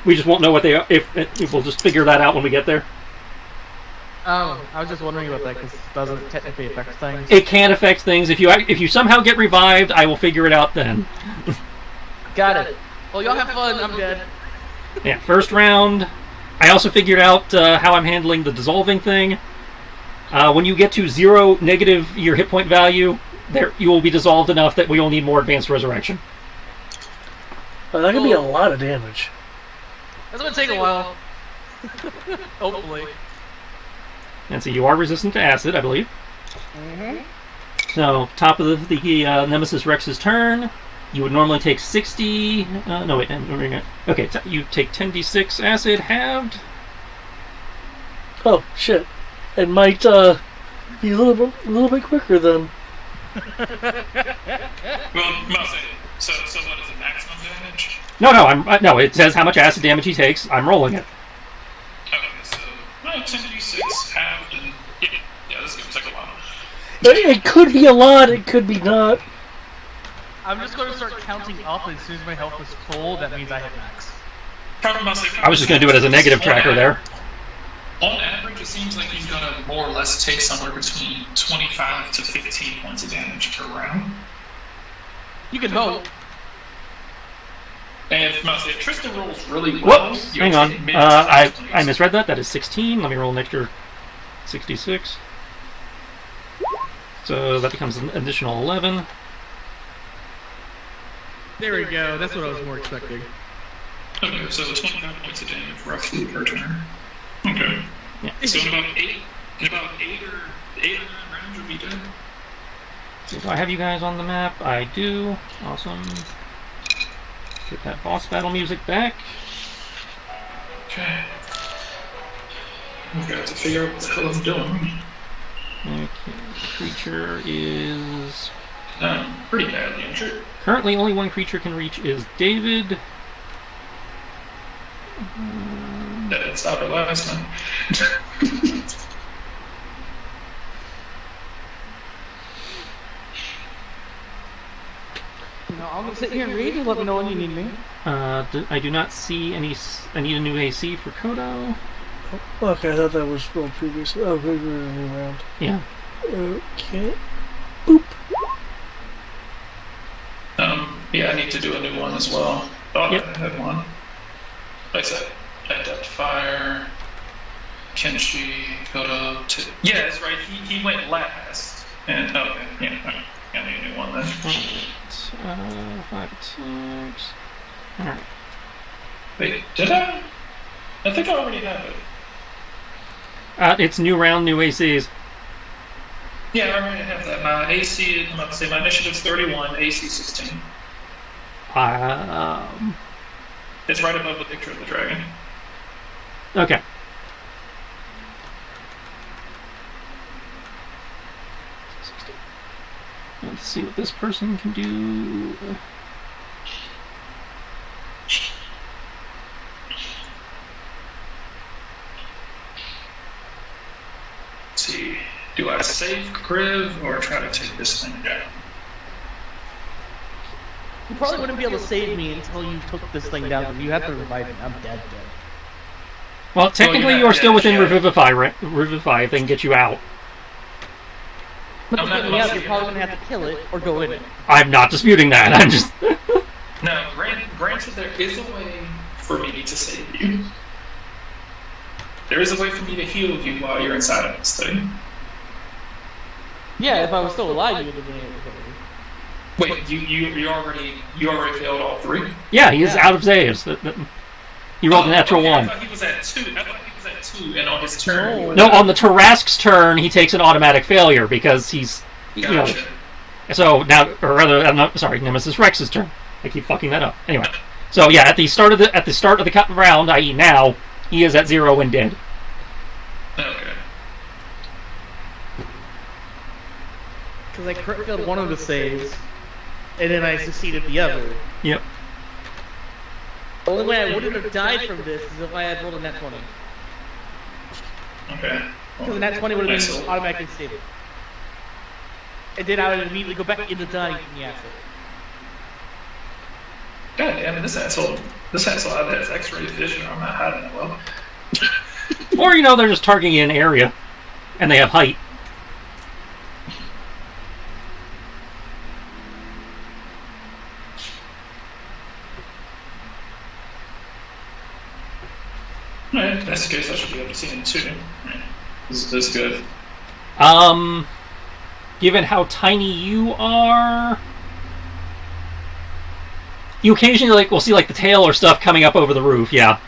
We just won't know what they are. If we'll just figure that out when we get there. Oh, I was just wondering about that because it doesn't technically affect things. It can affect things. If you somehow get revived, I will figure it out then. Got it. Well, y'all have fun. I'm dead. Yeah, first round. I also figured out how I'm handling the dissolving thing. When you get to 0 negative your hit point value, you will be dissolved enough that we will need more advanced resurrection. That could be a lot of damage. That's going to take a while. Hopefully. And so you are resistant to acid, I believe. Mm-hmm. So, top of the Nemesis Rex's turn. You would normally take 60... no, wait. Okay, you take 10d6 acid, halved. Oh, shit. It might be a little bit quicker then. Well, mostly. So what is it, maximum damage? No, it says how much acid damage he takes. I'm rolling it. Okay, so 10d6 halved, and yeah, this is going to take a while. It could be a lot, it could be not. I'm just going to start counting up, and as soon as my health is full, that means I hit max. I was just going to do it as a negative tracker there. On average, it seems like he's going to more or less take somewhere between 25 to 15 points of damage per round. You can hope. And if Tristan rolls really well... Whoops! Hang on. I misread that. That is 16. Let me roll an extra 66. So that becomes an additional 11. There we go. That's what I was more expecting. Okay, so 25 points of damage roughly per turn. Okay. Yeah. So in about eight or 9 rounds you'll be dead. So do I have you guys on the map? I do. Awesome. Get that boss battle music back. Okay. I've got to figure out what the hell I'm doing. Okay. The creature is... pretty badly injured. Currently only one creature can reach is David. That didn't stop it last time. No, I'm gonna sit here and read. You let me know when you need me. I do not see any. I need a new AC for Kodo. Okay, I thought that was rolled previously. Oh, we were in a new round. Yeah. Okay. Boop. Yeah, I need to do a new one as well. Oh, yep. I had one. Like I said, Adept Fire, Kenshi, Kodo. Yeah, that's right. He went last. And okay, yeah, I need a new one then. 5 attacks. Alright. Wait, did I? I think I already have it. It's new round, new ACs. Yeah, I already have that. My AC, I'm about to say my initiative's 31, AC 16. It's right above the picture of the dragon. Okay. Let's see what this person can do. Let's see. Do I save Kriv or try to take this thing down? You probably wouldn't be able to save me until you took this thing down, because you have to revive me. I'm dead. Well, technically you are still within Revivify if they can get you out. But to get me out, you're probably going to have to kill it or go in it. I'm not disputing that. I'm just... Now, granted, there is a way for me to save you. There is a way for me to heal you while you're inside of this thing. Yeah, if I was still alive, you would have been able to kill me. Wait, you already failed all 3? Yeah, he is out of saves. He rolled a natural 1. I thought he was at 2. And on his turn... No, on the Tarask's turn, he takes an automatic failure because he's... Gotcha. So now, or rather, sorry, Nemesis Rex's turn. I keep fucking that up. Anyway, so yeah, at the start of the round, i.e. now, he is at 0 and dead. Okay. Because I failed one of the saves, and then I succeeded the other. Yep. The only way I wouldn't have died from this is if I had rolled a nat 20. Okay. Because the nat 20 would have been automatically saved. And then I would immediately go back into dying from the acid. God damn it, this asshole either has X-ray vision or I'm not hiding it well. Or, they're just targeting an area, and they have height. Alright, if that's the case, I should be able to see him too. Right. This is good. Given how tiny you are, you occasionally will see the tail or stuff coming up over the roof. Yeah.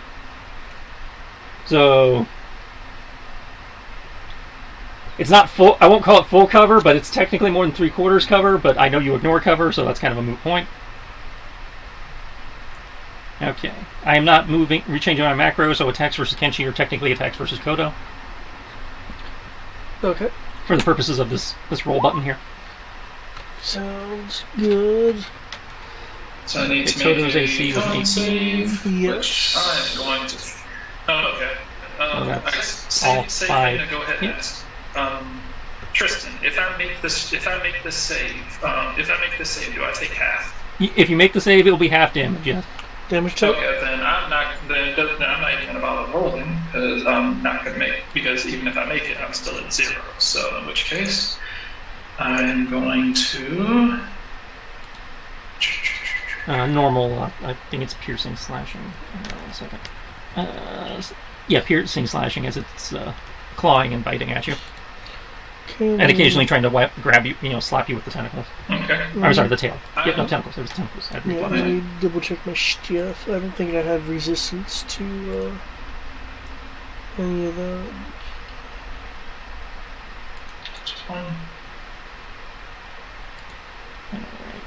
So it's not full. I won't call it full cover, but it's technically more than 3/4 cover. But I know you ignore cover, so that's kind of a moot point. Okay. I am not rechanging my macro, so attacks versus Kenshi are technically attacks versus Kodo. Okay. For the purposes of this roll button here. Sounds good. So I need to make Kodo's AC was con 18. save, Yes. which I'm going to... Oh, okay. That's I all say, 5 go ahead and ask. Tristan, if I make this save, do I take half? If you make the save, it'll be half damage, yes. Damage check? Okay, then I'm not even going to bother rolling, because I'm not going to make, because even if I make it, I'm still at 0. So in which case, I'm going to... Normal, I think it's piercing slashing. 1 second. Yeah, piercing slashing as it's clawing and biting at you. And occasionally trying to grab you, slap you with the tentacles. Okay. I'm sorry, the tail. Yeah, no, tentacles. It was tentacles. Yeah, let me double check my stuff. I don't think I have resistance to any of that. Alright,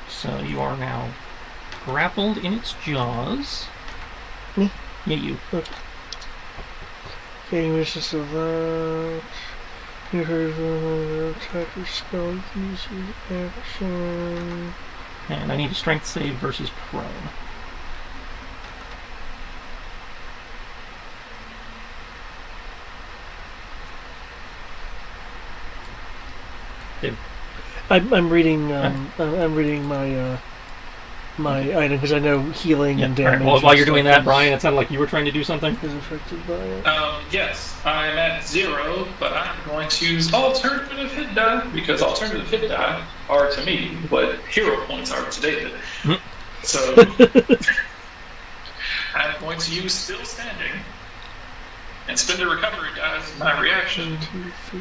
so you are now grappled in its jaws. Me? Yeah, you. Okay. Gaining resistance of that. You heard attacker spell uses action. And I need a strength save versus prone. I'm reading. I'm reading my my item because I know healing and damage. Right. Well, while you're doing that, Brian, it sounded like you were trying to do something. Is affected by it. Yes, I'm at 0, but I'm going to use alternative hit die because alternative hit die are to me what hero points are to David. Mm-hmm. So I'm going to use still standing and spend a recovery die as my reaction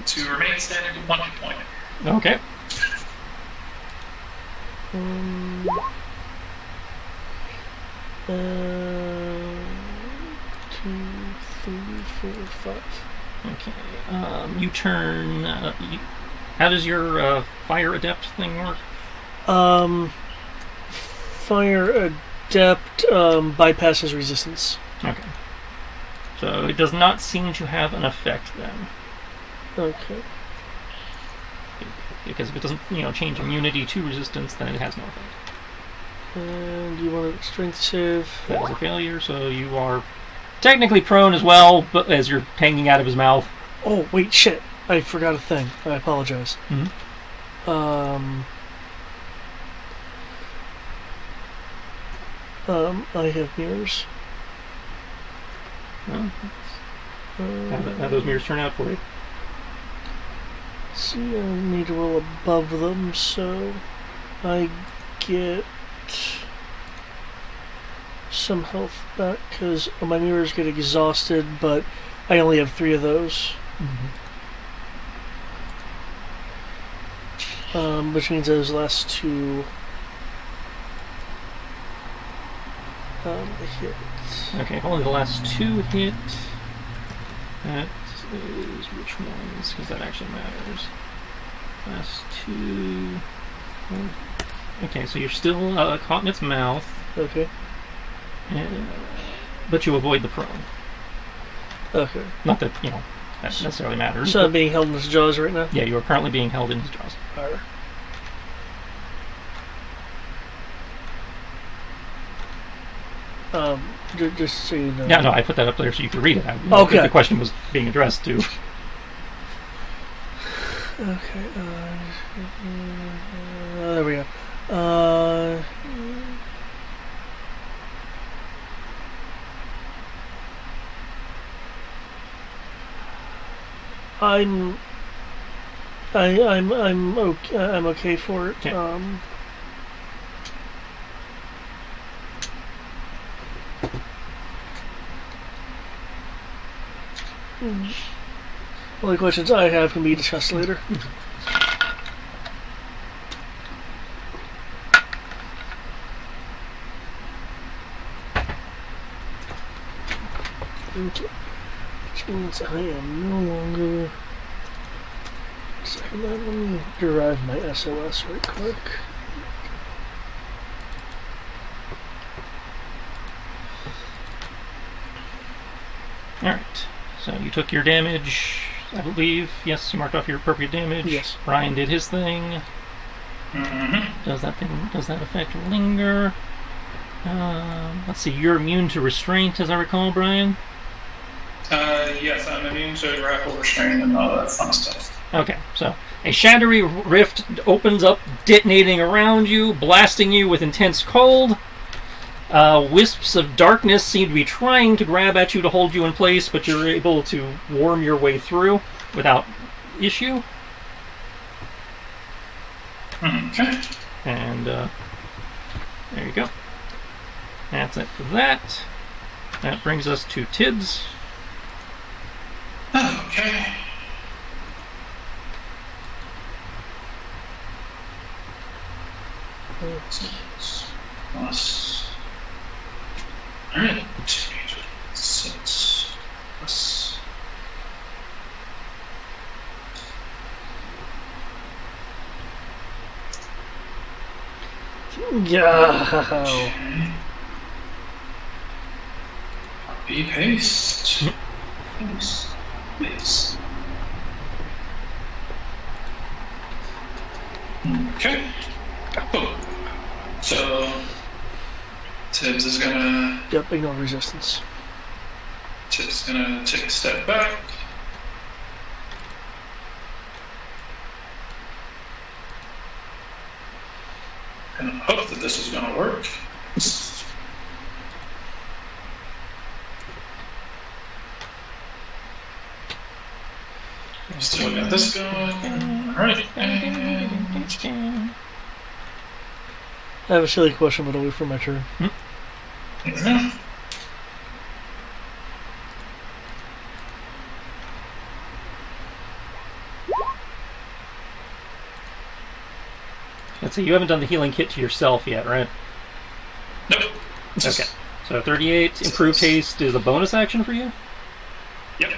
to remain standing with 1 hit point. Okay. 2, 3, 4, 5. Okay. You turn. How does your fire adept thing work? Fire adept bypasses resistance. Okay. So it does not seem to have an effect then. Okay. Because if it doesn't, change immunity to resistance, then it has no effect. And you want a strength save? That is a failure, so you are technically prone as well, but as you're hanging out of his mouth. Oh, wait, shit. I forgot a thing. I apologize. Mm-hmm. I have mirrors. Well, how those mirrors turn out for you? See, I need to roll above them, so I get some health back because my mirrors get exhausted, but I only have 3 of those. Mm-hmm. Which means those last 2 hit. Okay, only the last 2 hit. That is which ones? Because that actually matters. Last 2. Okay, so you're still caught in its mouth. Okay. But you avoid the prone. Okay. Not that, that necessarily matters. So I'm being held in his jaws right now? Yeah, you are currently being held in his jaws. Alright. Just so you know. Yeah, no, I put that up there so you could read it. Okay. The question was being addressed to. Okay. There we go. I'm I'm okay for it. Okay. Only questions I have can be discussed later. Okay. Which means I am no longer. Second, let me derive my SOS right quick. Alright. So you took your damage, I believe. Yes, you marked off your appropriate damage. Yes. Ryan did his thing. Does that effect linger? Let's see, you're immune to restraint, as I recall, Brian? Yes, I'm immune to grapple, restraint, and all that fun stuff. Okay, so a shadowy rift opens up, detonating around you, blasting you with intense cold. Wisps of darkness seem to be trying to grab at you to hold you in place, but you're able to worm your way through without issue. Okay. And there you go. That's it for that. That brings us to Tibbs. Okay. Plus. Alright. 6 plus. Yeah. Copy, paste. Paste. Paste. Okay. Cool. So, Tibbs is gonna. Yep, ignore resistance. Tibbs is gonna take a step back. And hope that this is gonna work. Still got this going. Alright. I have a silly question, but I'll wait for my turn. Yeah. Let's see, you haven't done the healing kit to yourself yet, right? Nope. Okay. So 38, improved haste is a bonus action for you? Yep.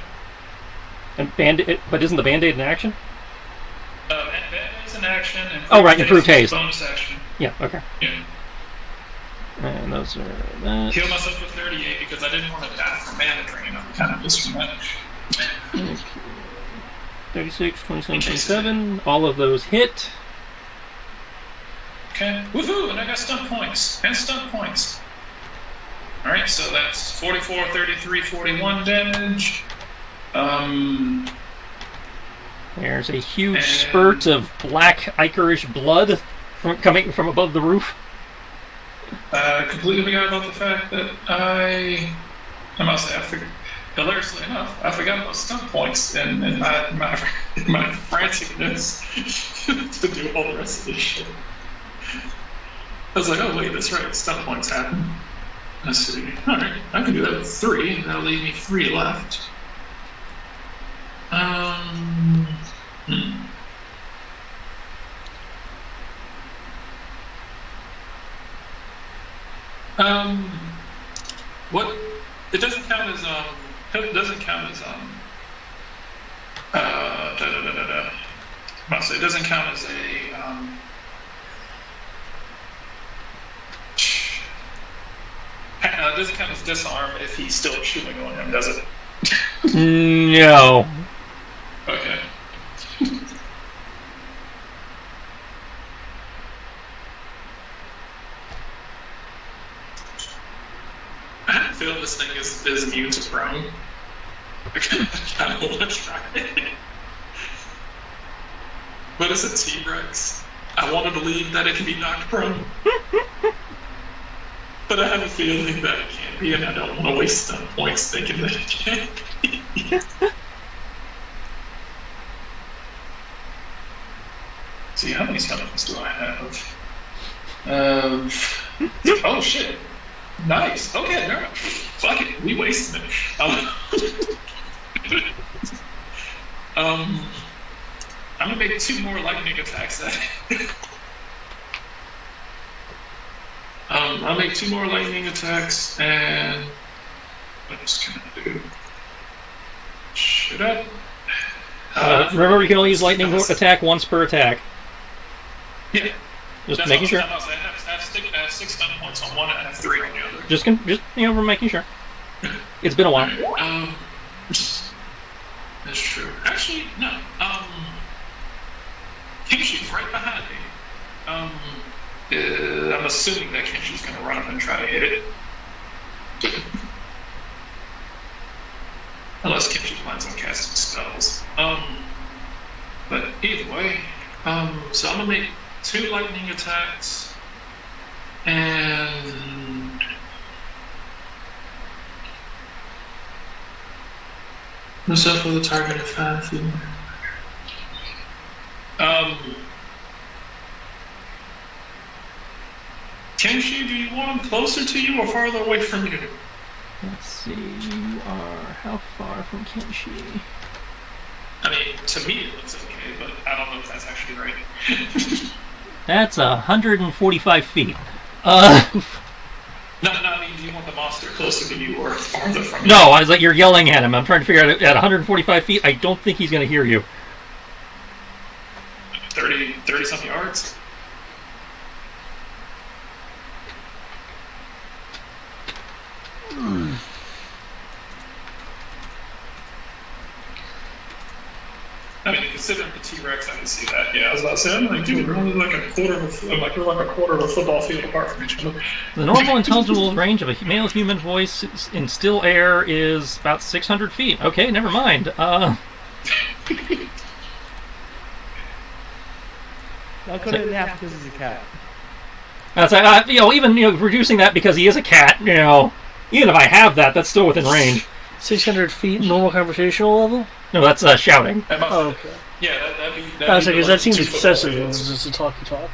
And but isn't the band-aid an action? Band-aid's an action. Oh, right, improved haste. Bonus action. Yeah, okay. Yeah. And those are that. Heal myself with 38 because I didn't want to die from mana drain. I'm kind of just from that. 36, 27, 27. All of those hit. Okay. Woohoo! And I got stun points. And stun points. Alright, so that's 44, 33, 41 damage. There's a huge spurt of black ichorish blood coming from above the roof. Completely forgot about the fact that I must say, hilariously enough, I forgot about stun points in my franticness to do all the rest of this shit. I was like, oh wait, that's right, stun points happen. Let's see. Alright, I can do that with 3, and that'll leave me 3 left. What? It doesn't count as It doesn't count as So it doesn't count as a it doesn't count as disarm if he's still shooting on him, does it? No. Okay. I have a feeling this thing is immune to prone. I kind of want to try it. But it's a T-Rex. I want to believe that it can be knocked prone. But I have a feeling that it can't be, and I don't want to waste stun points thinking that it can't be. summons do I have? Oh shit! Nice. Okay, no, fuck it. We wasted it. I'm gonna make 2 more lightning attacks. I'll make 2 more lightning attacks, and what else can I do? Should I? Remember, you can only use lightning attack once per attack. Yeah. Just making sure. I have 6 stun points on one, and I have 3 on the other. Just we're making sure. It's been a while. That's true. Actually, no. Kimchi's right behind me. I'm assuming that Kimchi's going to run up and try to hit it. Unless Kimchi plans on casting spells. But either way, so I'm going to make 2 lightning attacks. And myself with a target of 5 feet. Kenshi, do you want him closer to you or farther away from you? Let's see, you are how far from Kenshi? I mean, to me it looks okay, but I don't know if that's actually right. That's 145 feet. No, I mean, do you want the monster closer to you or farther from you? No, I was like, you're yelling at him. I'm trying to figure out at 145 feet, I don't think he's going to hear you. 30-some yards? I mean, considering the T-Rex, I can see that. Yeah, I was about to say, I'm like, dude, we're only like a quarter of a football field apart from each other. The normal intelligible range of a male human voice in still air is about 600 feet. Okay, never mind. I'll cut it in half because he's a cat. That's even reducing that because he is a cat. Even if I have that, that's still within range. 600 feet, normal conversational level? No, that's shouting. Oh, okay. Yeah, that'd be Because that seems 2 excessive. football It's fields. just a talky talk.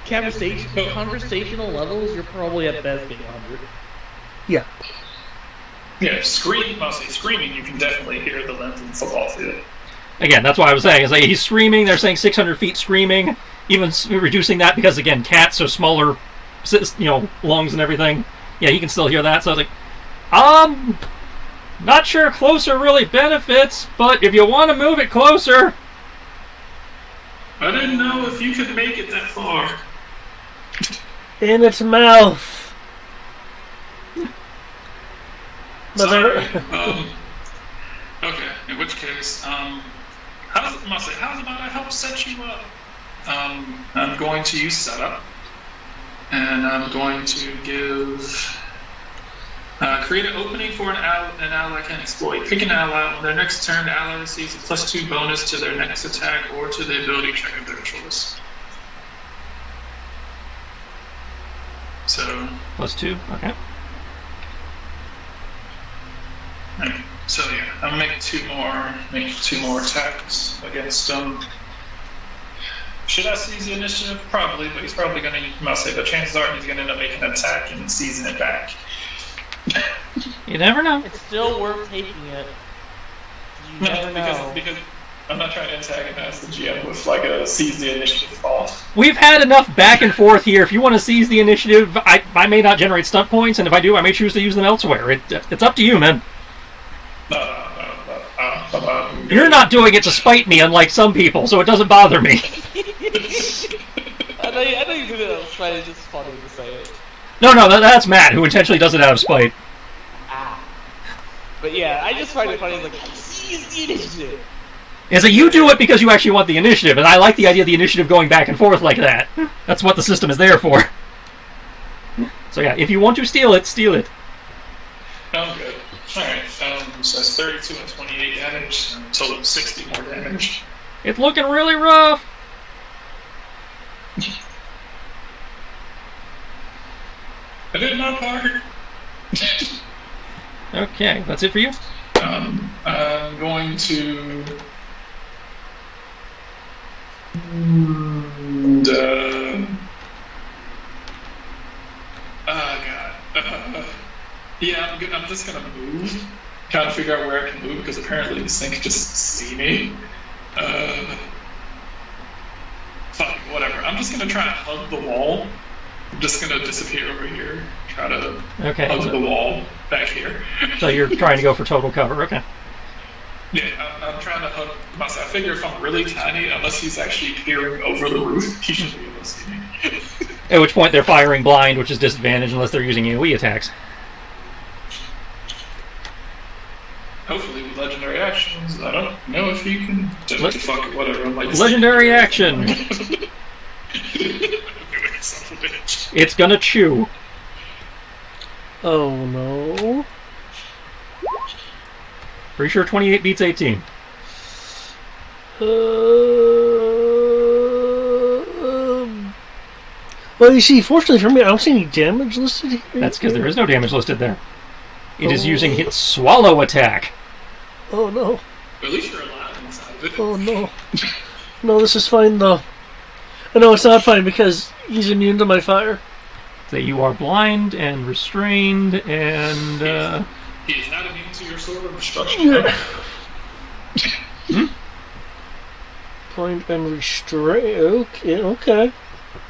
Conversational levels, you're probably at best getting 100. Yeah. Yeah, screaming, you can definitely hear the length of the football field. Again, that's why I was saying. It's like he's screaming. They're saying 600 feet screaming. Even reducing that because again, cats so smaller, lungs and everything. Yeah, he can still hear that. So I was like, not sure closer really benefits, but if you want to move it closer. I didn't know if you could make it that far. In its mouth. Sorry. Okay. In which case, how's about I help set you up? I'm going to use setup, and I'm going to give. Create an opening for an ally can exploit. Pick an ally. On their next turn, the ally receives a +2 bonus to their next attack or to the ability check of their choice. So. +2, okay. Okay. So yeah, I'm gonna make 2 more attacks against them. Should I seize the initiative? Probably, but he's probably gonna. But chances are he's gonna end up making an attack and seizing it back. You never know. It's still worth taking it. You never know. Because I'm not trying to antagonize the GM with like a seize the initiative off. We've had enough back and forth here. If you want to seize the initiative, I may not generate stunt points, and if I do, I may choose to use them elsewhere. It's up to you, man. No. You're not doing it to spite me, unlike some people, so it doesn't bother me. I know you do that. It's trying to just funny to say it. No, that's Matt, who intentionally does it out of spite. But yeah, I just find it funny, like, seize the initiative. Is that you do it because you actually want the initiative, and I like the idea of the initiative going back and forth like that. That's what the system is there for. So yeah, if you want to steal it, steal it. I'm good. Alright, so that's 32 and 28 damage, and total of 60 more damage. It's looking really rough. I did my part. Okay, that's it for you? I'm going to... And God. Yeah, I'm just gonna move. Kind of figure out where I can move because apparently this thing can just see me. Fuck, whatever. I'm just gonna try and hug the wall. I'm just gonna disappear over here. Try to hug the wall back here. So you're trying to go for total cover, okay. Yeah, I'm trying to hug myself. I figure if I'm really tiny, unless he's actually peering over the roof, he should be able to see me. At which point they're firing blind, which is disadvantage unless they're using AoE attacks. Hopefully with legendary actions. I don't know if you can... Fuck it, whatever. I'm like, legendary action! It's gonna chew. Oh no. Pretty sure 28 beats 18. Well, you see, fortunately for me, I don't see any damage listed here. That's because there is no damage listed there. It is using its swallow attack. Oh no. At least you're alive inside of it. Oh no. No, this is fine though. No, it's not fine because he's immune to my fire. So you are blind and restrained and... He is not immune to your sword of destruction. Blind and restrained. Okay.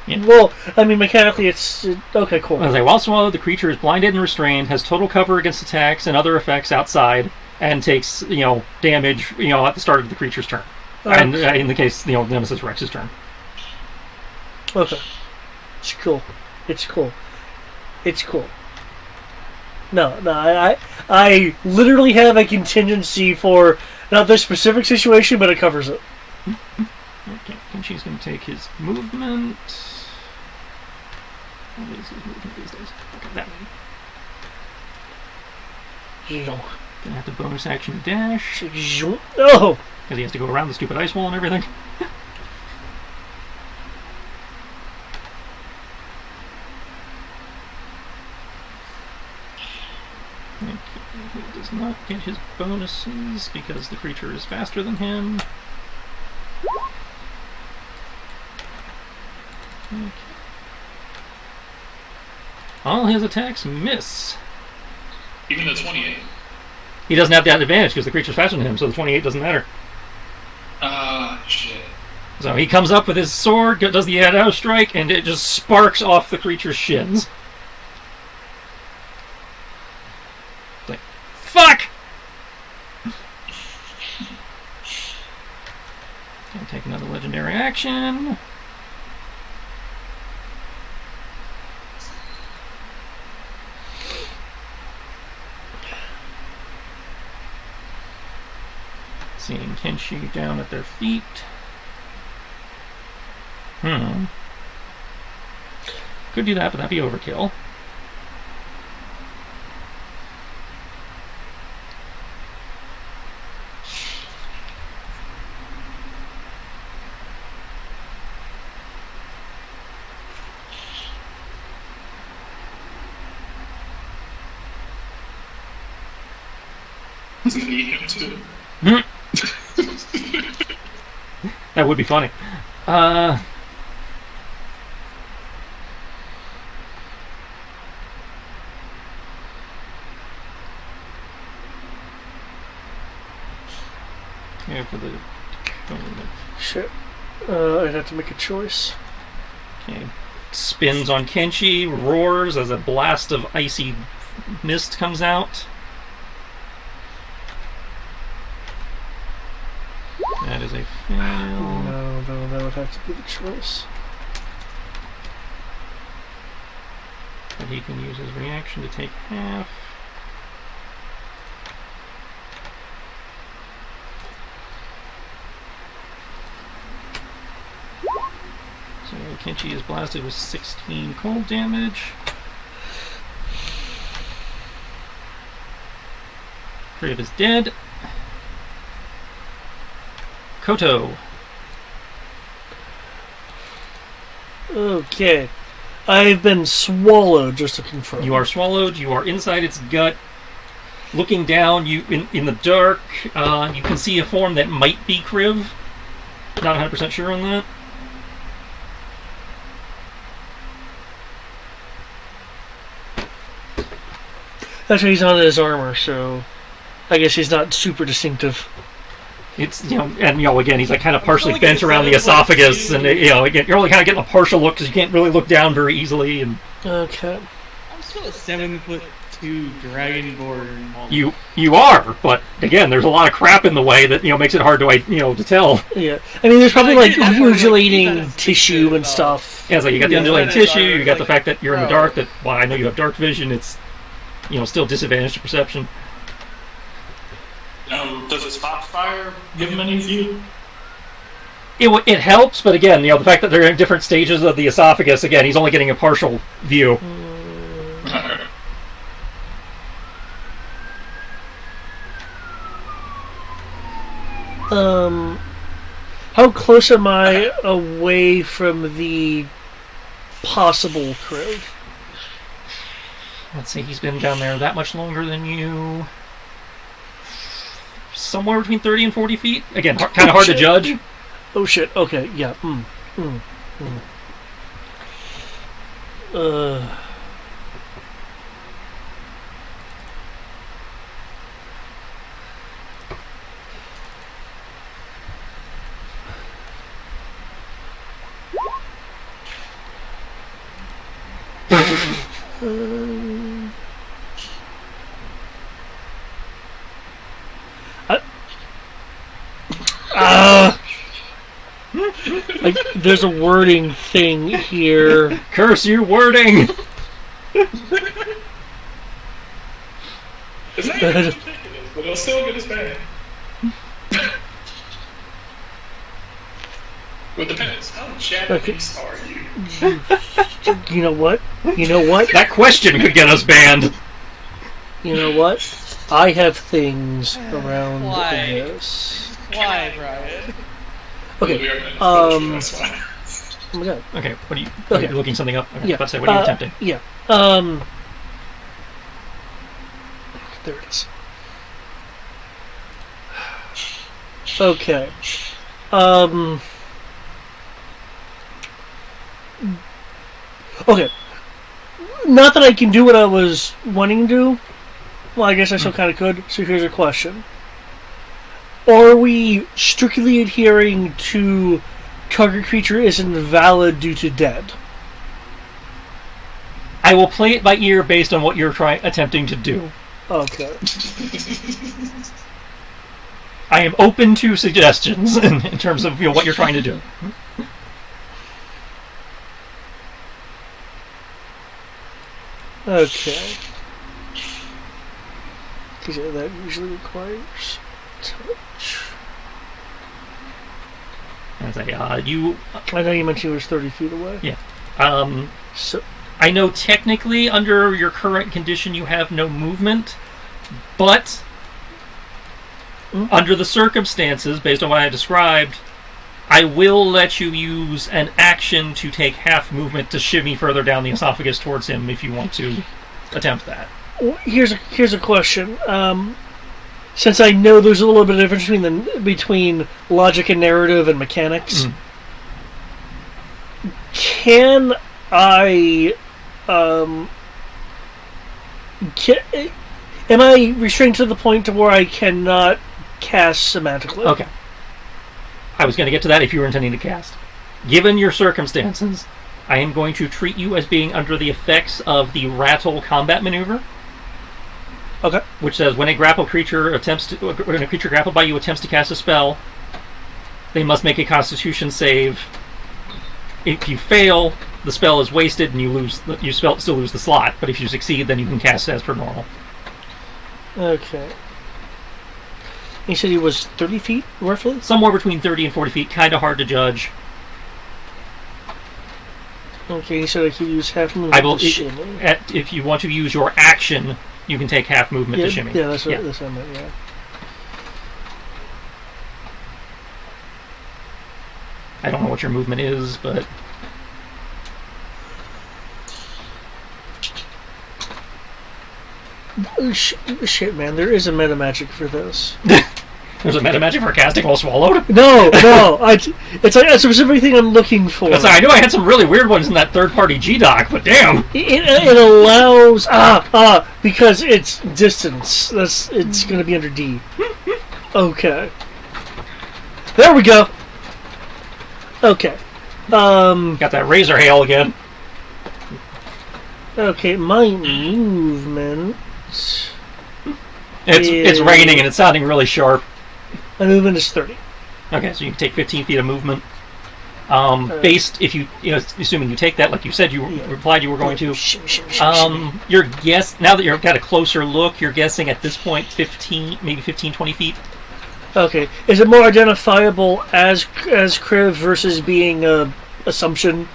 Yeah. Well, I mean, mechanically, it's... okay, cool. I was like, while swallowed, the creature is blinded and restrained, has total cover against attacks and other effects outside, and takes, damage, at the start of the creature's turn. And in the case, Nemesis Rex's turn. Okay. It's cool. It's cool. It's cool. No, I literally have a contingency for not this specific situation, but it covers it. Okay, and she's going to take his movement. What is his movement these days? Okay, that way. Going to have to bonus action dash. Oh! Because he has to go around the stupid ice wall and everything. Okay, he does not get his bonuses because the creature is faster than him. Okay. All his attacks miss. Even the 28. He doesn't have that advantage because the creature's faster than him, so the 28 doesn't matter. Shit. So he comes up with his sword, does the arrow strike, and it just sparks off the creature's shins. It's like, fuck! Gonna take another legendary action. Seeing Kenshi down at their feet. Could do that, but that'd be overkill. He's gonna eat him too. That would be funny. Yeah, for the... Shit. I'd have to make a choice. Okay. Spins on Kenshi, roars as a blast of icy mist comes out. That is a fail. No, that would have to be the choice. But he can use his reaction to take half. So Kenshi is blasted with 16 cold damage. Kriv is dead. Koto. Okay. I've been swallowed, just to confirm. You are swallowed. You are inside its gut. Looking down, you in the dark, you can see a form that might be Kriv. Not 100% sure on that. That's why he's on his armor, so I guess he's not super distinctive. It's again he's like kind of partially bent around the esophagus, and again you're only kind of getting a partial look because you can't really look down very easily. And okay, I'm still a 7'2" dragonborn. You are, but again, there's a lot of crap in the way that makes it hard to tell. Yeah, I mean, there's probably like undulating tissue and stuff. Yeah, it's like you got the undulating tissue, you got the fact that you're in the dark. That while I know you have dark vision, it's still disadvantaged to perception. Does his foxfire give him any view? It helps, but again, the fact that they're in different stages of the esophagus, again, he's only getting a partial view. How close am I away from the possible crew? Let's see, he's been down there that much longer than you. Somewhere between 30 and 40 feet. Again, kind of hard to judge. Oh shit, okay, yeah. Like, there's a wording thing here. Curse you, wording! It's not even ridiculous, but it'll still get his bad. Well, it depends. How Japanese are you? You know what? You know what? That question could get us banned. You know what? I have things around this. Why, Brian? Okay. That's why. Oh my god. Okay, what are you? Okay. You're looking something up? Okay, Yeah. let's say, what are you attempting? Yeah. There it is. Okay. Okay. Not that I can do what I was wanting to do. Well, I guess I still kind of could. So here's a question. Are we strictly adhering to target creature is invalid due to dead? I will play it by ear based on what you're attempting to do. Okay. I am open to suggestions in terms of what you're trying to do. Okay. Because that usually requires touch. And say, you. I know you mentioned it was 30 feet away. Yeah. So I know technically under your current condition you have no movement, but under the circumstances, based on what I described, I will let you use an action to take half movement to shimmy further down the esophagus towards him if you want to attempt that. here's a question. Since I know there's a little bit of difference between logic and narrative and mechanics, can I am I restrained to the point to where I cannot cast semantically? Okay. I was going to get to that if you were intending to cast. Given your circumstances, I am going to treat you as being under the effects of the rattle combat maneuver. Okay. Which says when a creature grappled by you attempts to cast a spell, they must make a Constitution save. If you fail, the spell is wasted and you still lose the slot. But if you succeed, then you can cast it as per normal. Okay. You said he was 30 feet, roughly? Somewhere between 30 and 40 feet, kind of hard to judge. Okay, you said I could use half movement to shimmy. If you want to use your action, you can take half movement to shimmy. Yeah, that's what I meant, yeah. I don't know what your movement is, but... Oh, shit, man, there is a meta magic for this. There's a meta magic for casting while swallowed. No. It's like a specific thing I'm looking for. I knew I had some really weird ones in that third-party G-Doc, but damn. It allows because it's distance. It's going to be under D. Okay. There we go. Okay. Got that razor hail again. Okay, my movement. It's raining and it's sounding really sharp. My movement is 30. Okay, so you can take 15 feet of movement. Based, if you assuming you take that, like you said, you replied you were going to. Your guess, now that you've got a closer look, you're guessing at this point 15, maybe 15, 20 feet. Okay, is it more identifiable as Kriv versus being a assumption?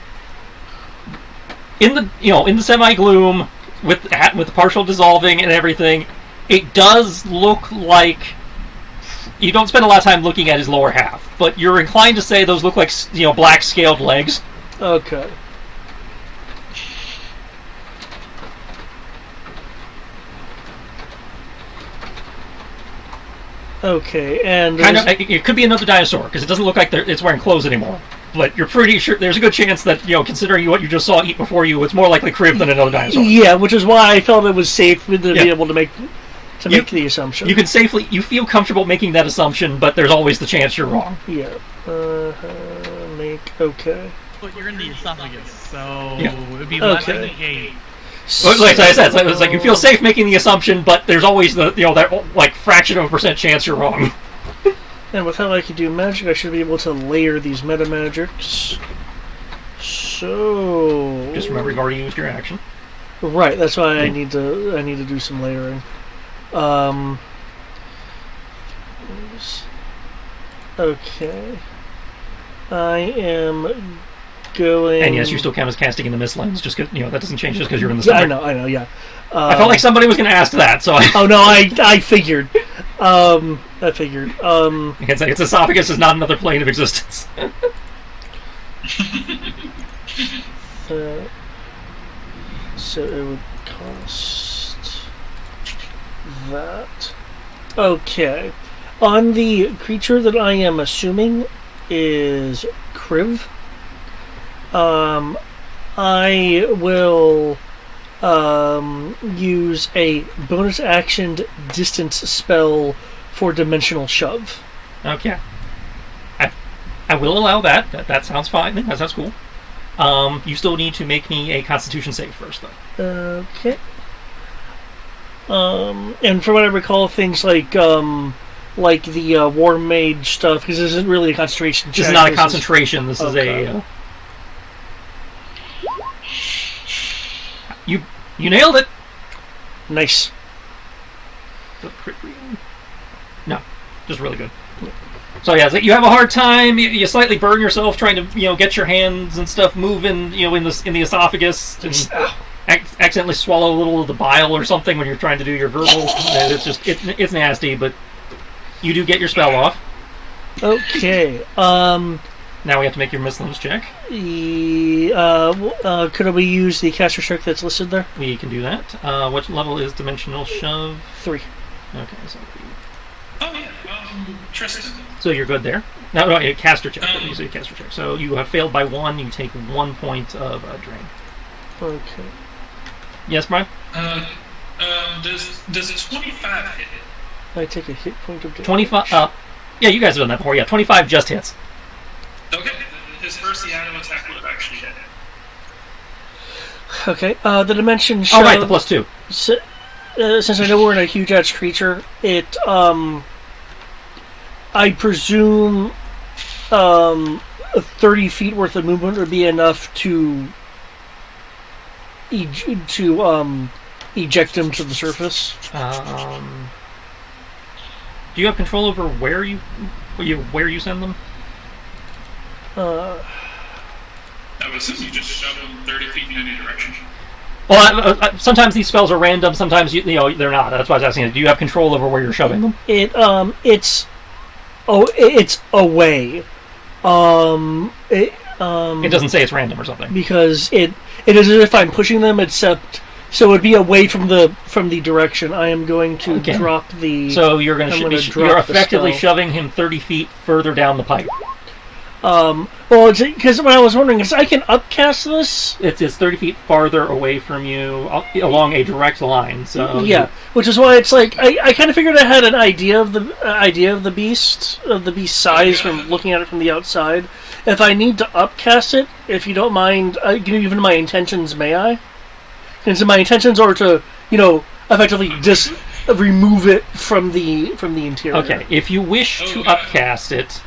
In the semi gloom with the partial dissolving and everything, it does look like. You don't spend a lot of time looking at his lower half, but you're inclined to say those look like black scaled legs. Okay. Okay, and it could be another dinosaur because it doesn't look like it's wearing clothes anymore. But you're pretty sure there's a good chance that considering what you just saw eat before you, it's more likely Kriv than another dinosaur. Yeah, which is why I felt it was safe to be able to make the assumption. You feel comfortable making that assumption, but there's always the chance you're wrong. Yeah. Okay. But you're in the esophagus, so it'd be less than 8. Well, like I said, it's like you feel safe making the assumption, but there's always that fraction of a percent chance you're wrong. And with how I can do magic, I should be able to layer these meta magics. So just remember you've already used your action. Right, that's why I need to do some layering. Okay. I am going. And yes, you still count as casting in the mist lanes. Just that doesn't change just because you're in the center. I know. Yeah. I felt like somebody was going to ask that, so. Oh no, I figured. Its esophagus is not another plane of existence. So it would cost that. Okay. On the creature that I am assuming is Kriv, I will use a bonus action distance spell for dimensional shove. Okay. I will allow that. That sounds fine. That sounds cool. You still need to make me a Constitution save first, though. Okay. And from what I recall, things like the War Mage stuff, because this isn't really a concentration check. This is not a concentration. This is a. You nailed it. Nice. No, just really good. So yeah, you have a hard time. You slightly burn yourself trying to get your hands and stuff moving in the esophagus, and accidentally swallow a little of the bile or something when you're trying to do your verbal. It's nasty, but you do get your spell off. Okay. Now we have to make your Muslims check. Could we use the caster check that's listed there? We can do that. What level is Dimensional Shove? 3. Okay, so. Oh yeah, Tristan. So you're good there. No, caster check. You say caster check. So you have failed by 1. You take 1 point of drain. Okay. Yes, Brian. Does 25 hit? I take a hit point of damage. 25. Yeah, you guys have done that before. Yeah, 25 just hits. Okay, his first Yano attack would have actually hit. Okay, the dimension shove... Oh, right, the +2. Since I know we're in a huge edge creature, I presume 30 feet worth of movement would be enough to eject him to the surface. Do you have control over where you send them? I would assume you just shove them 30 feet in any direction. Well, sometimes these spells are random. Sometimes they're not. That's why I was asking. Do you have control over where you're shoving them? It's away. It doesn't say it's random or something. Because it is as if I'm pushing them, except So it'd be away from the direction. I am going to Okay. drop the. So you're I'm gonna drop you're the effectively spell. shoving him 30 feet further down the pipe. Well, because what I was wondering is I can upcast this. It's 30 feet farther away from you along a direct line. So Yeah, which is why it's like I kind of figured I had an idea of the beast size from looking at it from the outside. If I need to upcast it, if you don't mind, even my intentions, may I? And so my intentions are to effectively just remove it from the interior. Okay, if you wish to upcast it,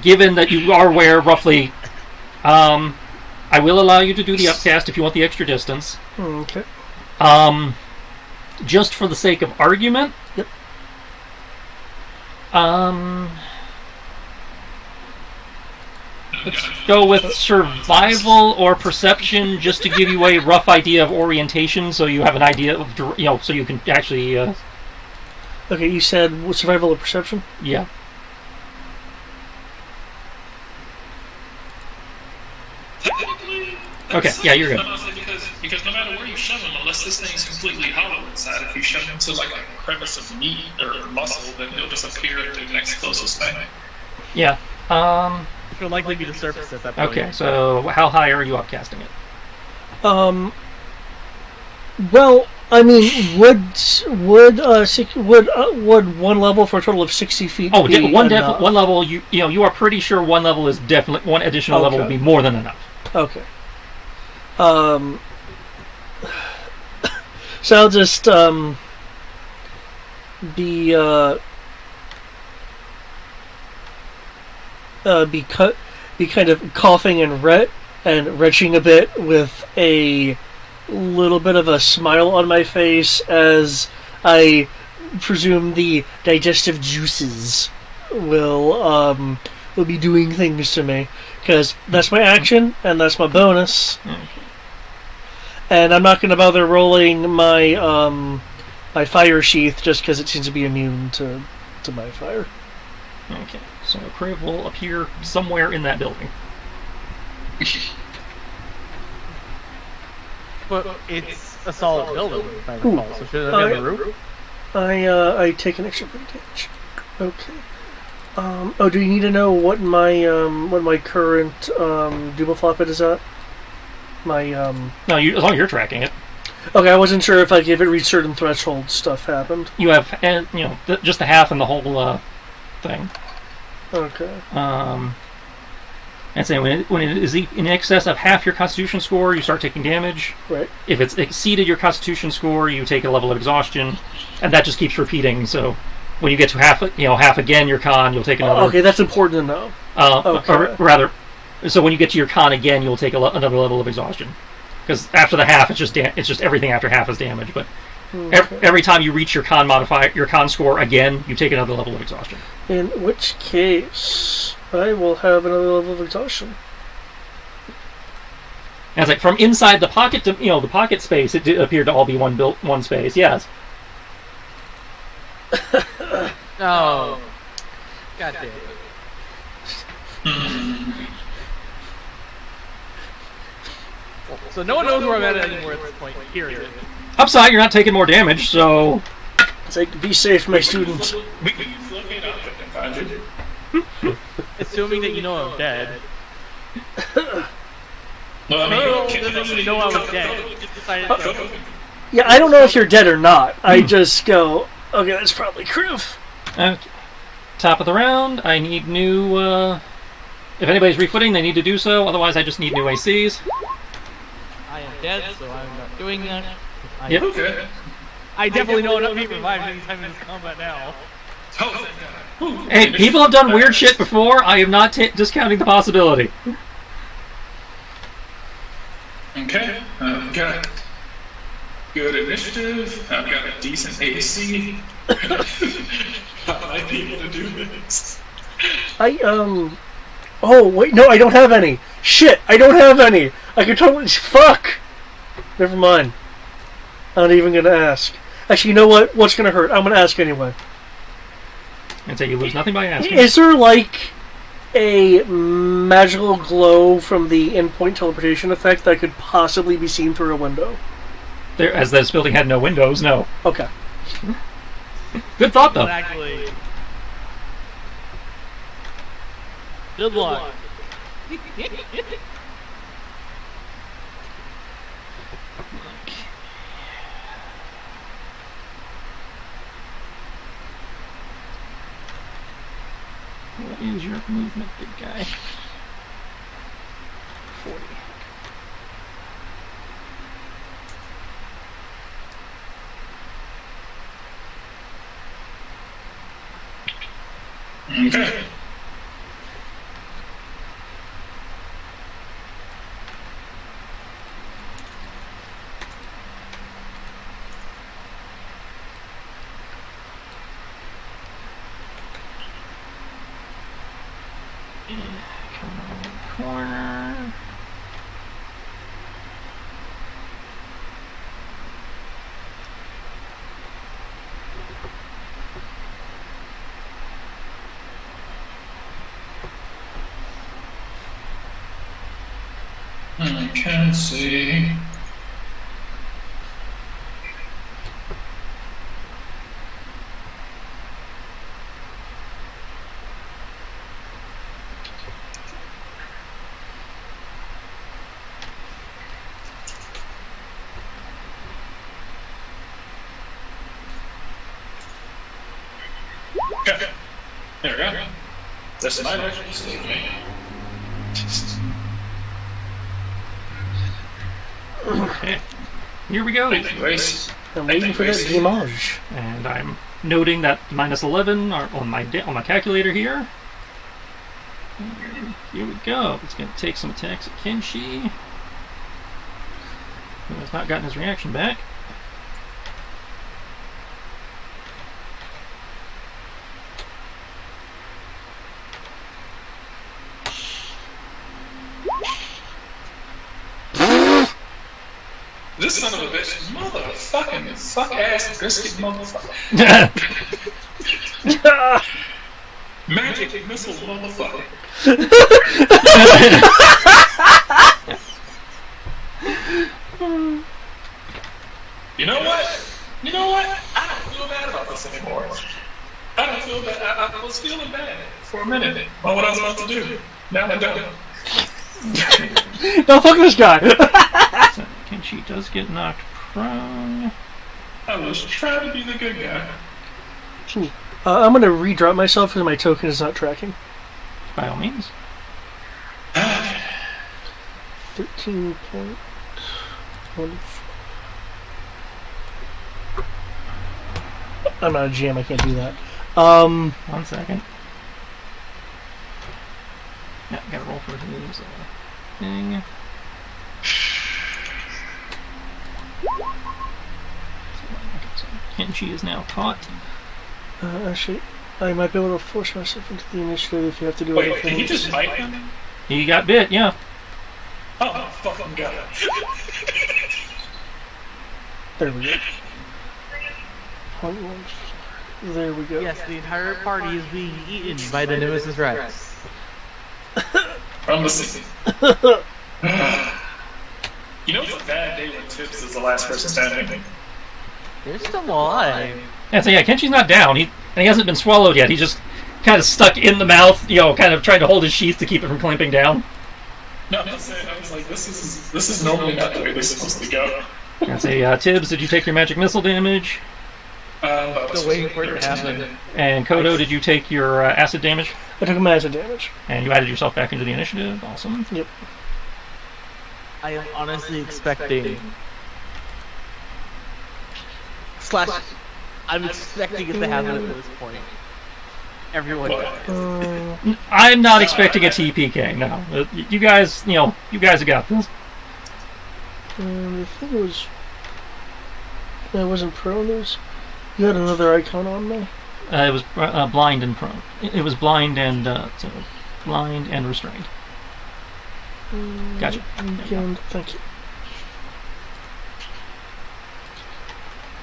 given that you are aware roughly, I will allow you to do the upcast if you want the extra distance. Okay. Just for the sake of argument. Yep. Let's go with survival or perception, just to give you a rough idea of orientation, so you have an idea of so you can actually. Okay, you said survival or perception? Yeah. Technically, Okay, yeah, you're good. honestly, because no matter where you shove him, unless this thing's completely hollow inside, if you shove him to like a crevice of meat or muscle, then he'll just appear at the next closest thing. Yeah. Which would likely be the surface at that point. Okay, so how high are you upcasting it? Well, I mean, would one level for a total of 60 feet? Oh, be one enough? one level. You are pretty sure one level is definitely one additional level Okay. will be more than enough. Okay. So I'll just be kind of coughing and retching a bit with a little bit of a smile on my face as I presume the digestive juices will be doing things to me, because that's my action and that's my bonus. And I'm not going to bother rolling my my fire sheath just because it seems to be immune to my fire. Okay, so Crave will appear somewhere in that building. But it's a solid building, if I recall. So should I be on the roof? I take an extra point damage. Okay. Do you need to know what my current double flop it is at? My No, as long as you're tracking it, Okay, I wasn't sure if it reached certain threshold stuff happened. you have just the half and the whole thing. Okay. And say when it is in excess of half your Constitution score, you start taking damage. Right. If it's exceeded your Constitution score, you take a level of exhaustion, and that just keeps repeating. So when you get to half again your con, you'll take another. Okay, that's important to know. Okay. Or rather, so when you get to your con again, you'll take another level of exhaustion. Because after the half, it's just everything after half is damage. But every time you reach your con modifier, your con score again, you take another level of exhaustion. In which case, I will have another level of exhaustion. And it's like from inside the pocket to the pocket space, it appeared to all be one space. Yes. Oh. God damn it. So no one knows where I'm at anymore at this point, period. Upside, you're not taking more damage, so It's like, be safe, my student. We can locate out and find you. Assuming that you know I'm dead. Well, I No, mean, doesn't even know I was dead. Just decided to... Yeah, I don't know if you're dead or not. I just go, okay, that's probably Kriv. okay. Top of the round. I need new. If anybody's refooting, they need to do so. Otherwise, I just need new ACs. I am dead, so I'm not doing that. Yep. Okay. I definitely know I'm not being revived anytime in this combat now. Oh, thank God. Hey, people have done weird shit before. I am not discounting the possibility. Okay. I've got good initiative. I've got a decent AC. I might be able to do this. Oh, wait, no, I don't have any. Shit, I don't have any. I could totally... Fuck! Never mind. I'm not even gonna ask. Actually, you know what? What's gonna hurt? I'm gonna ask anyway. And say you lose nothing by asking. Is there, like, a magical glow from the endpoint teleportation effect that could possibly be seen through a window? as this building had no windows, no. Okay. Good thought, though. Exactly. Good luck. What is your movement, big guy? 40. Okay. Come around the corner. I can see. Okay. There we go. This might actually save me. Okay. Here we go. Thank you, Grace. I'm waiting for that damage. And I'm noting that minus 11 are on my calculator here. And here we go. It's going to take some attacks at Kenshi, who has not gotten his reaction back. This son of a bitch, motherfucking fuck ass biscuit motherfucker. Magic missile motherfucker. You know what? You know what? I don't feel bad about this anymore. I don't feel bad. I was feeling bad for a minute on what I was about to do. Now I don't. No, fuck this guy! So Kenshi does get knocked prone. I was trying to be the good guy. I'm gonna redrop myself because my token is not tracking. By all means. 13.1. I'm not a GM, I can't do that. 1 second. Yeah, gotta roll for his thing. So Kenshi is now caught. Actually, I might be able to force myself into the initiative if you have to do Wait, other did he things. just bite him? He got bit, yeah. Oh, fucking god. There we go. 0.1. There we go. Yes, the entire party is being eaten by the Nemesis Rex. From the scene. You know it's a bad day when Tips is the last person standing. They're still alive. And so yeah, Kenshi's not down. He hasn't been swallowed yet. He's just kind of stuck in the mouth, kind of trying to hold his sheath to keep it from clamping down. No, I'm just saying, I was like, this is normally not the way this is supposed to go. And say, Tibbs, did you take your magic missile damage? Still waiting for it to happen. And Kodo, did you take your acid damage? I took a massive damage. And you added yourself back into the initiative. Awesome. Yep. I am honestly expecting... I'm expecting it to happen at this point. Everyone dies. I'm not expecting a TPK. No, you guys, you guys have got this. I think it was. I wasn't prone. You had another icon on me. It was blind and prone. It was blind and blind and restrained. Gotcha. Thank you.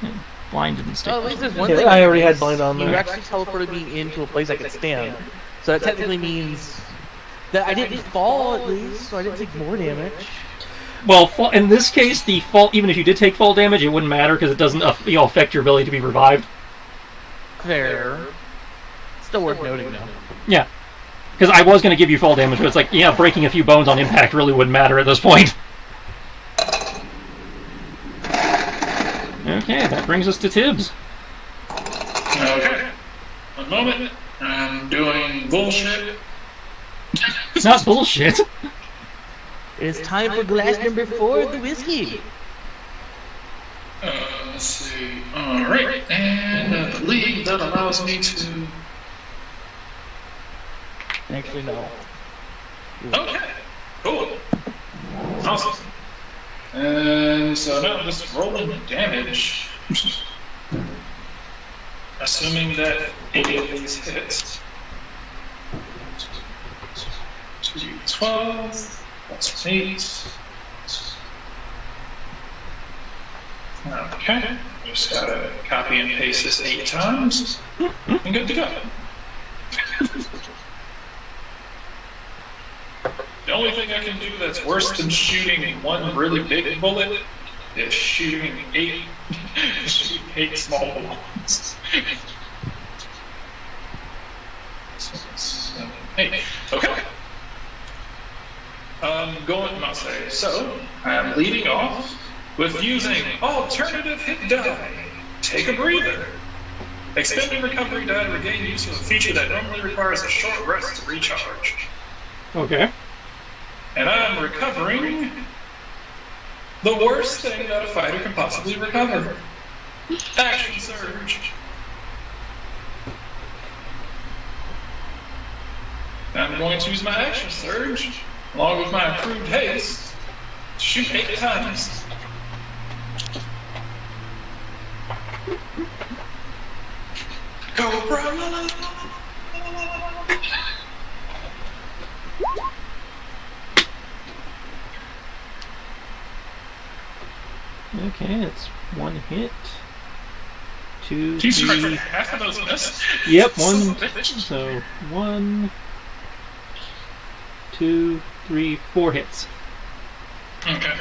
Yeah, blind didn't stay. Well, at least there's one Yeah, thing. I already had blind on You there. actually teleported me into a place I could stand. So that technically means that I didn't fall at least, so I didn't take more damage. Well, in this case, the fall, even if you did take fall damage, it wouldn't matter because it doesn't affect your ability to be revived. Fair. Still worth noting, though. Yeah. Because I was going to give you fall damage, but it's like, yeah, breaking a few bones on impact really wouldn't matter at this point. Okay, that brings us to Tibbs. Okay. One moment. I'm doing bullshit. It's not bullshit. It's time for glass number 4 of the whiskey. Let's see. Alright. And I believe that allows me to... Actually, no. Okay. Cool. Awesome. And so now I'm just rolling damage. Assuming that any of these hits. 2d12 plus 8. Okay. Just gotta copy and paste this 8 times. And good to go. The only thing I can do that's worse than shooting one really big bullet is shooting 8 small bullets. 7, 8. Okay. I'll say, so I'm leading off with using alternative hit die. Take a breather. Expending recovery die to regain use of a feature that normally requires a short rest to recharge. Okay. And I'm recovering the worst thing that a fighter can possibly recover. Action Surge. I'm going to use my Action Surge, along with my improved haste, to shoot 8 times. Go, bro! Okay, it's 1 hit. 2, Jesus 3. Christ, half of those miss? Yep, 1. So 1, 2, 3, 4 hits. Okay.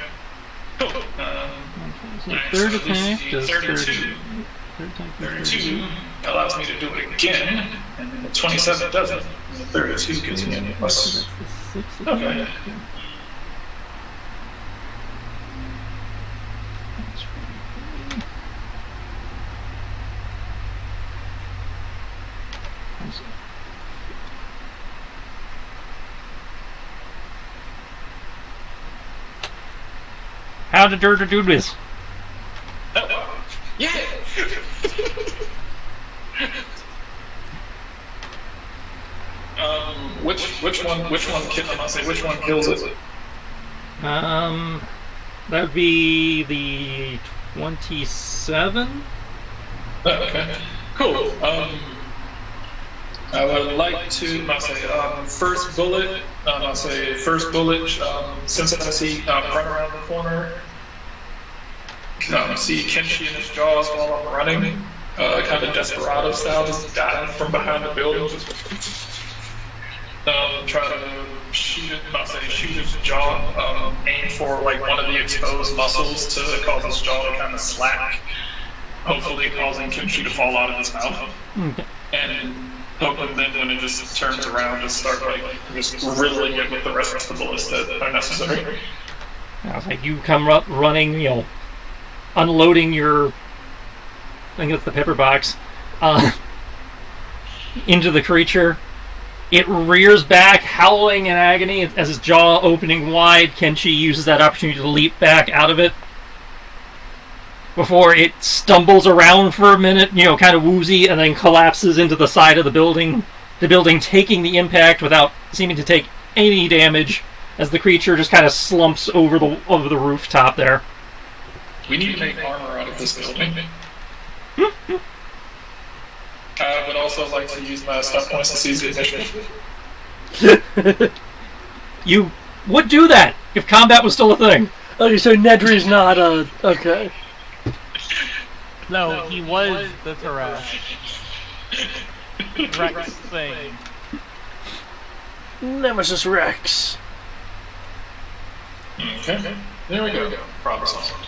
Cool. So third attack does 32. 32 allows me to do it again, and the 27 doesn't. The 32 gives me a plus. Okay. How did Dirter do this? Oh, yeah! Which one kills it? That would be the 27. Oh, okay. Cool. I would like to, first bullet, since I see run around the corner, see Kenshi in his jaws while I'm running, kind of desperado style, just dive from behind the building, just try to shoot his jaw, aim for like one of the exposed muscles to cause his jaw to kind of slack, hopefully causing Kenshi to fall out of his mouth. Okay. And hoping then when it just turns around, just start just riddling it with the rest of the bullets that are necessary. I was like, you come running, unloading your, I think it's the pepper box, into the creature. It rears back, howling in agony as its jaw opening wide. Kenshi uses that opportunity to leap back out of it before it stumbles around for a minute, kind of woozy, and then collapses into the side of the building. The building taking the impact without seeming to take any damage as the creature just kind of slumps over the rooftop there. We need to make armor out of this building. I would also like to use my stuff points to seize the initiative. You would do that if combat was still a thing. Okay, so Nedry's not a... Okay. No, he was the Tarash. Rex thing. Nemesis Rex. Okay. There we go. Problem solved.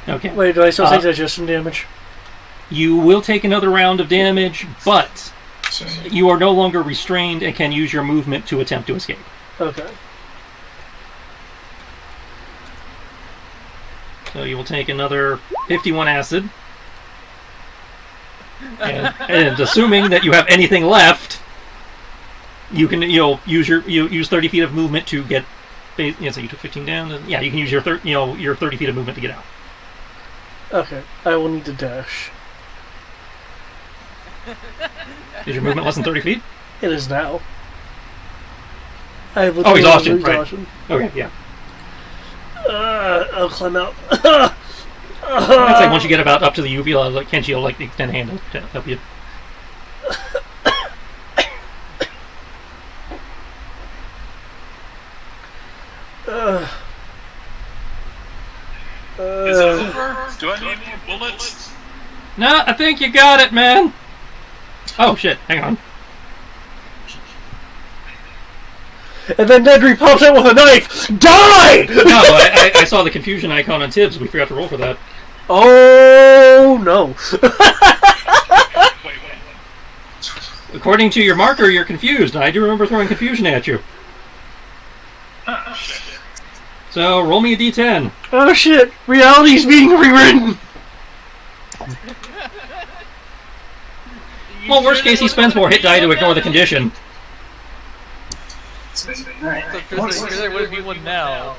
Okay. Wait, do I still take digestion damage? You will take another round of damage, but So, you are no longer restrained and can use your movement to attempt to escape. Okay. So you will take another 51 acid. And assuming that you have anything left, you'll use 30 feet of movement to get. So you took 15 down. Yeah, you can use your 30 feet of movement to get out. Okay. I will need to dash. Is your movement less than 30 feet? It is now. I have exhaustion, right. Okay, yeah. I'll climb out. That's like once you get about up to the uvula, like Kenshi will like extend a hand to help you. is it over? Do I need more bullets? No, I think you got it, man. Oh shit! Hang on. And then Nedry pops out with a knife. Die! No, I saw the confusion icon on Tibbs. We forgot to roll for that. Oh no! Wait. According to your marker, you're confused. I do remember throwing confusion at you. Ah, shit. So roll me a d10. Oh shit! Reality's being rewritten. Well, worst case, he spends more hit die to ignore the condition. So there would be one now.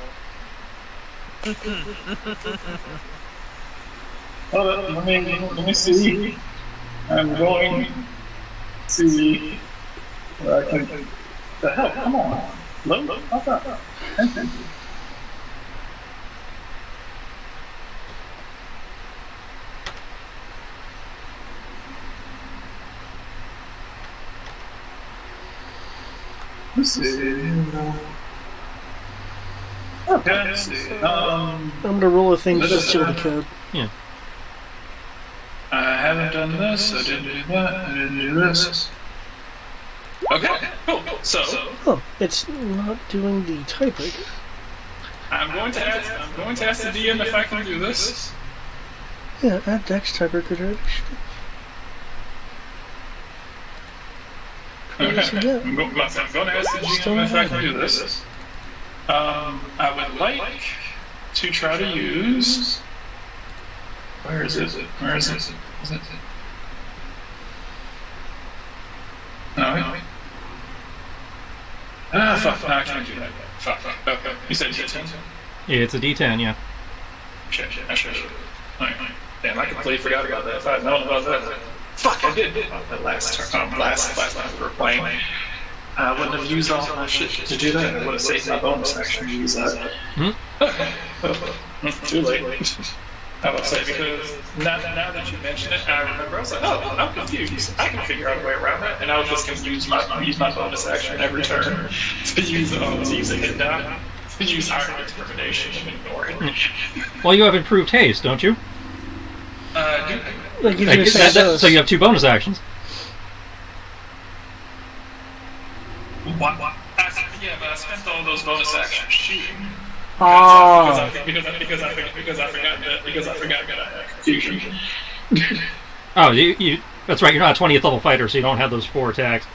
Hold up, let me see. I'm going to see where I can. The hell? Come on. Load? What's up? Okay. Let's see. Okay, let's see. I'm gonna roll a thing just to seal the code. Yeah. I haven't done this, I didn't do that, I didn't do this. Okay, cool. So, Oh, it's not doing the tiebreaker. I'm going to ask the DM if I can do this. Yeah, add Dex tiebreaker to it. Okay. I'm going to ask the GM if I can do this. I would like to try to use. Where is it? Where is it? Is it? No, wait. Ah, fuck. No, I can't do that. Fuck. Okay. You said D10? Yeah, it's a d10, yeah. Shit. I should have. Alright. Damn, I completely forgot about that. If I had known about that. Fuck, I did. That last time we were playing. I wouldn't have used all my shit to do that. I would have saved my bonus action to use that. Okay. Too late. I would say because now that you mention it, I remember I was like, oh, I'm confused. I can figure out a way around that, and I was just going to use my bonus action every turn to use a hit die, to use Iron Determination and ignore it. Well, you have improved haste, don't you? Like, gives you a So you have 2 bonus actions. What? Yeah, but I spent all those bonus actions shooting. Ah. Because I forgot that I had confusion. Oh, you that's right. You're not a 20th level fighter, so you don't have those 4 attacks.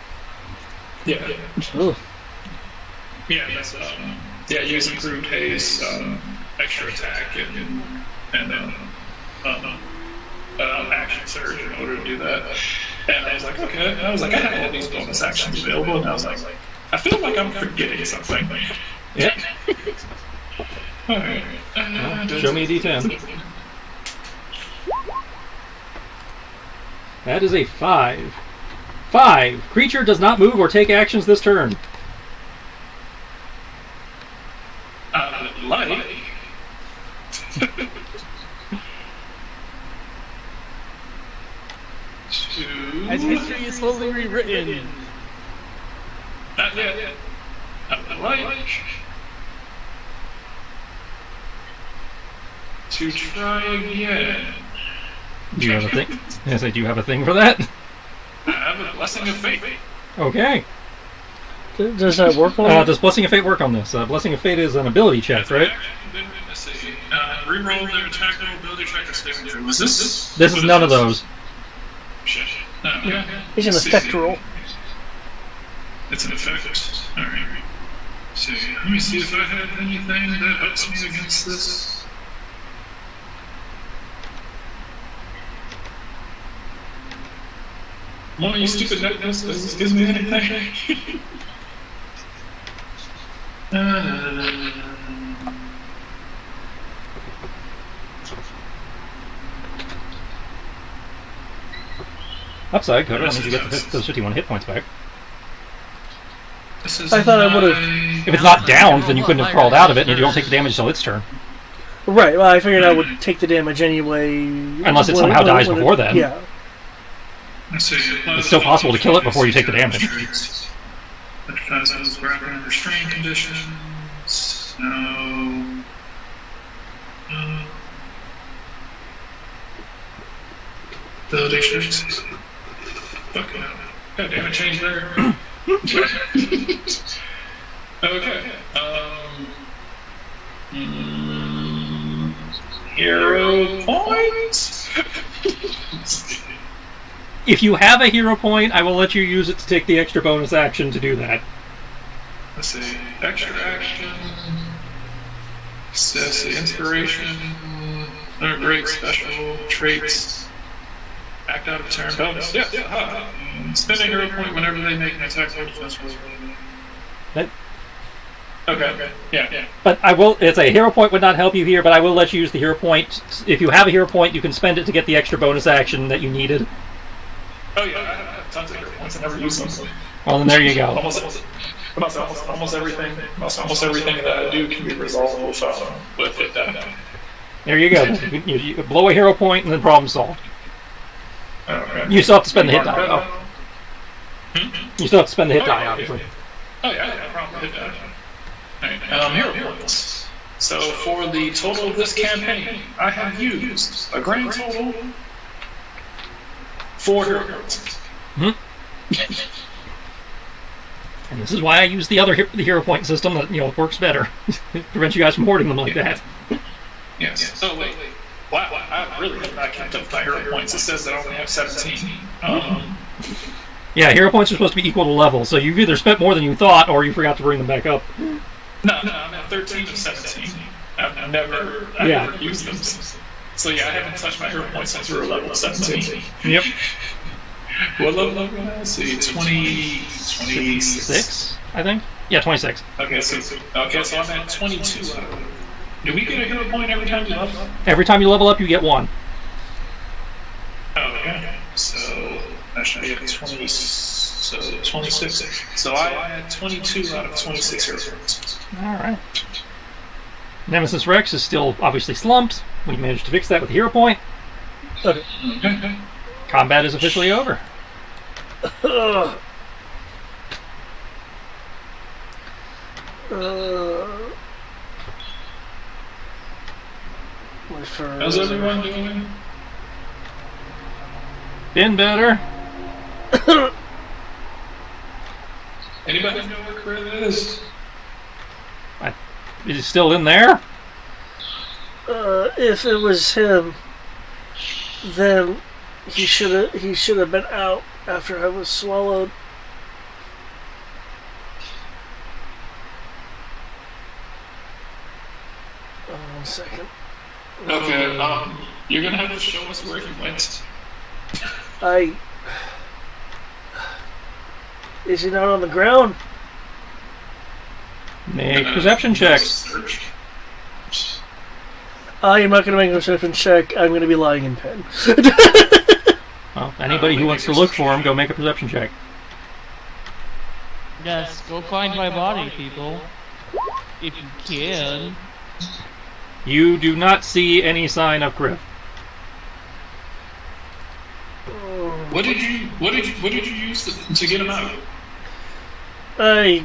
Yeah. Ooh. Yeah, yes. Use improved haste, extra attack, and action surge in order to do that. And I was like, okay. And I was like, I have all these bonus actions available, and I was like, I feel like I'm forgetting something. Yeah. Alright. Show me a d10. That is a 5. 5. Creature does not move or take actions this turn. I would like. As history is slowly rewritten. Not yet. I would like to try again. Do you have a thing? Yes, I do have a thing for that. I have a Blessing of Fate. Okay. Does that work on Does Blessing of Fate work on this? Blessing of Fate is an ability check, right? Let's see. Reroll their attack roll, ability check, or saving throw. Was this? This is none of those. Shit. No, okay. It's an effect roll. It's an effect. Alright. See, let me see if I have anything that helps me against this. One of you stupid necklaces gives me anything. Upside, Coda, that means you get those 51 hit points back. I thought I would have. If it's not downed, then you couldn't have crawled out of it, and you don't take the damage until its turn. Right, well, I figured I would take the damage anyway. Unless it somehow dies before then. Yeah. It's still possible to kill it before you take the damage. Restrain conditions. No. Ability checks. Fuck no. God damn it, change there. Okay. Hero points? If you have a hero point, I will let you use it to take the extra bonus action to do that. Let's see. Extra action. Says the inspiration. They're great special traits. Act out of turn bonus. Yeah. Spend a hero point whenever they make an attack or defense roll. That, okay. Yeah. but I will. It's a hero point would not help you here, but I will let you use the hero point. If you have a hero point, you can spend it to get the extra bonus action that you needed. Oh yeah, I have tons of hero points. I never use them. Well, then there you go. Almost everything that I do can be resolved with it. There you go. You blow a hero point and then problem solved. Okay. You still have to spend the hit die, though. You still have to spend the hit die, obviously. Oh yeah, problem hit die. Alright, hero points. So for the total of this campaign, I have used a grand total 4 hero points. And this is why I use the other the hero point system that works better. It prevents you guys from hoarding them like that. Yes. So wait. Wow, I really have not kept up my hero points. It says that I only have 17. Yeah, hero points are supposed to be equal to level, so you've either spent more than you thought, or you forgot to bring them back up. No, I'm at 13 of 17. I've never used them. So yeah, I haven't touched my hero points since we were level 17. Yep. What level am I? Let's see, 26, I think? Yeah, 26. Okay, so I'm at 22 out of it. Do we get a hero point every time you level up? Every time you level up, you get one. Oh, okay. So that should be at 20. So 26. So I had 22 out of 26 hero points. Alright. Nemesis Rex is still obviously slumped. We managed to fix that with a hero point. Okay. Combat is officially over. How's everyone doing? Been better. Anybody know where Corinne is? Is he still in there? If it was him, then he should have been out after I was swallowed. One second. Okay, you're gonna have to show us where he went. Is he not on the ground? Make perception checks. I am not going to make a perception check. I'm going to be lying in pen. Well, anybody who wants to look for him, go make a perception check. Yes, go find my body, people. If you can. You do not see any sign of Griff. What did you use to get him out? I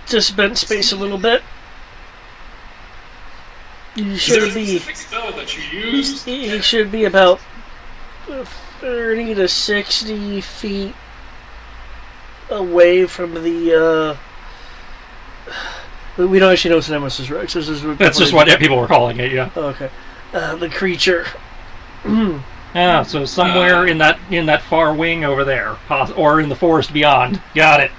just bent space a little bit. You should be. Spell that you used? He should be about 30 to 60 feet away from the. We don't actually know it's Nemesis Rex. That's just what people were calling it. Yeah. Oh, okay. The creature. So somewhere in that far wing over there, or in the forest beyond. Got it.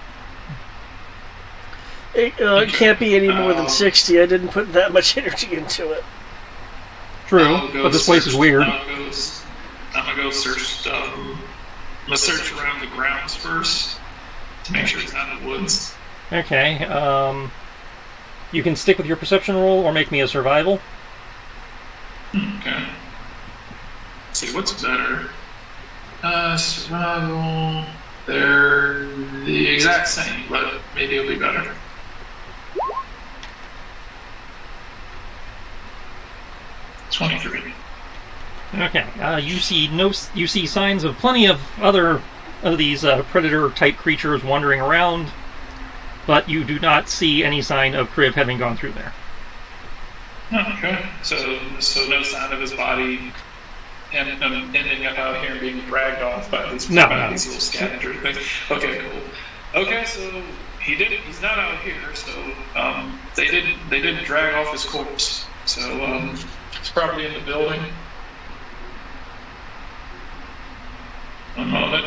It can't be any more than 60. I didn't put that much energy into it. True, but this place is weird. I'm gonna go search. I'm gonna search around the grounds first to make sure it's not in the woods. Okay. You can stick with your perception roll or make me a survival. Okay. Let's see what's better. Survival. They're the exact same, but maybe it'll be better. Okay. You see signs of plenty of other of these predator type creatures wandering around, but you do not see any sign of Kriv having gone through there. Okay. So no sign of his body and ending up out here and being dragged off by these little scavenger things. Okay, cool. Okay, so he's not out here, so they didn't drag off his corpse. So it's probably in the building. One moment.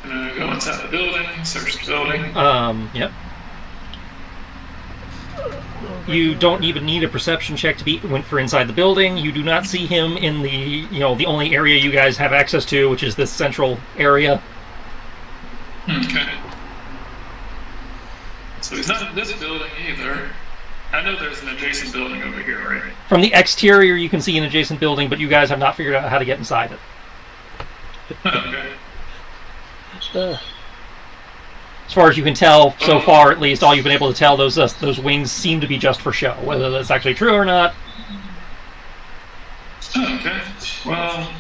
Go inside the building, search the building. Yep. You don't even need a perception check to went for inside the building. You do not see him in the only area you guys have access to, which is this central area. Okay. So he's not in this building either. I know there's an adjacent building over here, right? From the exterior, you can see an adjacent building, but you guys have not figured out how to get inside it. Okay. As far as you can tell, so far at least, all you've been able to tell, those wings seem to be just for show. Whether that's actually true or not. Okay. Well,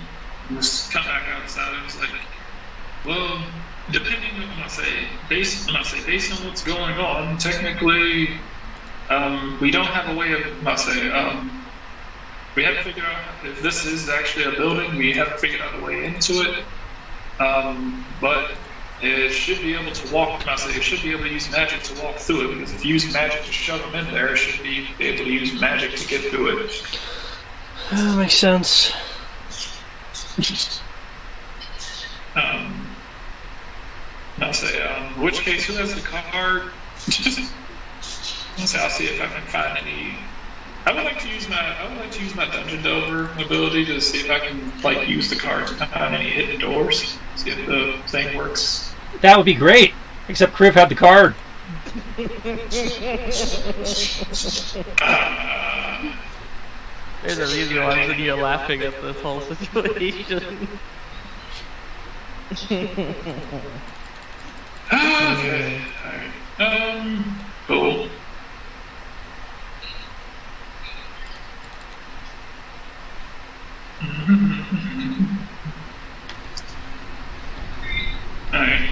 let's come back outside. I was like, well, depending on what I say, based on what's going on, technically, we don't have a way of, we haven't figured out if this is actually a building. We haven't figured out a way into it. But it should be able to walk. It should be able to use magic to walk through it. Because if you use magic to shove them in there, it should be able to use magic to get through it. That makes sense. In which case, who has the card? I'll see if I can find any. I would like to use my Dungeon Delver ability to see if I can use the card to find any hidden doors. See if the thing works. That would be great. Except Kriv had the card. There's a reason why I'm sitting here laughing at this whole situation. Okay. Alright. Cool. Alright.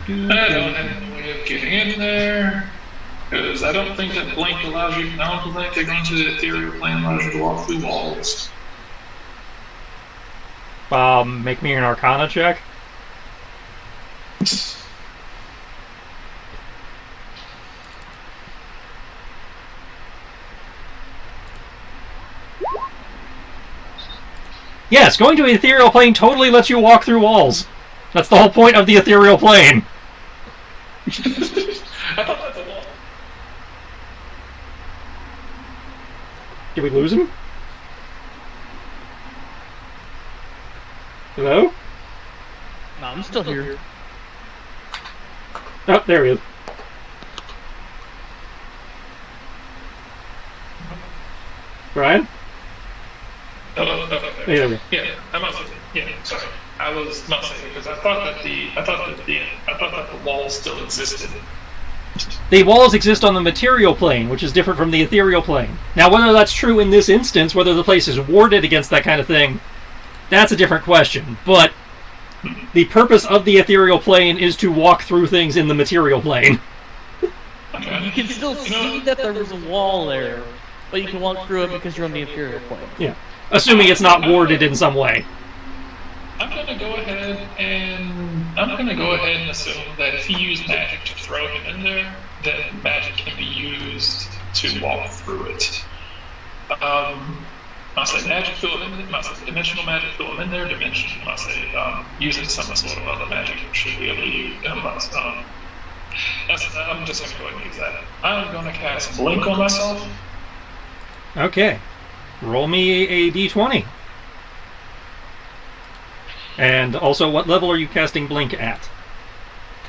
I don't have any way of getting in there, because I don't think that Blink allows you, I don't think they're going to the ethereal plane allows you to walk through walls. Make me an Arcana check. Yes, going to an ethereal plane totally lets you walk through walls. That's the whole point of the ethereal plane. I thought that's a wall. Did we lose him? Hello? No, I'm still here. Oh, there he is. Brian? Oh, okay. Hey, there we go. Yeah, I must have. Yeah, sorry. I was not saying because I thought that the wall still existed. The walls exist on the material plane, which is different from the ethereal plane. Now, whether that's true in this instance, whether the place is warded against that kind of thing, that's a different question. But the purpose of the ethereal plane is to walk through things in the material plane. Okay. You can still see that there was a wall there, but you can walk through it because you're on the ethereal plane. Yeah. Assuming it's not warded in some way. I'm gonna go ahead and assume that if he used magic to throw him in there, then magic can be used to walk through it. I'll say magic fill him in. I'll say dimensional magic fill him in there. Dimension. I'll say using some sort of other magic should be able to use. I'm just gonna go ahead and use that. I'm gonna cast blink on myself. Okay. Roll me a d20. And also, what level are you casting Blink at?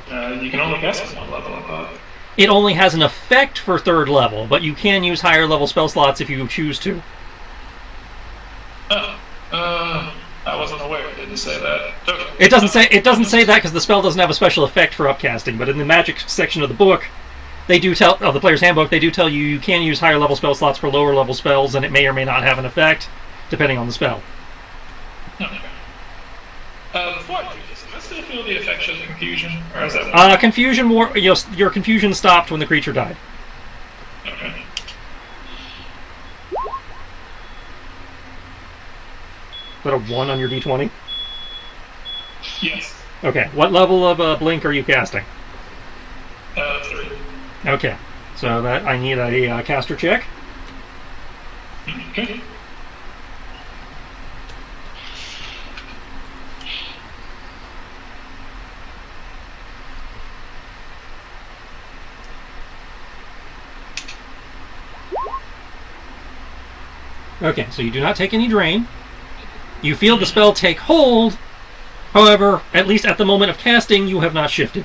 You can only cast at one level, I thought. It only has an effect for 3rd level, but you can use higher level spell slots if you choose to. Oh, I wasn't aware. It didn't say that. Okay. It doesn't say that because the spell doesn't have a special effect for upcasting, but in the magic section of the book, they do tell of the player's handbook, they do tell you you can use higher level spell slots for lower level spells, and it may or may not have an effect depending on the spell. Okay. Before I do this, do I still feel the effect of confusion, or is that? Confusion. Your confusion stopped when the creature died. Okay. Is that a 1 on your d20? Yes. Okay. What level of Blink are you casting? 3. Okay. So that I need a caster check. Okay. Okay, so you do not take any drain. You feel the spell take hold. However, at least at the moment of casting, you have not shifted.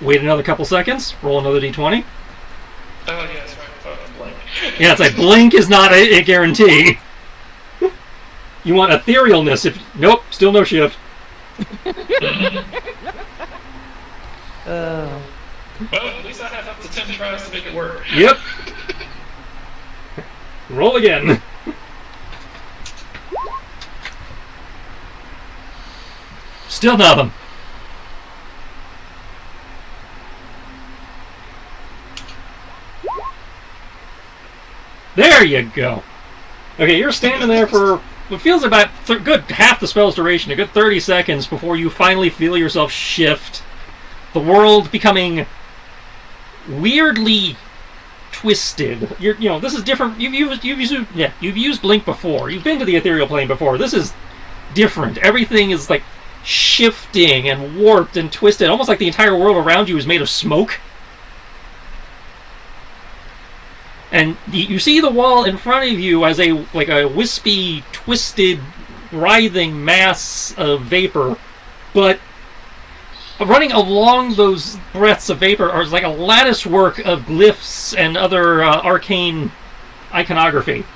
Wait another couple seconds. Roll another d20. Oh, yeah, that's right. Fucking blink. Yeah, it's like Blink is not a guarantee. You want etherealness. Nope, still no shift. Well, at least I have up to 10 tries to make it work. Yep. Roll again. Still nothing. There you go. Okay, you're standing there for what feels about good half the spell's duration, a good 30 seconds before you finally feel yourself shift. The world becoming weirdly twisted. This is different. You've used Blink before. You've been to the ethereal plane before. This is different. Everything is like shifting and warped and twisted, almost like the entire world around you is made of smoke. And you see the wall in front of you as a wispy, twisted, writhing mass of vapor, but running along those breaths of vapor are like a lattice work of glyphs and other arcane iconography.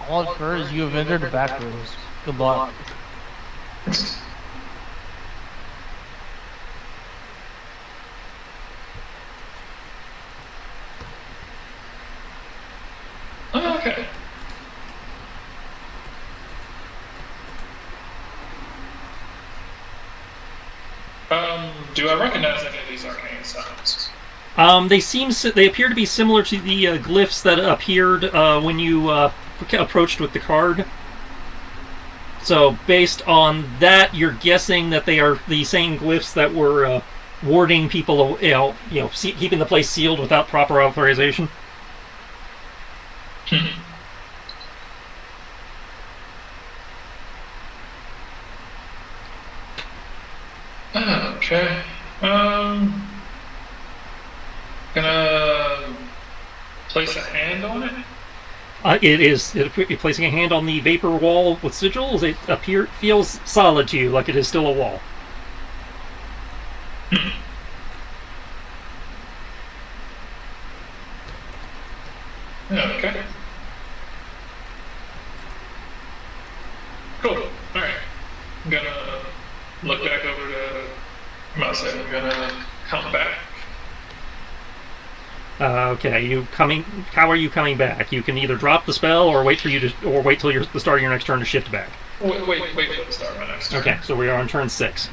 All I've heard is you have entered the back rooms. Good luck. Okay. Do I recognize any of these arcane signs? They appear to be similar to the glyphs that appeared when you approached with the card. So based on that, you're guessing that they are the same glyphs that were warding people, keeping the place sealed without proper authorization. Okay. Gonna place a hand on it. You're placing a hand on the vapor wall with sigils. It feels solid to you, like it is still a wall. Okay. Cool. All right. I'm gonna look back over to. I'm gonna come back. Okay, how are you coming back? You can either drop the spell or wait till the start of your next turn to shift back. Wait for the start of my next turn. Okay, so we are on turn 6.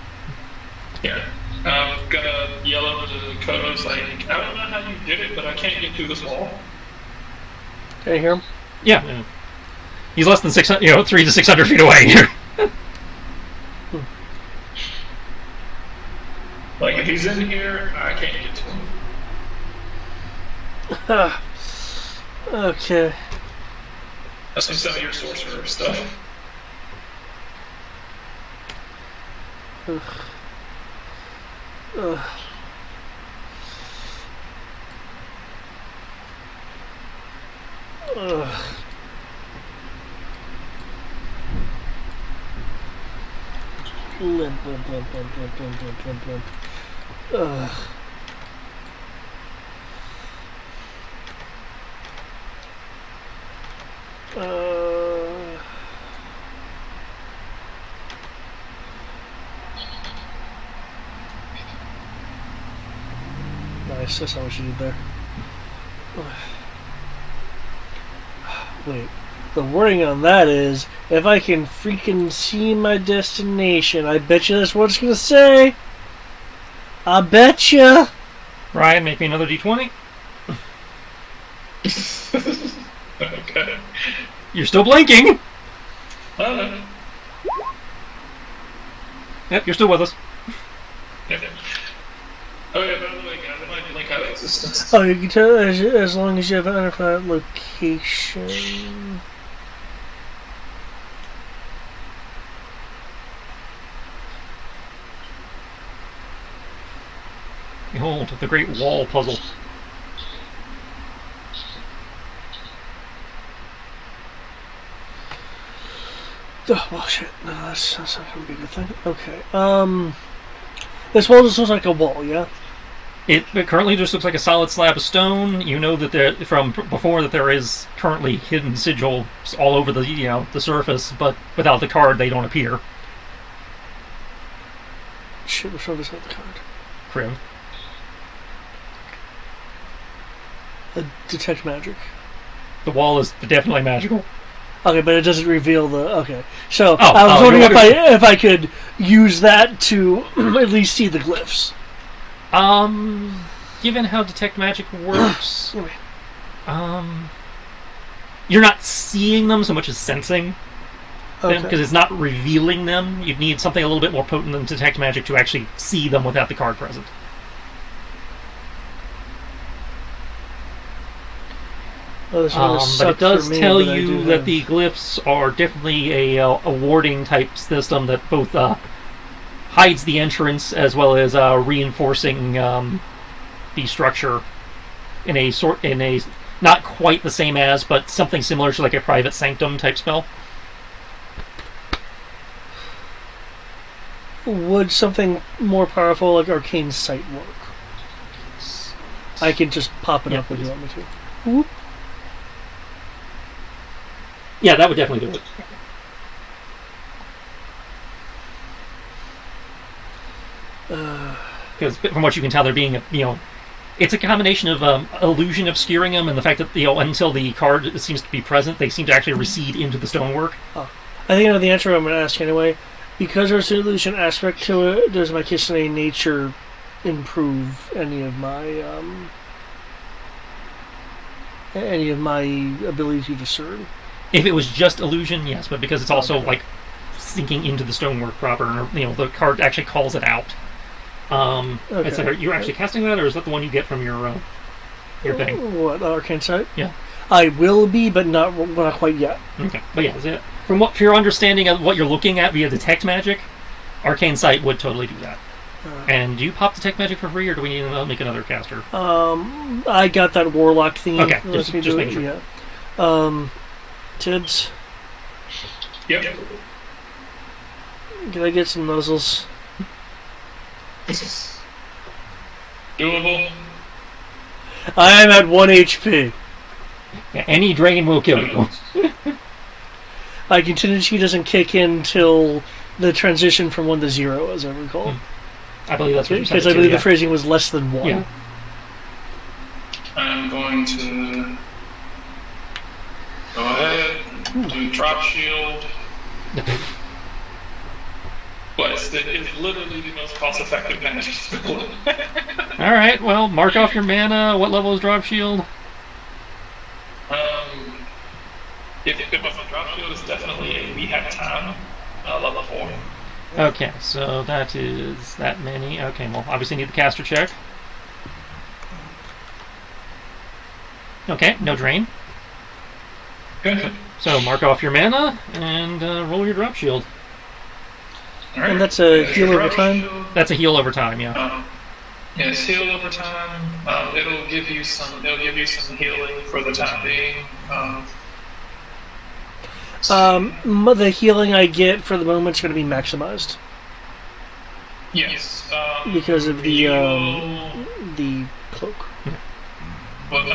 Yeah. I'm gonna yell over to Kodos like, I don't know how you did it, but I can't get through this wall. Can I hear him? Yeah. He's less than 600, 300 to 600 feet away here. Like, if he's in here, I can't get to him. Okay. That's some of your sorcerer stuff. Ugh. Limp. Ugh. Nice, that's not what you did there. Wait, the wording on that is, if I can freaking see my destination, I bet you that's what it's gonna say. I bet you. Ryan, make me another d20. Okay. You're still blinking. Okay. Yep, you're still with us. Okay. Oh yeah, by the way, guys, I might blink out of existence. Oh, you can tell as long as you have identified location. Behold, the great wall puzzle. Oh, well, shit. No, that's not going to be a good thing. Okay. This wall just looks like a wall, yeah? It currently just looks like a solid slab of stone. You know that from before that there is currently hidden sigils all over the surface, but without the card they don't appear. Shit, which one does have the card? Crib. Detect magic. The wall is definitely magical. Okay, but it doesn't reveal the... Okay. So, I was wondering if I could use that to at least see the glyphs. Given how detect magic works, you're not seeing them so much as sensing them, because it's not revealing them. You'd need something a little bit more potent than detect magic to actually see them without the card present. But it does tell you that the glyphs are definitely a warding type system that both hides the entrance as well as reinforcing the structure in a not quite the same as, but something similar to like a private sanctum type spell. Would something more powerful like arcane sight work? I can just pop it up if you want me to. Whoop. Yeah, that would definitely do it. Because from what you can tell, they're being, it's a combination of illusion obscuring them and the fact that, until the card seems to be present, they seem to actually recede into the stonework. Oh. I think I know the answer I'm going to ask anyway. Because there's an illusion aspect to it, does my Kisane nature improve any of my ability to discern? If it was just illusion, yes, but because it's also like sinking into the stonework proper, and the card actually calls it out. Okay. So you're actually casting that, or is that the one you get from your thing? What, Arcane Sight? Yeah. I will be, but not quite yet. Okay. But yeah, from what your understanding of what you're looking at via detect magic, Arcane Sight would totally do that. And do you pop detect magic for free, or do we need to make another caster? I got that Warlock thingy. Okay, just make sure. Yeah. Tibbs, Yep. can I get some muzzles? Doable. I am at 1 HP. Yeah, any drain will kill you. My contingency doesn't kick in till the transition from 1 to 0, as I recall. I believe that's what you said. Because I believe the phrasing was less than 1. Yeah. I'm going to go ahead and do drop shield. But it's literally the most cost-effective magic spell. All right. Well, mark off your mana. What level is drop shield? If my drop shield is definitely we have time, level 4. Okay, so that is that many. Okay, well, obviously need the caster check. Okay, no drain. Good. So mark off your mana and roll your drop shield. All right. And that's a heal over time? That's a heal over time, yeah. Yes, heal over time. It'll give you some healing for the time being. The healing I get for the moment is going to be maximized Yes. because of the cloak. But all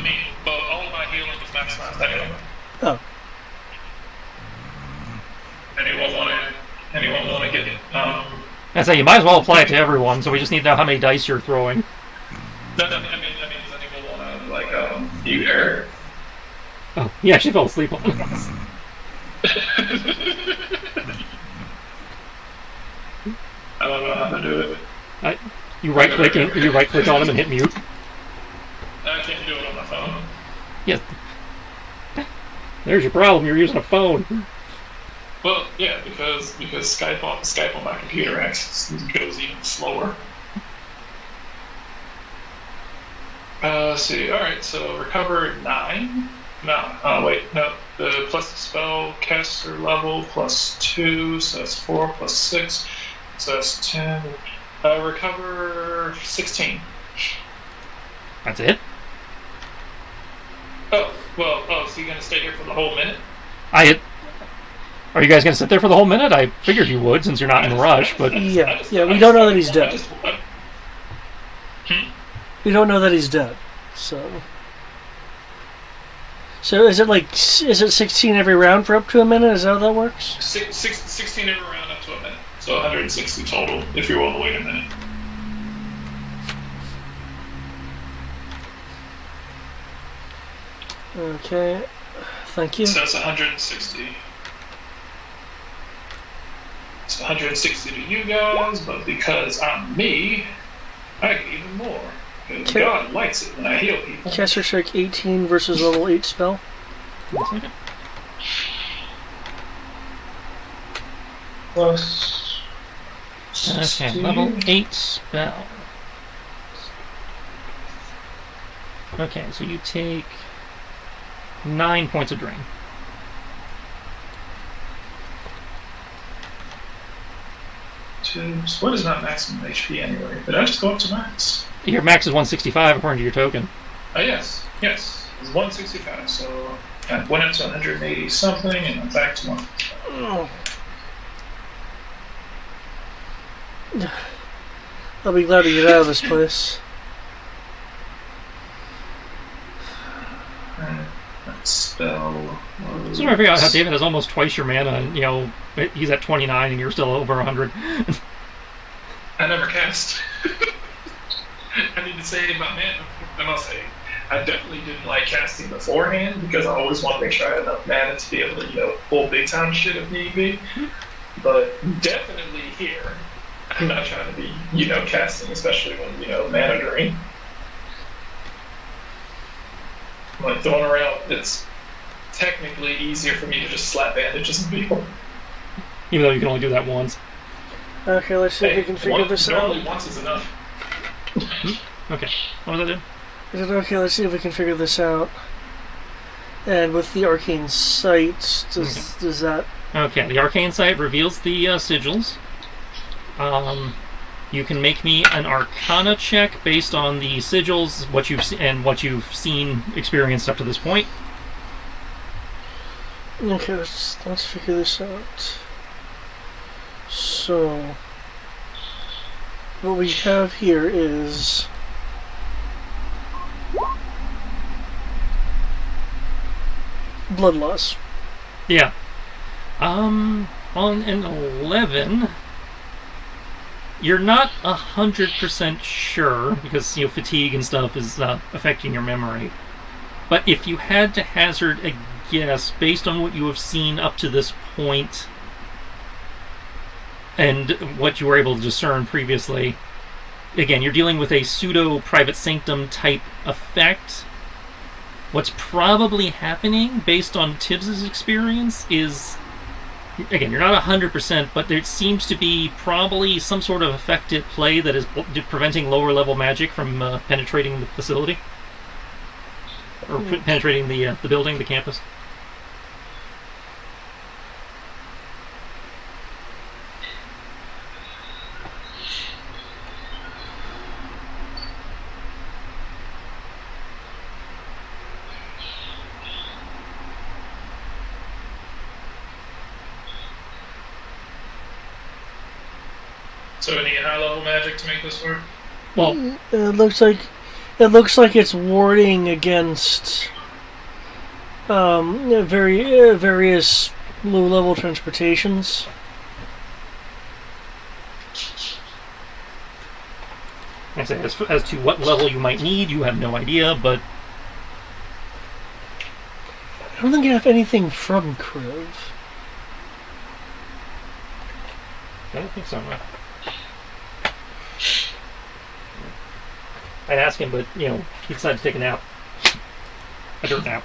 of my healing is maximized anyway. Oh, Anyone want to get it? I say you might as well apply it to everyone. So we just need to know how many dice you're throwing. Does anyone want to you Eric? Oh, he actually fell asleep on us. I don't know how to do it. You right click on him and hit mute. I can't do it on my phone. Yes. There's your problem. You're using a phone. Well, yeah, because Skype on my computer access goes even slower. Let's see. All right, so recover 9. No, wait, no. The plus the spell caster level plus 2, so that's 4 plus 6, so that's 10. Recover 16. That's it. So you're gonna stay here for the whole minute? Are you guys going to sit there for the whole minute? I figured you would, since you're not in a rush. But yeah, we don't know that he's dead. We don't know that he's dead. So is it 16 every round for up to a minute? Is that how that works? 16 every round up to a minute. So 160 total if you're willing to wait a minute. Okay, thank you. So that's 160. It's 160 to you guys, but because I'm me, I get even more. Because God likes it when I heal people. Caster check 18 versus level 8 spell. Plus. Okay, level 8 spell. Okay, so you take 9 points of drain. What is not maximum HP anyway? Did I just go up to max? Your max is 165 according to your token. Yes. It's 165, so I went up to 180 something, and I'm back to 1. I'll be glad to get out of this place. Spell. So I figure out how David has almost twice your mana, and he's at 29, and you're still over 100. I never cast. I need to say about mana. I must say, I definitely didn't like casting beforehand because I always want to make sure I had enough mana to be able to, pull big time shit if need be. But definitely here, I'm not trying to be, casting, especially when, mana drain. Like throwing around, it's technically easier for me to just slap bandages on people. Even though you can only do that once. Okay, let's see if we can figure this out. Normally once is enough. Okay. What was that do? I said, okay, let's see if we can figure this out. And with the arcane sight, does that... Okay, the arcane sight reveals the sigils. You can make me an Arcana check based on the sigils, what you've seen, experienced up to this point. Okay, let's figure this out. So, what we have here is blood loss. Yeah. On an 11, you're not 100% sure because fatigue and stuff is affecting your memory. But if you had to hazard a guess based on what you have seen up to this point and what you were able to discern previously, again, you're dealing with a pseudo private sanctum type effect. What's probably happening based on Tibbs's experience is, again, you're not 100%, but there seems to be probably some sort of effect at play that is preventing lower level magic from penetrating the facility. Or penetrating the building, the campus. So we need high-level magic to make this work? Well, it looks like it's warding against various low-level transportations. I say as to what level you might need, you have no idea, but I don't think I have anything from Kriv. I don't think so, no. I'd ask him, but, he decided to take a nap. A dirt nap.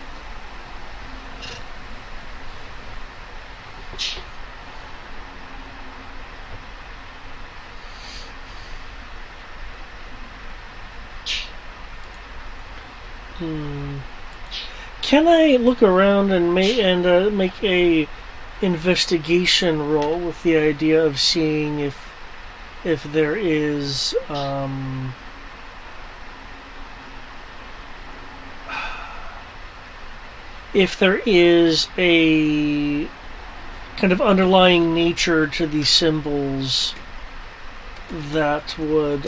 Can I look around and make a investigation roll with the idea of seeing if there is a kind of underlying nature to these symbols that would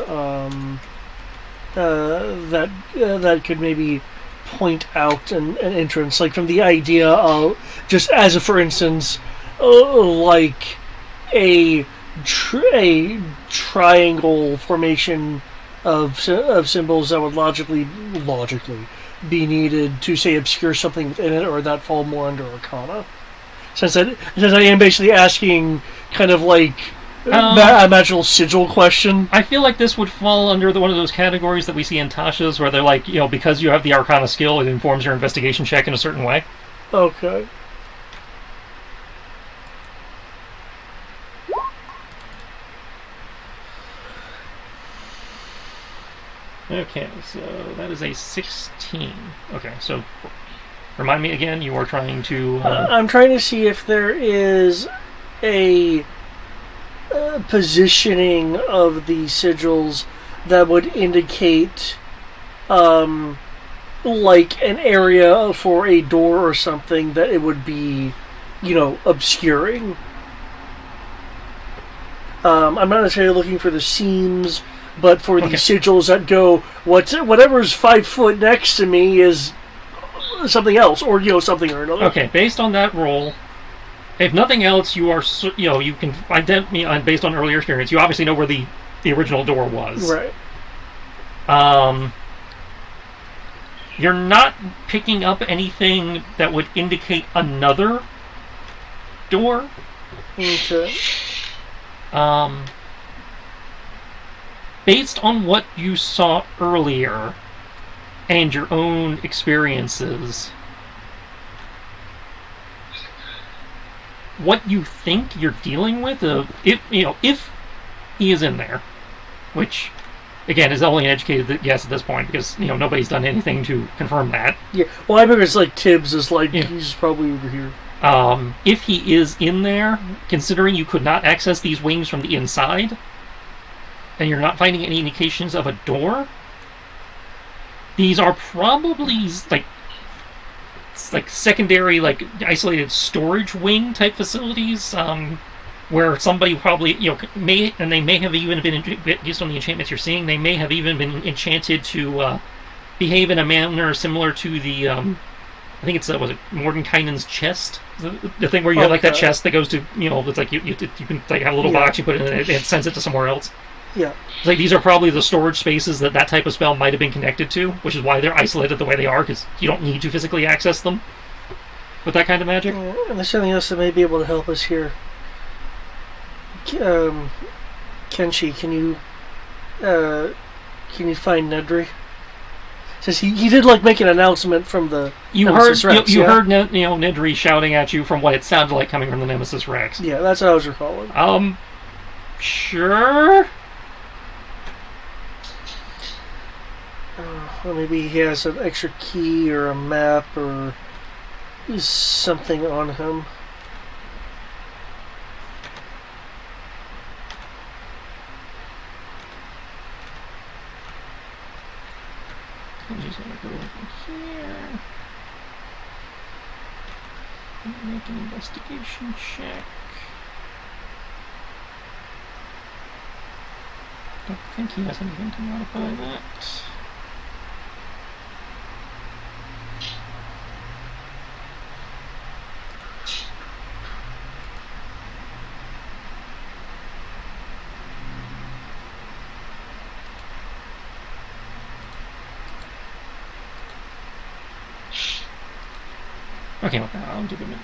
that could maybe point out an entrance, like from the idea of, just as a for instance, like a triangle formation of symbols that would logically be needed to, say, obscure something within it, or that fall more under Arcana. Since I am basically asking kind of like a magical sigil question. I feel like this would fall under one of those categories that we see in Tasha's, where they're like, because you have the Arcana skill, it informs your investigation check in a certain way. Okay. Okay, so that is a 16. Okay, so remind me again, you are trying to... I'm trying to see if there is a positioning of the sigils that would indicate like an area for a door or something that it would be, obscuring. I'm not necessarily looking for the seams, but for the sigils that go, whatever's 5 foot next to me is something else, or something or another. Okay, based on that roll, if nothing else, you are you can identify based on earlier experience. You obviously know where the original door was. Right. You're not picking up anything that would indicate another door. Okay. Based on what you saw earlier and your own experiences, what you think you're dealing with, if he is in there, which again, is only an educated guess at this point because nobody's done anything to confirm that. Yeah. Well, I figure it's like Tibbs is like Yeah. he's probably over here. If he is in there, considering you could not access these wings from the inside, and you're not finding any indications of a door, these are probably like secondary, like isolated storage wing type facilities, where somebody probably may have even been, based on the enchantments you're seeing, they may have even been enchanted to behave in a manner similar to the I think it's was it Mordenkainen's chest, the thing where you have like that chest that goes to it's like you can like have a little box, you put it in and it sends it to somewhere else. Yeah. It's like these are probably the storage spaces that type of spell might have been connected to, which is why they're isolated the way they are, because you don't need to physically access them with that kind of magic. And there's something else that may be able to help us here. Kenshi, can you find Nedry? Says he did like make an announcement from the Nemesis Rex, you heard Nedry shouting at you from what it sounded like coming from the Nemesis Rex. Yeah, that's what I was recalling. Sure. Or maybe he has an extra key or a map or something on him. I'm just gonna go over here and make an investigation check. Don't think he has anything to modify that. Okay, well, I'll do the mid-range.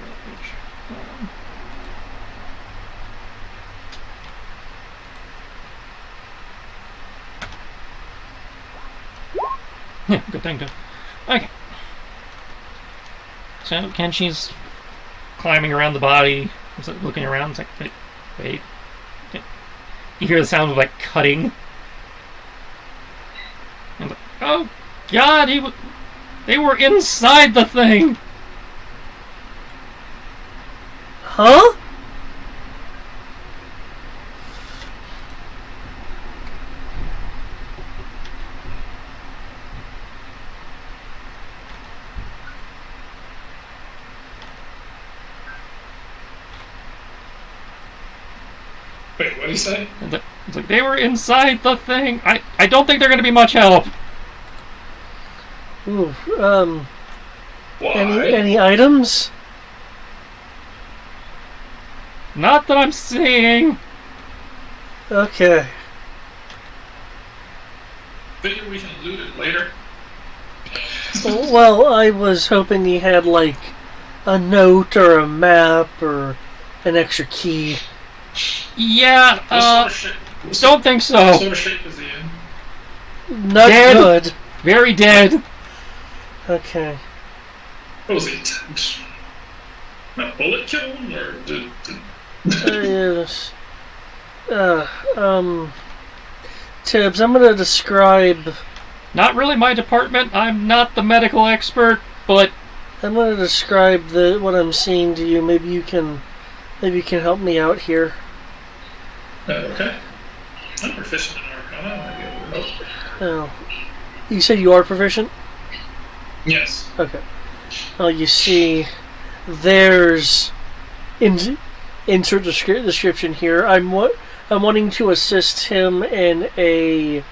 Yeah, good thing to. Okay. So Kenshi's climbing around the body, looking around. It's like, wait. You hear the sound of like cutting. And like, oh God, they were inside the thing. Huh? Wait, what did he say? It's like they were inside the thing. I don't think they're going to be much help. Ooh, Why? any items? Not that I'm seeing. Okay. Figure we can loot it later. Well, I was hoping he had like a note or a map or an extra key. Yeah, What sort of shape? don't think so. What sort of shape is he in? Not Dead. good. Very dead. Okay. What was he? Not bullet killed or did Yes. Tibbs, I'm gonna describe. Not really my department. I'm not the medical expert, but I'm gonna describe what I'm seeing to you. Maybe you can help me out here. Okay. I'm proficient in Arcana. I might be able to help. Oh, you said you are proficient? Yes. Okay. Well, you see, there's insert description here. I'm wanting to assist him in a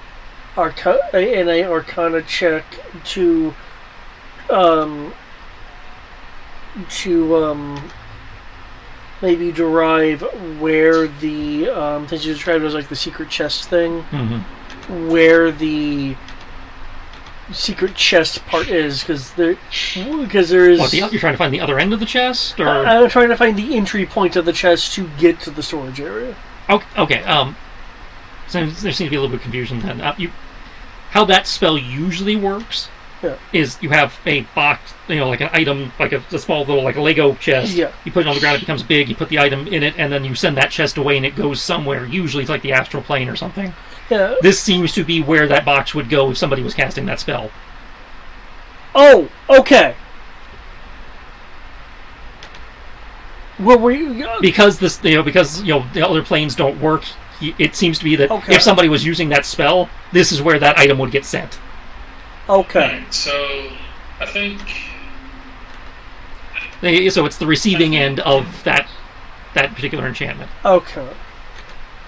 Arcana check to maybe derive where the things you described as like the secret chest thing, where the secret chest part is, because there is. what, you're trying to find the other end of the chest, or I'm trying to find the entry point of the chest to get to the storage area. okay. So there seems to be a little bit of confusion then. How that spell usually works is you have a box, like an item, like a small little, like a Lego chest. Yeah. You put it on the ground, it becomes big. You put the item in it, and then you send that chest away, and it goes somewhere. Usually, it's like the astral plane or something. Yeah. This seems to be where that box would go if somebody was casting that spell. Oh, okay. Where were you? Because the other planes don't work. It seems to be that Okay. if somebody was using that spell, this is where that item would get sent. Okay. Right, so I think So it's the receiving end of that particular enchantment. Okay.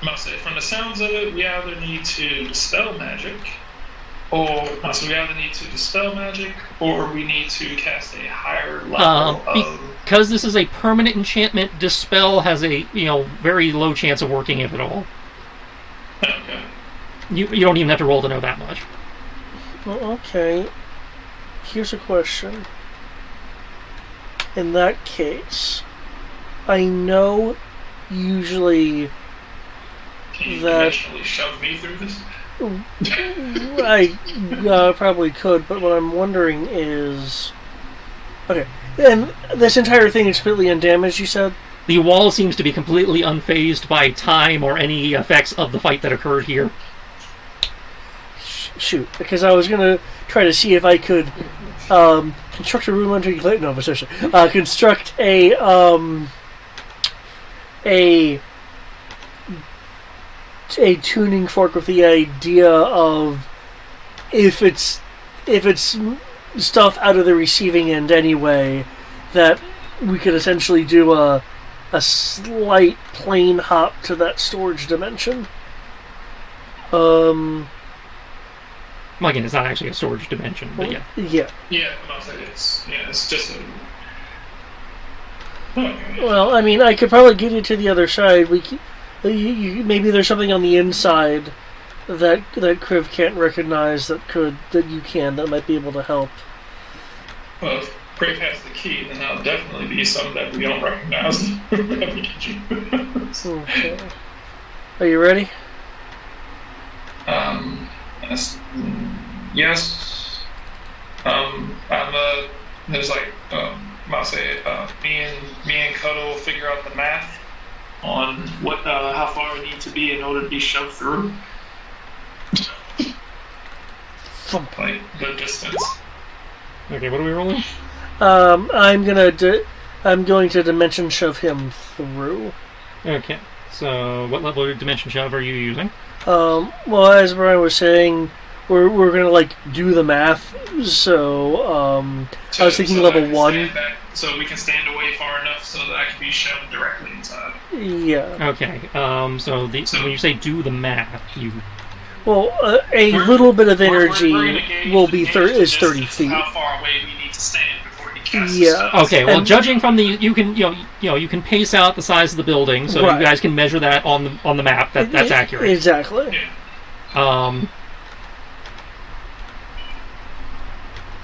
I must say, from the sounds of it, we either need to dispel magic, or we need to cast a higher level of. Because this is a permanent enchantment, Dispel has a very low chance of working, if at all. Okay. You don't even have to roll to know that much. Well, okay. Here's a question. In that case, I know usually Can you that actually shove me through this? I probably could, but what I'm wondering is... Okay, and this entire thing is completely undamaged, you said? The wall seems to be completely unfazed by time or any effects of the fight that occurred here. Shoot, because I was going to try to see if I could construct a room under... No, essentially. Construct a tuning fork with the idea of if it's stuff out of the receiving end anyway, that we could essentially do a slight plane hop to that storage dimension. Well, again, it's not actually a storage dimension, but yeah. Yeah. Yeah, I'm saying it's just a. Okay. Well, I mean, I could probably get you to the other side. Maybe there's something on the inside that Kriv can't recognize that you can that might be able to help. Well, if Crick has the key, then that'll definitely be something that we don't recognize. Okay. Are you ready? Yes. There's like, me and Cuddle figure out the math on what, how far we need to be in order to be shoved through. Like the distance. Okay, what are we rolling? I'm going to dimension shove him through. Okay, so what level of dimension shove are you using? Well, as Brian was saying, we're gonna do the math. So, I was thinking level 1. So we can stand away far enough so that I can be shoved directly inside. Yeah. Okay. So when you say do the math, Well, a little bit of energy will be is 30 feet. How far away we need to stand before he casts Yeah. spells. Okay. Well, And- judging from you can pace out the size of the building, so Right. you guys can measure that on the map. That's accurate. Exactly. Yeah.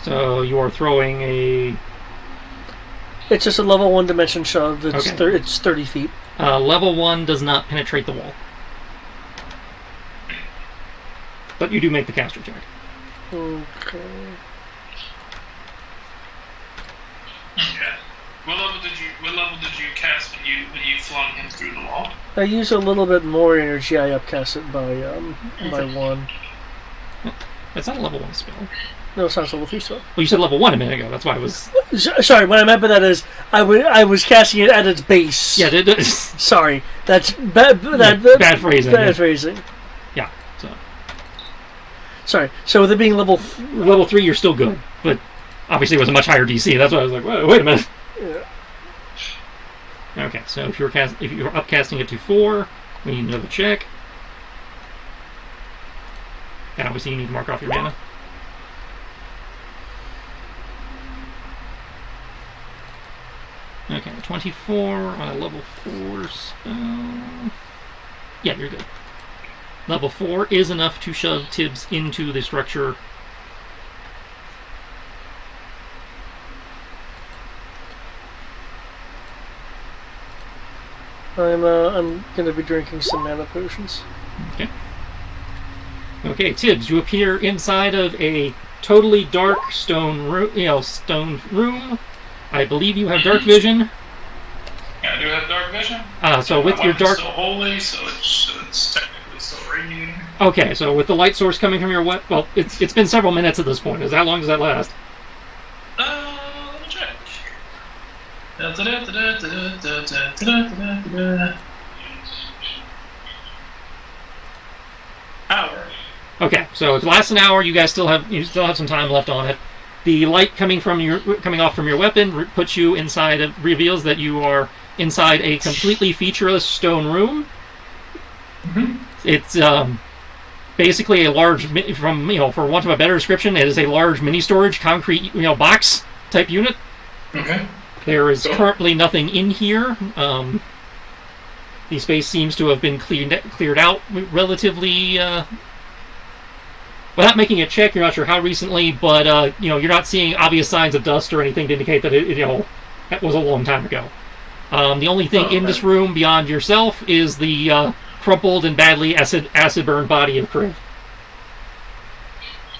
So you are throwing a It's just a level 1 dimension shove. It's Okay. it's 30 feet. level 1 does not penetrate the wall, but you do make the caster check. Okay. Okay. What level did you cast when you flung him through the wall? I use a little bit more energy. I upcast it by 1. That's not a level 1 spell. No, it's not level 3 spell. Well, you said level 1 a minute ago. That's why I was. Sorry, what I meant by that is I was casting it at its base. Yeah. Sorry, that's bad. Bad phrasing. Bad Yeah. phrasing. Yeah. So Sorry. So with it being level, level 3, you're still good, but obviously it was a much higher DC. That's why I was like, wait a minute. yeah. Okay, so if you're upcasting it to 4, we need another check. And obviously you need to mark off your mana. Okay, 24 on a level 4 spell. Yeah, you're good. Level 4 is enough to shove Tibbs into the structure. I'm gonna be drinking some mana potions. Okay. Okay, Tibbs, you appear inside of a totally dark stone room. I believe you have dark vision. Yeah, I do have dark vision. So with My your weapon's dark, still holy, so it's technically still radiating. Okay, so with the light source coming from your weapon, well, it's been several minutes at this point. How long does that last? Let me check. Hour. Okay, so it lasts an hour. You still have some time left on it. The light coming off from your weapon puts you inside. Reveals that you are inside a completely featureless stone room. Mm-hmm. It's basically a large, for want of a better description, it is a large mini storage concrete box type unit. Okay. There is Cool. currently nothing in here. The space seems to have been cleared out relatively. Without making a check, you're not sure how recently, but you're not seeing obvious signs of dust or anything to indicate that that was a long time ago. The only thing in this room beyond yourself is the crumpled and badly acid burned body of Kriv.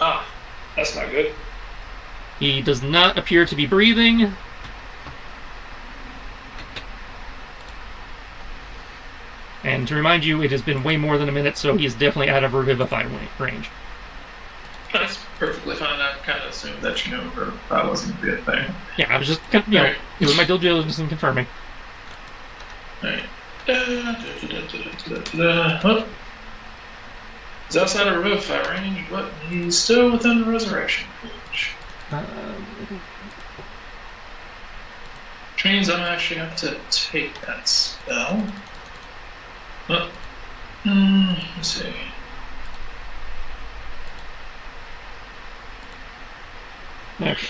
Ah, that's not good. He does not appear to be breathing. And to remind you, it has been way more than a minute, so he is definitely out of revivify range. That's perfectly fine. I kind of assumed that that wasn't going to be a thing. Yeah, I was just Right. doing my due diligence and confirming. Alright. Oh. He's outside of revivify range, but he's still within the resurrection range. Which means I'm actually going to have to take that spell. Let's see. Okay.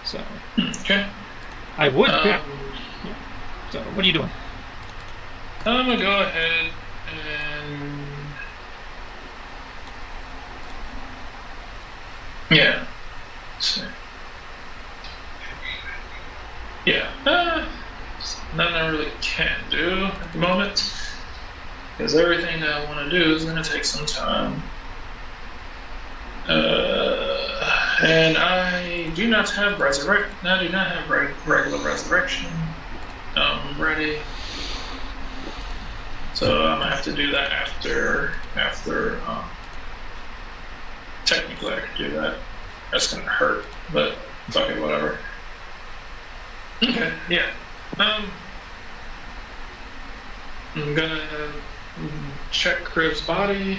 So, Okay. I would. Yeah. So, what are you doing? I'm gonna go ahead and yeah. Let's see. Yeah. Nothing I really can do at the moment because everything that I want to do is gonna take some time. And I do not have regular resurrection ready. So I'm gonna have to do that after. Technically, I could do that. That's gonna hurt, but fuck it, whatever. Okay, yeah. I'm gonna check Kriv's body,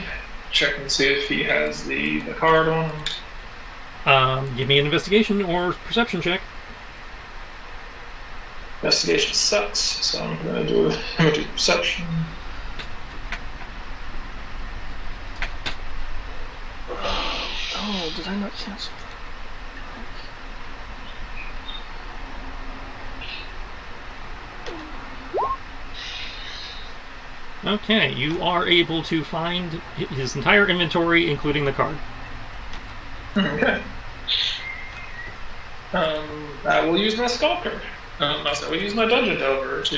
check and see if he has the card on him. Give me an investigation or perception check. Investigation sucks, so I'm gonna do perception. Oh, did I not cancel? Okay, you are able to find his entire inventory, including the card. Okay. I will use my stalker. I will use my dungeon delver to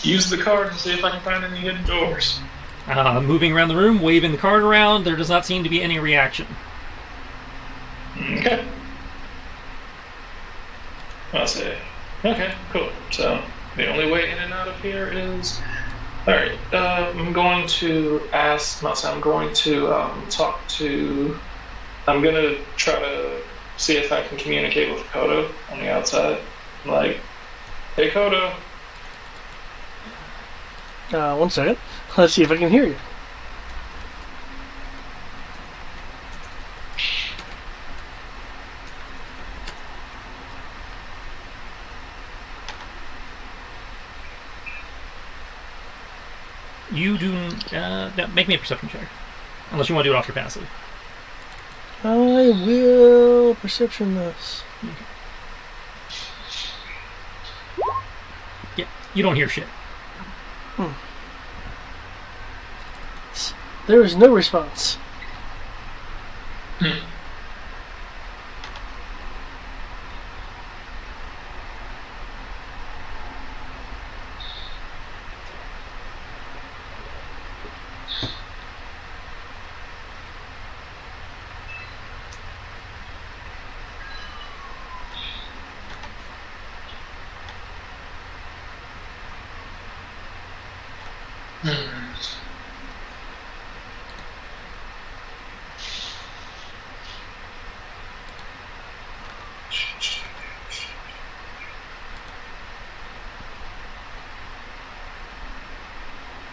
use the card and see if I can find any hidden doors. Moving around the room, waving the card around, there does not seem to be any reaction. Okay. I'll say. Okay, cool. So the only way in and out of here is. Alright, I'm going to ask. I'm going to talk to. I'm going to try to see if I can communicate with Kodo on the outside. Like, hey Kodo. 1 second. Let's see if I can hear you. You do. No, make me a perception check. Unless you want to do it off your passive. I will perception this. Yeah, you don't hear shit. There is no response.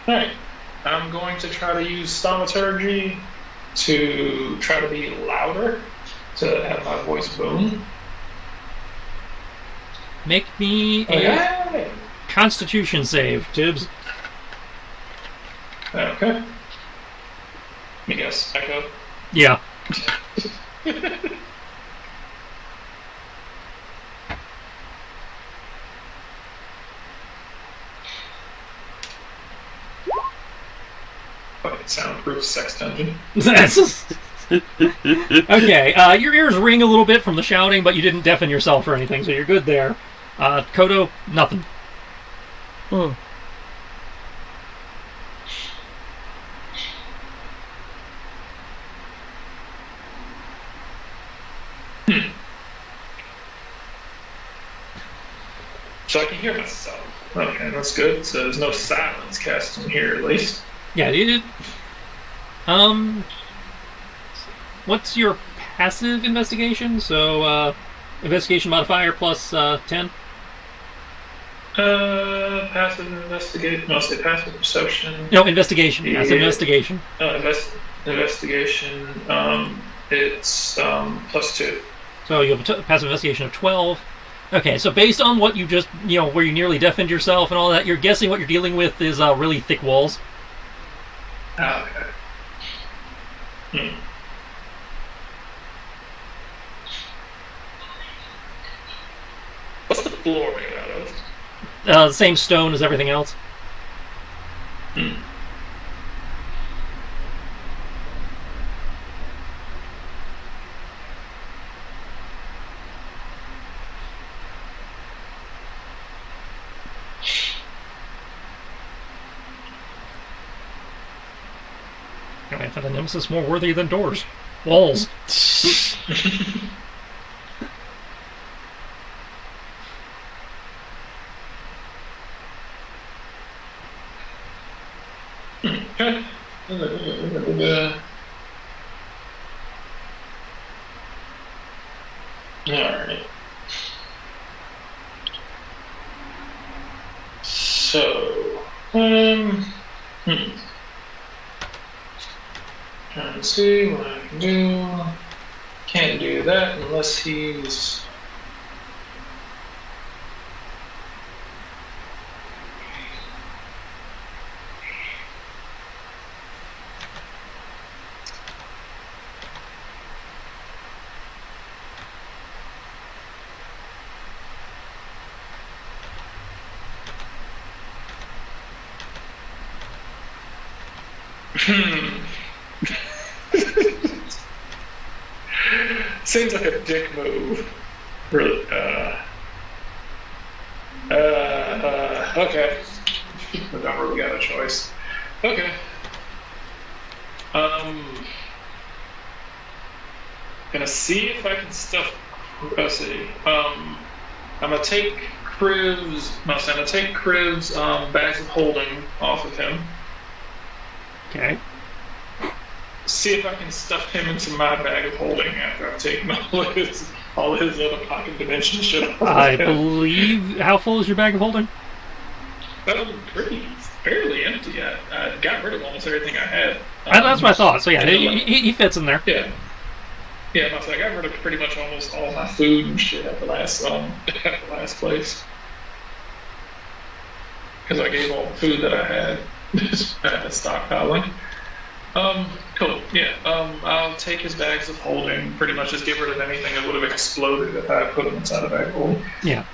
Alright. I'm going to try to use thaumaturgy to try to be louder, to have my voice boom. Make me a Okay. Constitution save, Tibbs. Okay. Let me guess. Echo. Yeah. Fucking soundproof sex dungeon. Okay, your ears ring a little bit from the shouting, but you didn't deafen yourself or anything, so you're good there. Kodo, nothing. Hmm. So I can hear myself. Okay, that's good. So there's no silence cast in here, at least. Yeah, what's your passive investigation? So, investigation modifier plus 10? Passive investigation. No, say passive perception. No, investigation. Yeah. Passive investigation. Investigation. It's +2. So you have a passive investigation of 12. Okay, so based on what you just, where you nearly deafened yourself and all that, you're guessing what you're dealing with is really thick walls. Okay. What's the floor made out of? The same stone as everything else. I thought a nemesis more worthy than doors. Walls. Okay. Alright. So, trying to see what I can do. Can't do that unless he's... Seems like a dick move. Really. Okay. I don't really got a choice. Okay. Gonna see if I can stuff. Let's see. I'm gonna take Cribs. No, I'm gonna take Cribs' bags of holding off of him. Okay. See if I can stuff him into my bag of holding after I've taken all his other pocket dimension shit off. I believe. How full is your bag of holding? That was fairly empty. I got rid of almost everything I had. That's what I thought. So yeah, he fits in there. Yeah. Yeah, I got rid of pretty much almost all my food and shit at the last place. Because I gave all the food that I had stockpiling. Cool. Yeah. I'll take his bags of holding. Pretty much just get rid of anything that would have exploded if I put them inside a bag of holding. Yeah.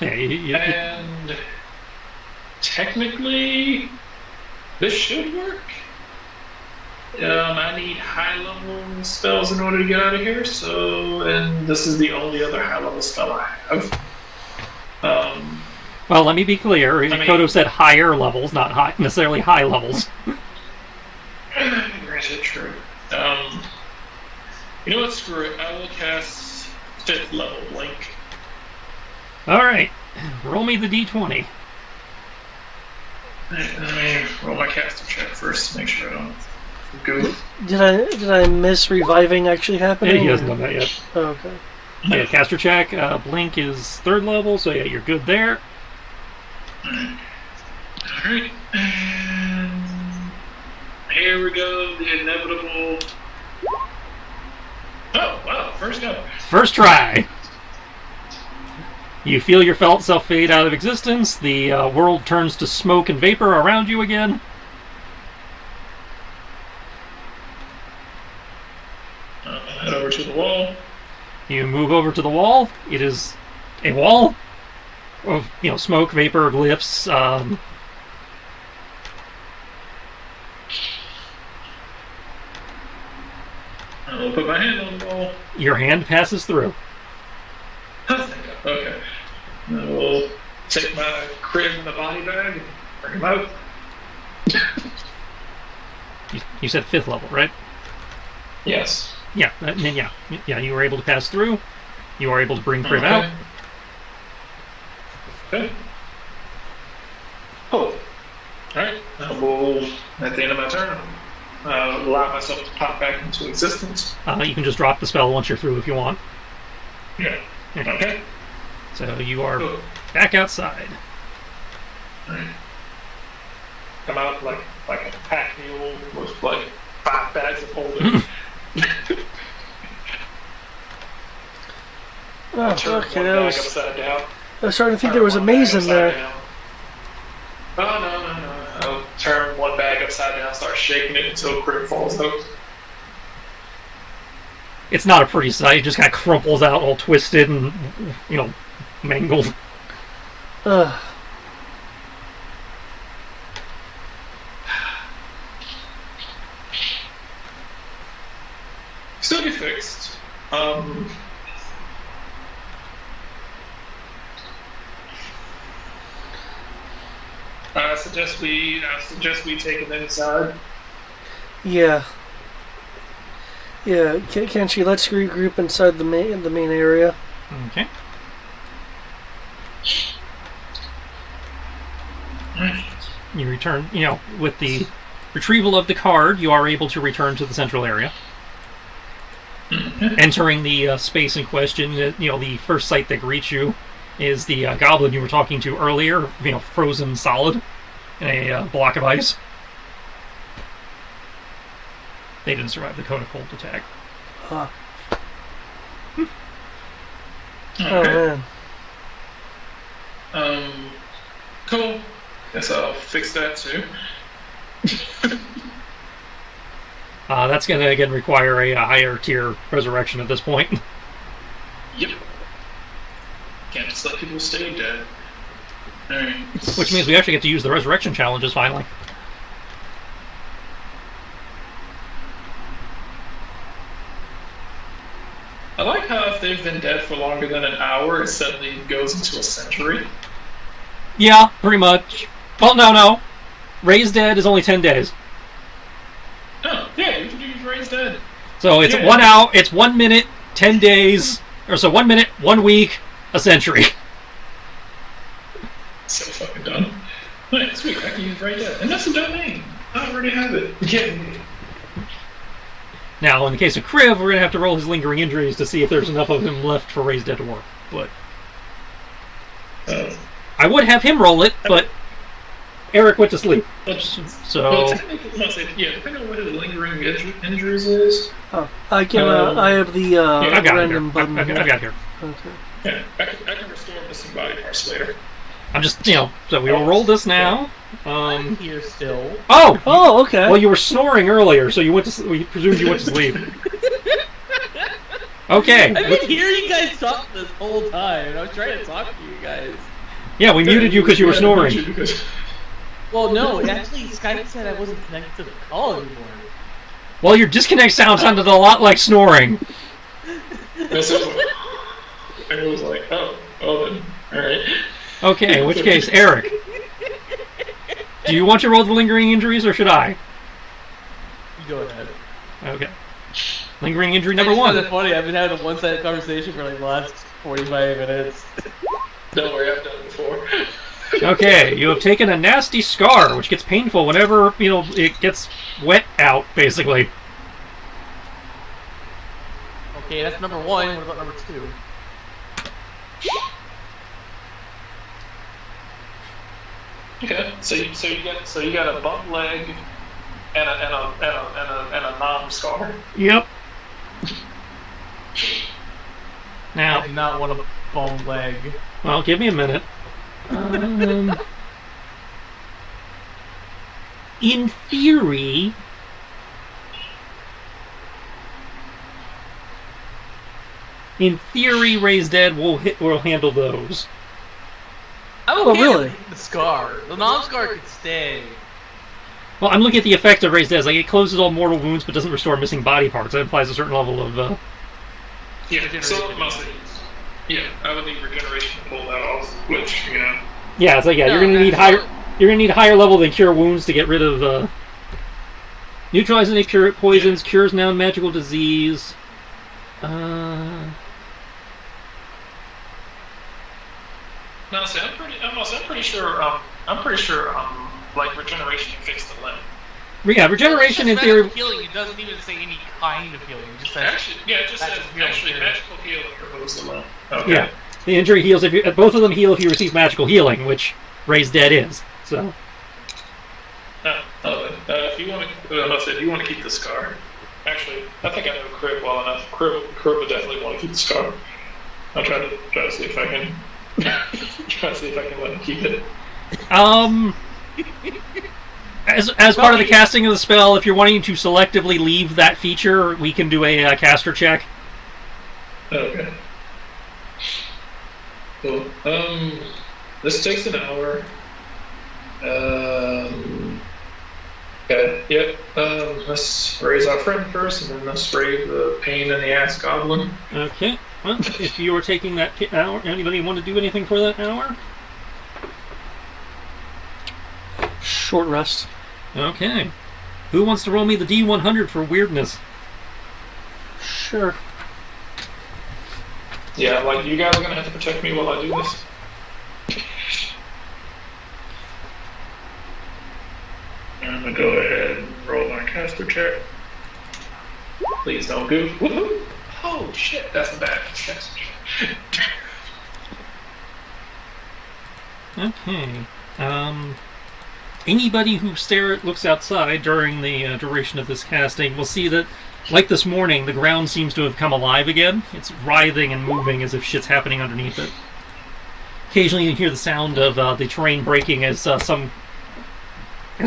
Yeah. And technically, this should work. I need high-level spells in order to get out of here. And this is the only other high-level spell I have. Well, let me be clear. Kodo said higher levels, not necessarily high levels. Granted, true. You know what? Screw it. I will cast 5th level Blink. All right, roll me the d20. Let me roll my caster check first to make sure I don't goof. Did I miss reviving actually happening? Yeah, he hasn't done that yet. Oh, okay. Yeah, caster check. Blink is 3rd level, so yeah, you're good there. Alright. And here we go, the inevitable. Oh, wow, first go. First try. You feel your felt self fade out of existence. The world turns to smoke and vapor around you again. Head over to the wall. You move over to the wall. It is a wall of smoke, vapor, glyphs. I'll put my hand on the wall. Your hand passes through. Okay. And we'll take my crib and the body bag and bring him out. You said 5th level, right? Yes. Yeah, and then yeah, you were able to pass through. You are able to bring crib out. Okay. Oh. Alright. We'll, at the end of my turn, allow myself to pop back into existence. You can just drop the spell once you're through if you want. Yeah. Okay. So you are back outside. Alright. Come out like a pack mule with like 5 bags of holding. Oh, Turn okay, one I bag was upside down. starting to think there was a Turn maze one in bag there. upside down. No. I'll turn one bag upside down, start shaking it until Crit falls out. It's not a pretty sight. It just kind of crumples out, all twisted and mangled. Ugh. Still be fixed. I suggest we take him inside. Yeah. Yeah, Kenshi, let's regroup inside the main area. Okay. You return, with the retrieval of the card, you are able to return to the central area. Entering the space in question, the first sight that greets you is the goblin you were talking to earlier, frozen solid in a block of ice. They didn't survive the cone of cold attack. Oh, Okay. man. Cool. Guess I'll fix that too. That's going to, again, require a higher tier resurrection at this point. Yep. Can't just let people stay dead. Alright. Which means we actually get to use the resurrection challenges finally. I like how if they've been dead for longer than an hour, it suddenly goes into a century. Yeah, pretty much. Well, no. Raised dead is only 10 days. Oh, yeah, you can use Raised Dead. So it's 1 hour, it's 1 minute, 10 days, or so 1 minute, 1 week, a century. So fucking dumb. Alright, sweet, I can use Raised Dead. And that's a domain. I already have it. Yeah. Now, in the case of Kriv, we're going to have to roll his lingering injuries to see if there's enough of him left for Raised Dead to work. But I would have him roll it, but Eric went to sleep. So depending on what his lingering injuries is. Oh, I have the I've got it here. random button. I've got it here. Okay. Yeah, I can restore missing body parts later. I'm just, so we will roll this now. I'm here still. Oh, okay. Well, you were snoring earlier, so we presumed you went to sleep. Okay. I've been hearing you guys talk this whole time. I was trying to talk to you guys. Yeah, we muted you because you were snoring. Well, no, actually, Skype said I wasn't connected to the call anymore. Well, your disconnect sound sounded a lot like snoring. And it was like, oh then, alright. Okay, in which case, Eric, do you want to roll the lingering injuries, or should I? You go ahead. Okay. Lingering injury number I just 1. find it funny. I've been having a one-sided conversation for like the last 45 minutes. Don't worry, I've done it before. Okay, you have taken a nasty scar, which gets painful whenever, it gets wet out, basically. Okay, that's number 1. What about number 2? Okay. So you got a bum leg and a non-scar. Yep. I Now, do not want a bone leg. well, give me a minute. In theory, Raised Dead will handle those. I'm Oh, okay really? with the scar. The non-scar could stay. Well, I'm looking at the effect of Raised Dead. Like, it closes all mortal wounds, but doesn't restore missing body parts. That implies a certain level of. Yeah. Regeneration. So mostly. Yeah, I would need regeneration to pull that off, which Yeah, it's like No, you're gonna need that's higher. not- You're gonna need a higher level than Cure Wounds to get rid of. Neutralizes any pure poisons, cures non-magical disease. No, see, I'm pretty sure. Like regeneration can fix the limb. Yeah, regeneration in It's theory. magical healing. It doesn't even say any kind of healing. It just says Actually, yeah, it just says Magical healing, magical healing removes the limb. Okay. Yeah, the injury heals if you. Both of them heal if you receive magical healing, which Raised Dead is. So. If you want to keep the scar, actually, I think I know Crib well enough. Crib would definitely want to keep the scar. I'll try to see if I can let him keep it. As part of the casting of the spell, if you're wanting to selectively leave that feature, we can do a caster check. Okay. Cool. This takes an hour. Okay. Yep. Let's raise our friend first, and then let's raise the pain in the ass goblin. Okay. Well, if you were taking that hour, anybody want to do anything for that hour? Short rest. Okay. Who wants to roll me the D100 for weirdness? Sure. Yeah, like you guys are gonna have to protect me while I do this. I'm gonna go ahead and roll my caster check. Please don't goof. Woohoo! Oh shit, that's a bad caster check. Okay. Anybody who looks outside during the duration of this casting will see that, like this morning, the ground seems to have come alive again. It's writhing and moving as if shit's happening underneath it. Occasionally you hear the sound of the terrain breaking as a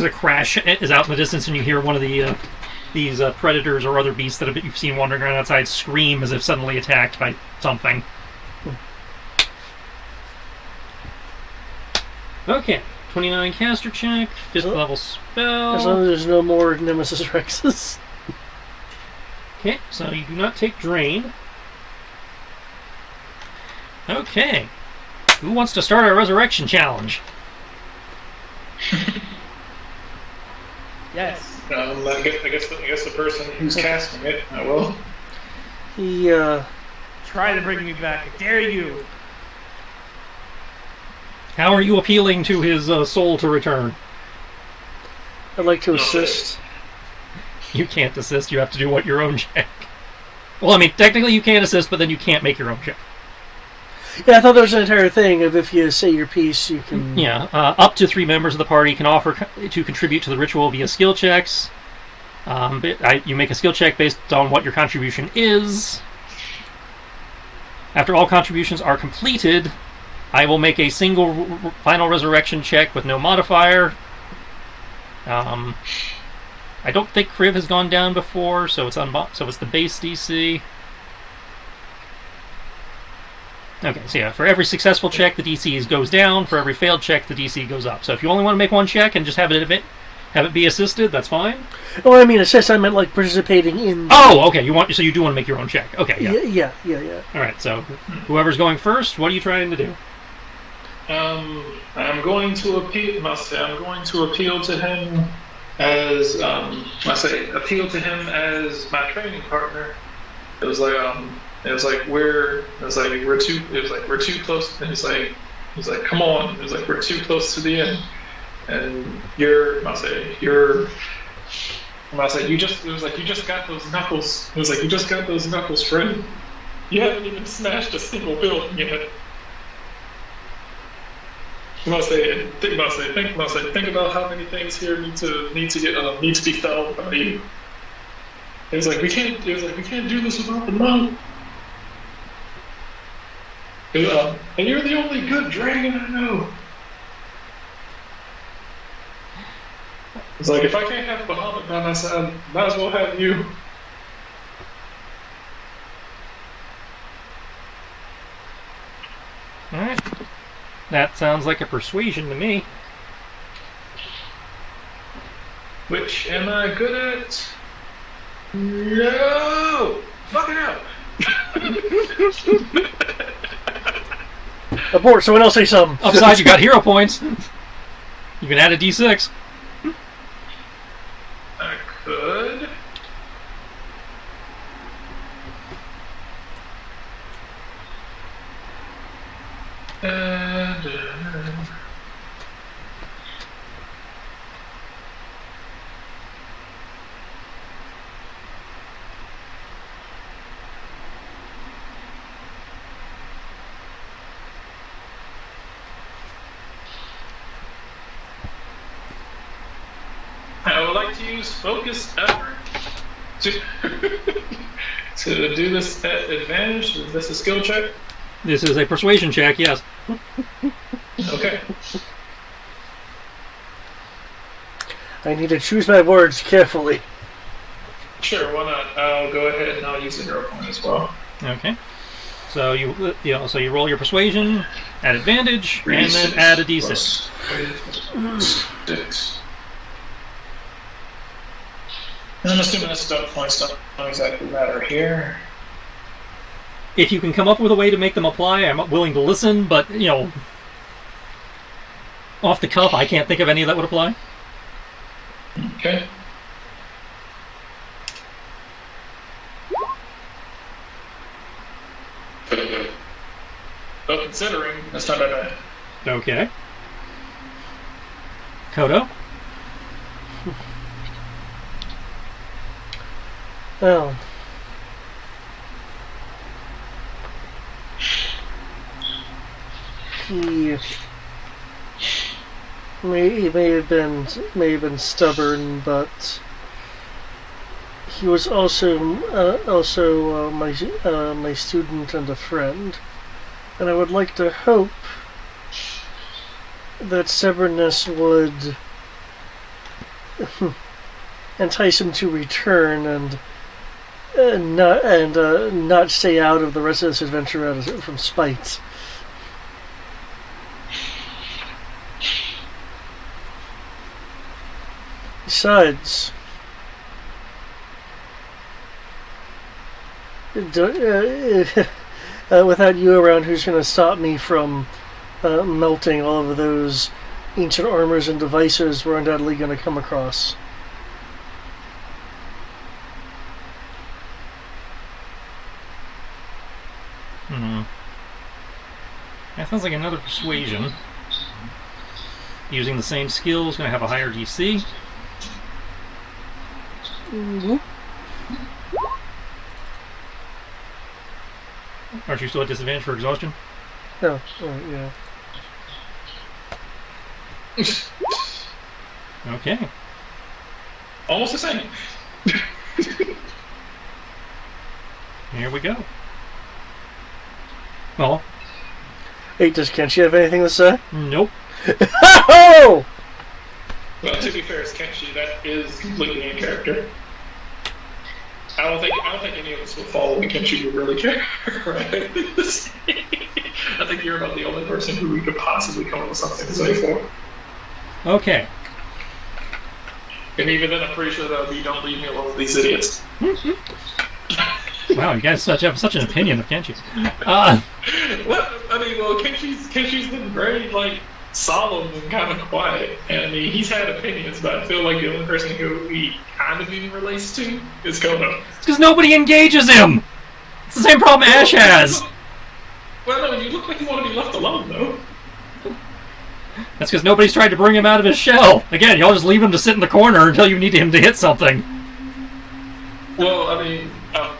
crash is out in the distance, and you hear one of these predators or other beasts that you've seen wandering around outside scream as if suddenly attacked by something. Okay. 29 caster check, 5th level spell. As long as there's no more Nemesis Rexes. Okay, so you do not take drain. Okay. Who wants to start our resurrection challenge? yes. I guess the person who's casting it, I will. He, Try to bring me back. I dare you. How are you appealing to his soul to return? I'd like to assist. You can't assist, you have to do your own check. Well, I mean, technically you can assist, but then you can't make your own check. Yeah, I thought there was an entire thing of if you say your piece, you can... Yeah, up to 3 members of the party can offer to contribute to the ritual via skill checks. You make a skill check based on what your contribution is. After all contributions are completed, I will make a single final resurrection check with no modifier. I don't think Kriv has gone down before, so it's the base DC. Okay, so yeah, for every successful check, the DC goes down. For every failed check, the DC goes up. So if you only want to make one check and just have it be assisted, that's fine. Oh, I mean assist. I meant like participating in... Oh, okay. So you do want to make your own check. Okay, yeah. Yeah. All right, so whoever's going first, what are you trying to do? I'm going to appeal to him as my training partner. It was like we're too close. And he's like, come on. It was like we're too close to the end. And you just got those knuckles. It was like you just got those knuckles, friend. You haven't even smashed a single building yet. Think about how many things here need to be felt by you. It was like we can't do this without the monk. And you're the only good dragon I know. It's like, if I can't have Bahamut by my side, might as well have you. Alright. That sounds like a persuasion to me. Which am I good at? No! Fuck it out! Abort, someone else say something. Upside, you got hero points. You can add a d6. I could. And I would like to use focused effort to to do this at advantage. Is this a skill check? This is a persuasion check, yes. Okay. I need to choose my words carefully. Sure, why not? I'll go ahead and I'll use a hero point as well. Okay. So you roll your persuasion at advantage, and then add a d6. Six. And I'm assuming this stuff points don't exactly matter here. If you can come up with a way to make them apply, I'm willing to listen, but, off the cuff, I can't think of any that would apply. Okay. But considering, that's not that bad. Okay. Kodo? Well, he may have been stubborn, but he was also my student and a friend, and I would like to hope that stubbornness would entice him to return and not stay out of the rest of this adventure from spite. Besides, without you around, who's going to stop me from melting all of those ancient armors and devices we're undoubtedly going to come across? That sounds like another persuasion. Using the same skills, going to have a higher DC. Mm-hmm. Aren't you still at disadvantage for exhaustion? No. Oh, yeah. Okay. Almost the same. Here we go. Well. Hey, does Kenshi have anything to say? Nope. Oh! Well, to be fair, it's Kenshi. That is completely in character. I don't think any of us would follow the Kenshi would really care. Right? I think you're about the only person who we could possibly come up with something to say for. Okay. And even then, I'm pretty sure that would be, don't leave me alone with these idiots. Wow, you guys have such an opinion of Kenshi. Well, Kenshi's been very, solemn and kind of quiet. And, I mean, he's had opinions, but I feel like the only person who he kind of even relates to is Kono. It's because nobody engages him! It's the same problem Ash has! Well, no, you look like you want to be left alone, though. That's because nobody's tried to bring him out of his shell. Again, y'all just leave him to sit in the corner until you need him to hit something. Well, I mean, I'm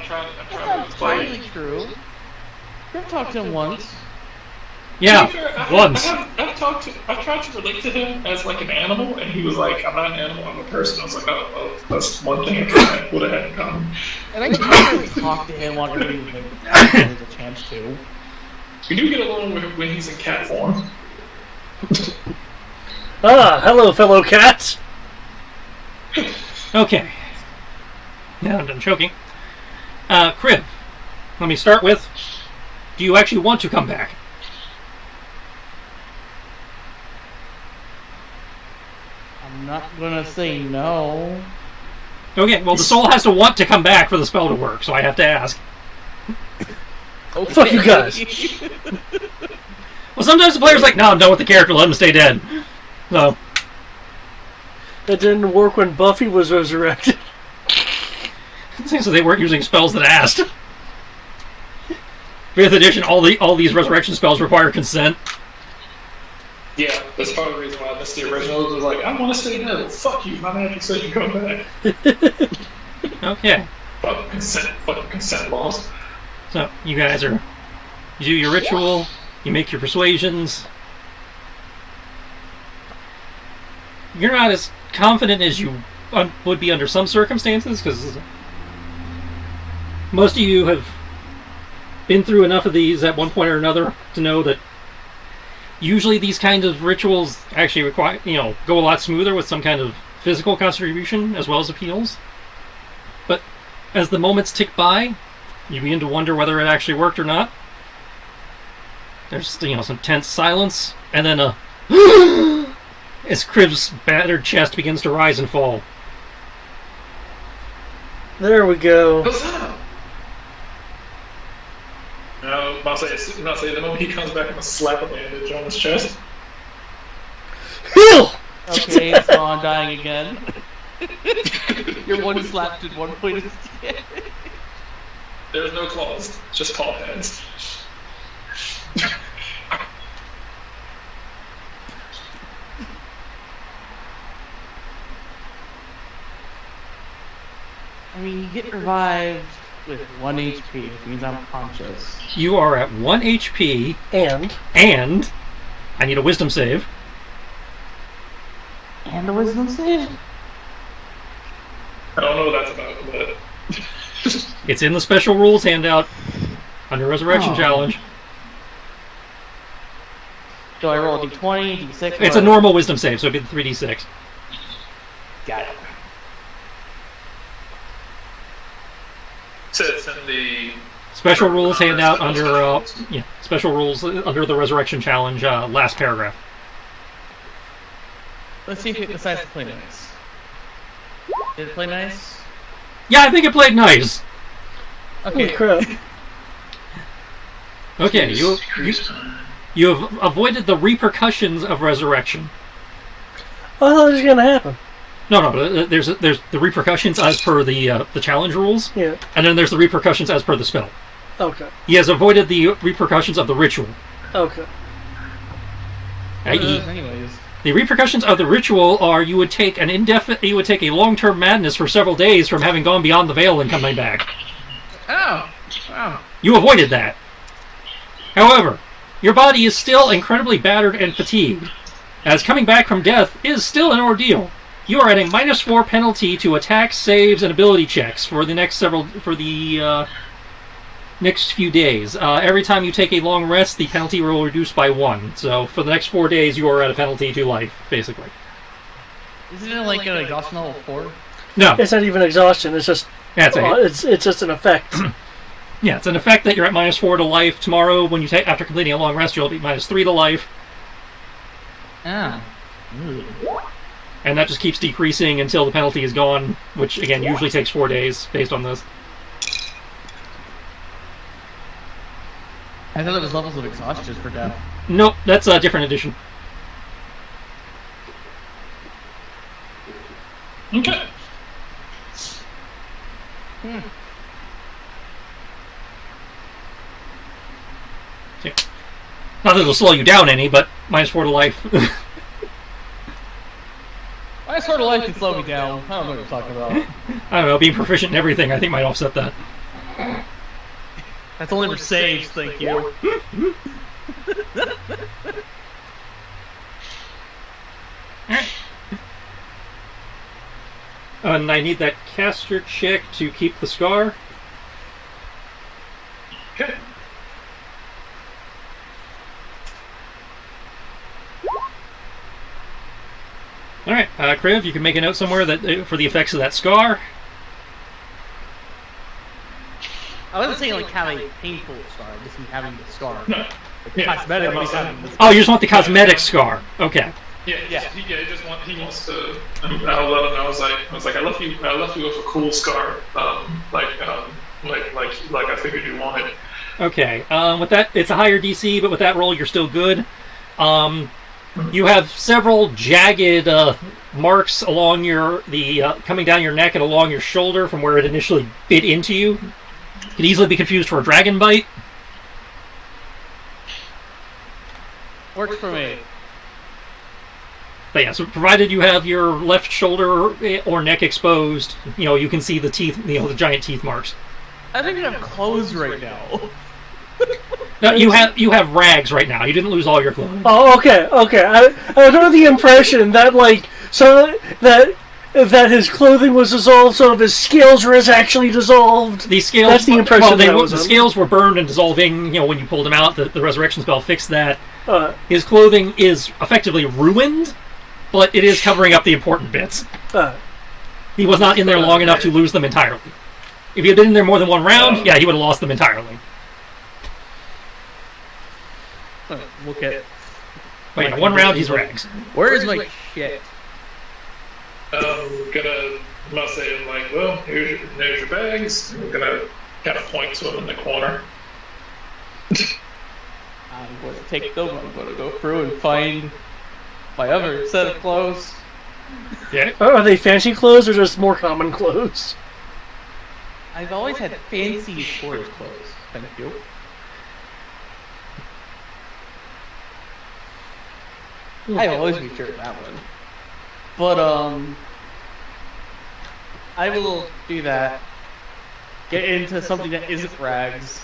trying to That's explain. entirely true. You've talked to him once. Yeah, To be fair, once. I've tried to relate to him as like an animal, and he was like, "I'm not an animal, I'm a person." I was like, "Oh, well, that's one thing I would have had in common." And I can't talk to him while everybody was making there's a chance to. We do get along when he's in cat form. Ah, hello, fellow cats. Okay. Now I'm done choking. Crib, let me start with, do you actually want to come back? I'm not gonna say no. Okay, well, the soul has to want to come back for the spell to work, so I have to ask. Okay. Fuck you guys. Well, sometimes the player's like, no, I'm done with the character, let him stay dead. So, It didn't work when Buffy was resurrected. so they weren't using spells that asked. 5th edition, all these resurrection spells require consent. Yeah, that's part of the reason why I missed the original. It was like, I want to stay dead. Fuck you, my magic said you come back. Okay, Fucking consent laws. so you guys you do your ritual, you make your persuasions. You're not as confident as you would be under some circumstances, because most of you have been through enough of these at one point or another to know that usually these kinds of rituals actually require, go a lot smoother with some kind of physical contribution as well as appeals. But as the moments tick by, you begin to wonder whether it actually worked or not. There's some tense silence, and then a as Crib's battered chest begins to rise and fall. There we go. What's up? No, I'll say the moment he comes back, I'm gonna slap a bandage on his chest. Heal! Okay, so I'm dying again. Your one slapped at one point of skin. There's no claws, just paw pads. I mean, you get revived with 1 HP, which means I'm conscious. You are at 1 HP, And and I need a wisdom save. And a wisdom save? I don't know what that's about, but It's in the special rules handout under Resurrection Oh. Challenge. Do I roll a d20, d6? It's a normal wisdom save, so it'd be the 3d6. Got it. it's in the Special rules handout under special rules under the Resurrection Challenge last paragraph. Let's see if it decides to play nice. Did it play nice? Yeah, I think it played nice. holy Okay. crap. Okay, you have avoided the repercussions of resurrection. I thought it was gonna happen. No, there's the repercussions as per the challenge rules, Yeah. and then there's the repercussions as per the spell. Okay. He has avoided the repercussions of the ritual. Okay. I.e., Anyways. the repercussions of the ritual are you would take a long-term madness for several days from having gone beyond the veil and coming back. Oh! Wow. You avoided that. However, your body is still incredibly battered and fatigued, as coming back from death is still an ordeal. You are at a -4 penalty to attacks, saves, and ability checks for the next next few days. Every time you take a long rest, the penalty will reduce by 1. So for the next 4 days, you are at a penalty to life, basically. Isn't it like an exhaustion level 4? No, It's not even exhaustion. It's just that's it. it's just an effect. Yeah, it's an effect that you're at -4 to life. Tomorrow, when you after completing a long rest, you'll be -3 to life, Ah. and that just keeps decreasing until the penalty is gone, which again usually takes 4 days based on this. I thought it was levels of exhaustion for death. Nope, that's a different edition. okay. Not that it'll slow you down any, but -4 to life. My sort of life can slow me down. I don't know what you're talking about. I don't know, being proficient in everything I think might offset that. That's only for saves, thank you. And I need that caster check to keep the scar. Okay. Alright, Kriv, you can make a note somewhere that for the effects of that scar. I wasn't saying like have a painful scar, just me having the scar. No. The cosmetic I'm is not having the Oh, you just want the cosmetic scar. Okay. He just wants to. I let him know. I was like, I left you with a cool scar. Like I figured you wanted. Okay. With that, it's a higher DC, but with that roll, you're still good. You have several jagged marks along coming down your neck and along your shoulder from where it initially bit into you. Could easily be confused for a dragon bite. Works for me. But yeah, so provided you have your left shoulder or neck exposed, you can see the teeth, the giant teeth marks. I think I have clothes right now. No, you have rags right now. You didn't lose all your clothing. Oh, okay. I was under the impression that that his clothing was dissolved, so his scales were actually dissolved. The scales. That's the impression. The scales were burned and dissolving. When you pulled them out, the resurrection spell fixed that. His clothing is effectively ruined, but it is covering up the important bits. He was not in there long enough to lose them entirely. If he had been in there more than one round, yeah, he would have lost them entirely. Look at. But yeah, one round, he's rags. Where is my shit? I'm gonna say, I'm like, well, there's your bags. I'm gonna kind of point to him in the corner. I'm going to take them. I'm going to go through and find my other set of clothes. Yeah. Are they fancy clothes or just more common clothes? I've always had fancy sports clothes. Thank you. I've always been sure of that one. But, I will do that. Get into something that isn't rags.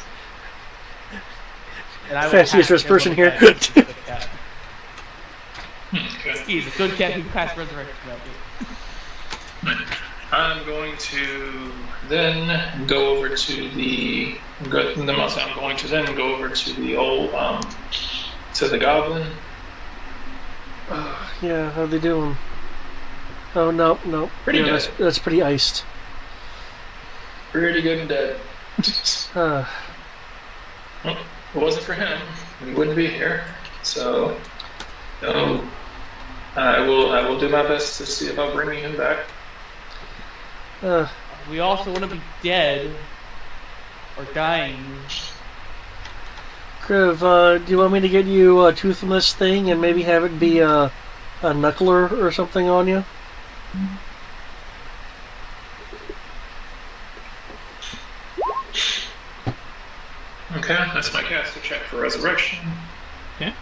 And I will Fanciest first person here. He's a good cat who passed resurrection. I'm going to then go over to the. I'm going to then go over to the old to the goblin. Yeah, how they doing? Oh no. Pretty good. That's pretty iced. Pretty good and dead. Well, if it wasn't for him, we wouldn't be here. So, I will do my best to see about bringing him back. We also want to be dead or dying. Kriv, do you want me to get you a toothless thing and maybe have it be a knuckler or something on you? Okay, that's my caster check for resurrection. Okay.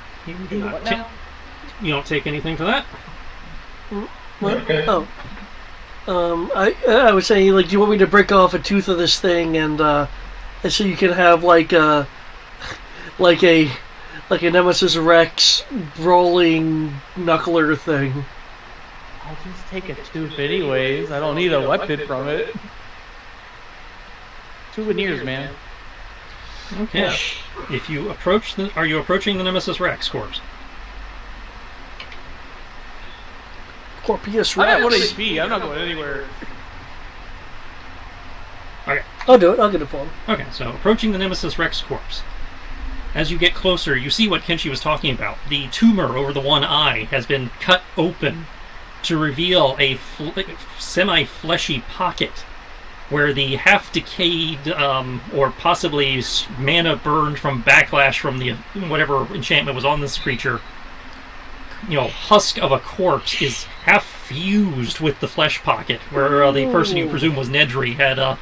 You don't take anything for that? What? Okay. Oh. I was saying, like, do you want me to break off a tooth of this thing and so you can have like a Nemesis Rex rolling knuckler thing? I'll just take a tooth anyways. I don't need a weapon from it. Souvenirs, man. Okay. If you approach are you approaching the Nemesis Rex corpse? Corpius Rex. I don't want HP. I'm not going anywhere. Okay. I'll do it. I'll get it for him. Okay, so approaching the Nemesis Rex corpse. As you get closer, you see what Kenshi was talking about. The tumor over the one eye has been cut open to reveal a semi-fleshy pocket where the half-decayed or possibly mana burned from backlash from the whatever enchantment was on this creature, husk of a corpse is half fused with the flesh pocket, where the person you presume was Nedry had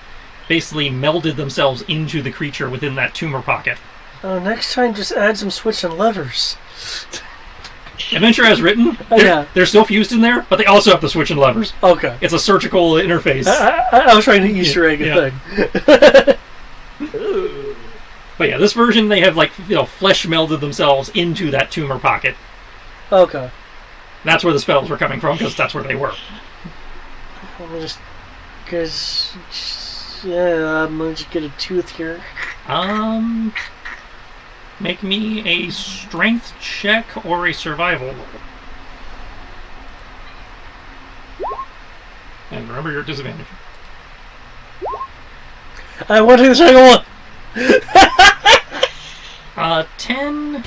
basically melded themselves into the creature within that tumor pocket. Next time, just add some switch and levers. Adventure as written, they're still fused in there, but they also have the switch and levers. Okay. It's a surgical interface. I was trying to Easter egg a thing. But yeah, this version they have like flesh melded themselves into that tumor pocket. Okay. That's where the spells were coming from because that's where they were. Let me just, because yeah, I'm gonna just get a tooth here. Make me a strength check or a survival roll. And remember your disadvantage. I want to do the second one. 10.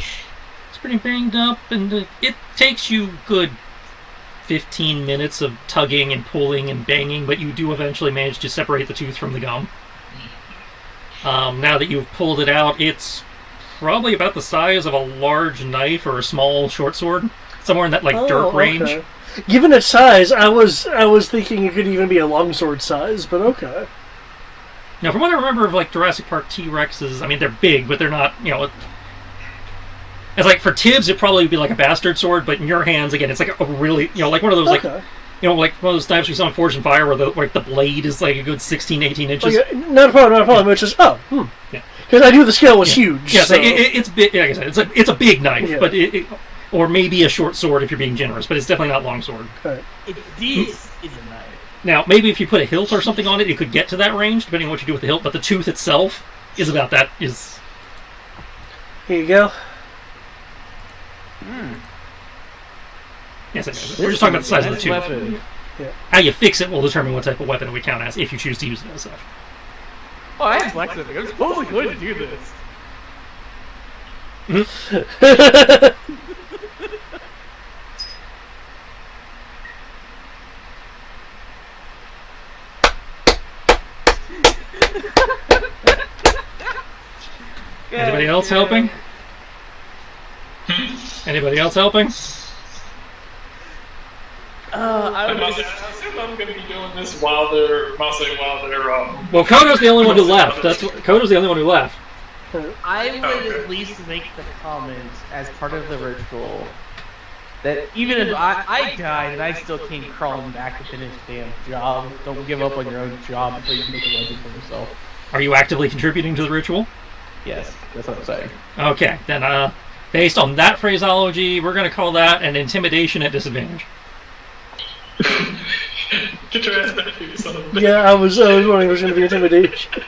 It's pretty banged up, and it takes you good 15 minutes of tugging and pulling and banging, but you do eventually manage to separate the tooth from the gum. Now that you've pulled it out, it's probably about the size of a large knife or a small short sword, somewhere in that dirk range. Okay. Given its size, I was thinking it could even be a longsword size, but okay. Now, from what I remember of Jurassic Park T-Rexes, I mean they're big, but they're not. It's like for Tibbs, it'd probably be like a bastard sword, but in your hands, again, it's like a really like one of those Okay. like one of those knives we saw in Forged in Fire, where the blade is like a good 16, 18 inches. Okay, not a problem. It's just Yeah. Because I knew the scale was huge. Yeah, so. it's big. Like I said, it's a big knife, Yeah. but or maybe a short sword if you're being generous, but it's definitely not long sword. Right. This is a knife. Now, maybe if you put a hilt or something on it, it could get to that range, depending on what you do with the hilt. But the tooth itself is about that. Is Here you go. yes, it is. We're just talking about the size of the tooth. Weapon. How you fix it will determine what type of weapon it would count as, if you choose to use it as such. Oh, I have flexibility. I'm totally going to do this. Anybody else helping? Anybody else helping? I assume I'm going to be doing this while they're Well, Kodo's the only one who left. Kodo's the only one who left. I would at least make the comment as part of the ritual that even if I died and I still came crawling back to finish the damn job, don't give up on your own job until you make a legend for yourself. Are you actively contributing to the ritual? Yes, that's what I'm saying. Okay, then based on that phraseology, we're going to call that an intimidation at disadvantage. Get your ass back here, son of a bitch. Yeah, I was wondering if it was going to be intimidation.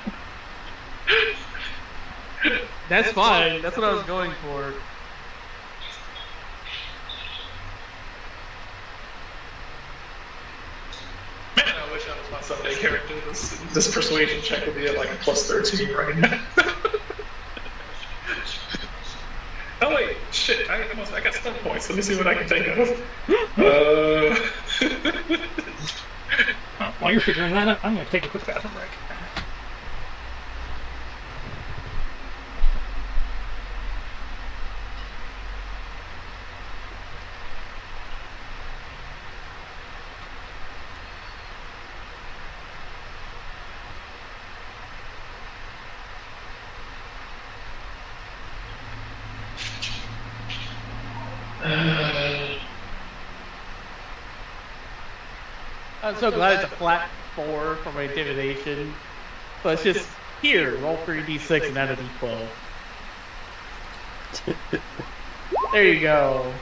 That's fine. That's what I was going for. Man, I wish I was my Sunday character. This persuasion check would be at like a plus 13 right now. Oh wait, shit! I got stun points. Let me see what I can take of. While you're figuring that out, I'm going to take a quick bathroom break. I'm so glad it's a flat 4 for my intimidation. So it's just here, roll 3d6 and add a d12. There you go.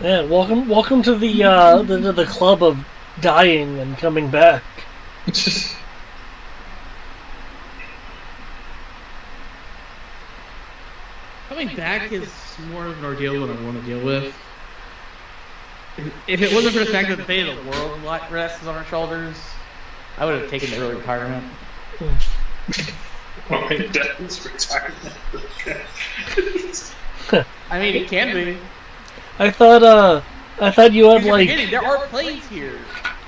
Yeah, welcome to the club of dying and coming back. Coming back is more of an ordeal than I want to deal with. If it wasn't for the fact that the fate of the world rests on our shoulders, I would have taken the early retirement. Well, maybe death is retirement. I mean, it can be. I thought you had like There are planes here.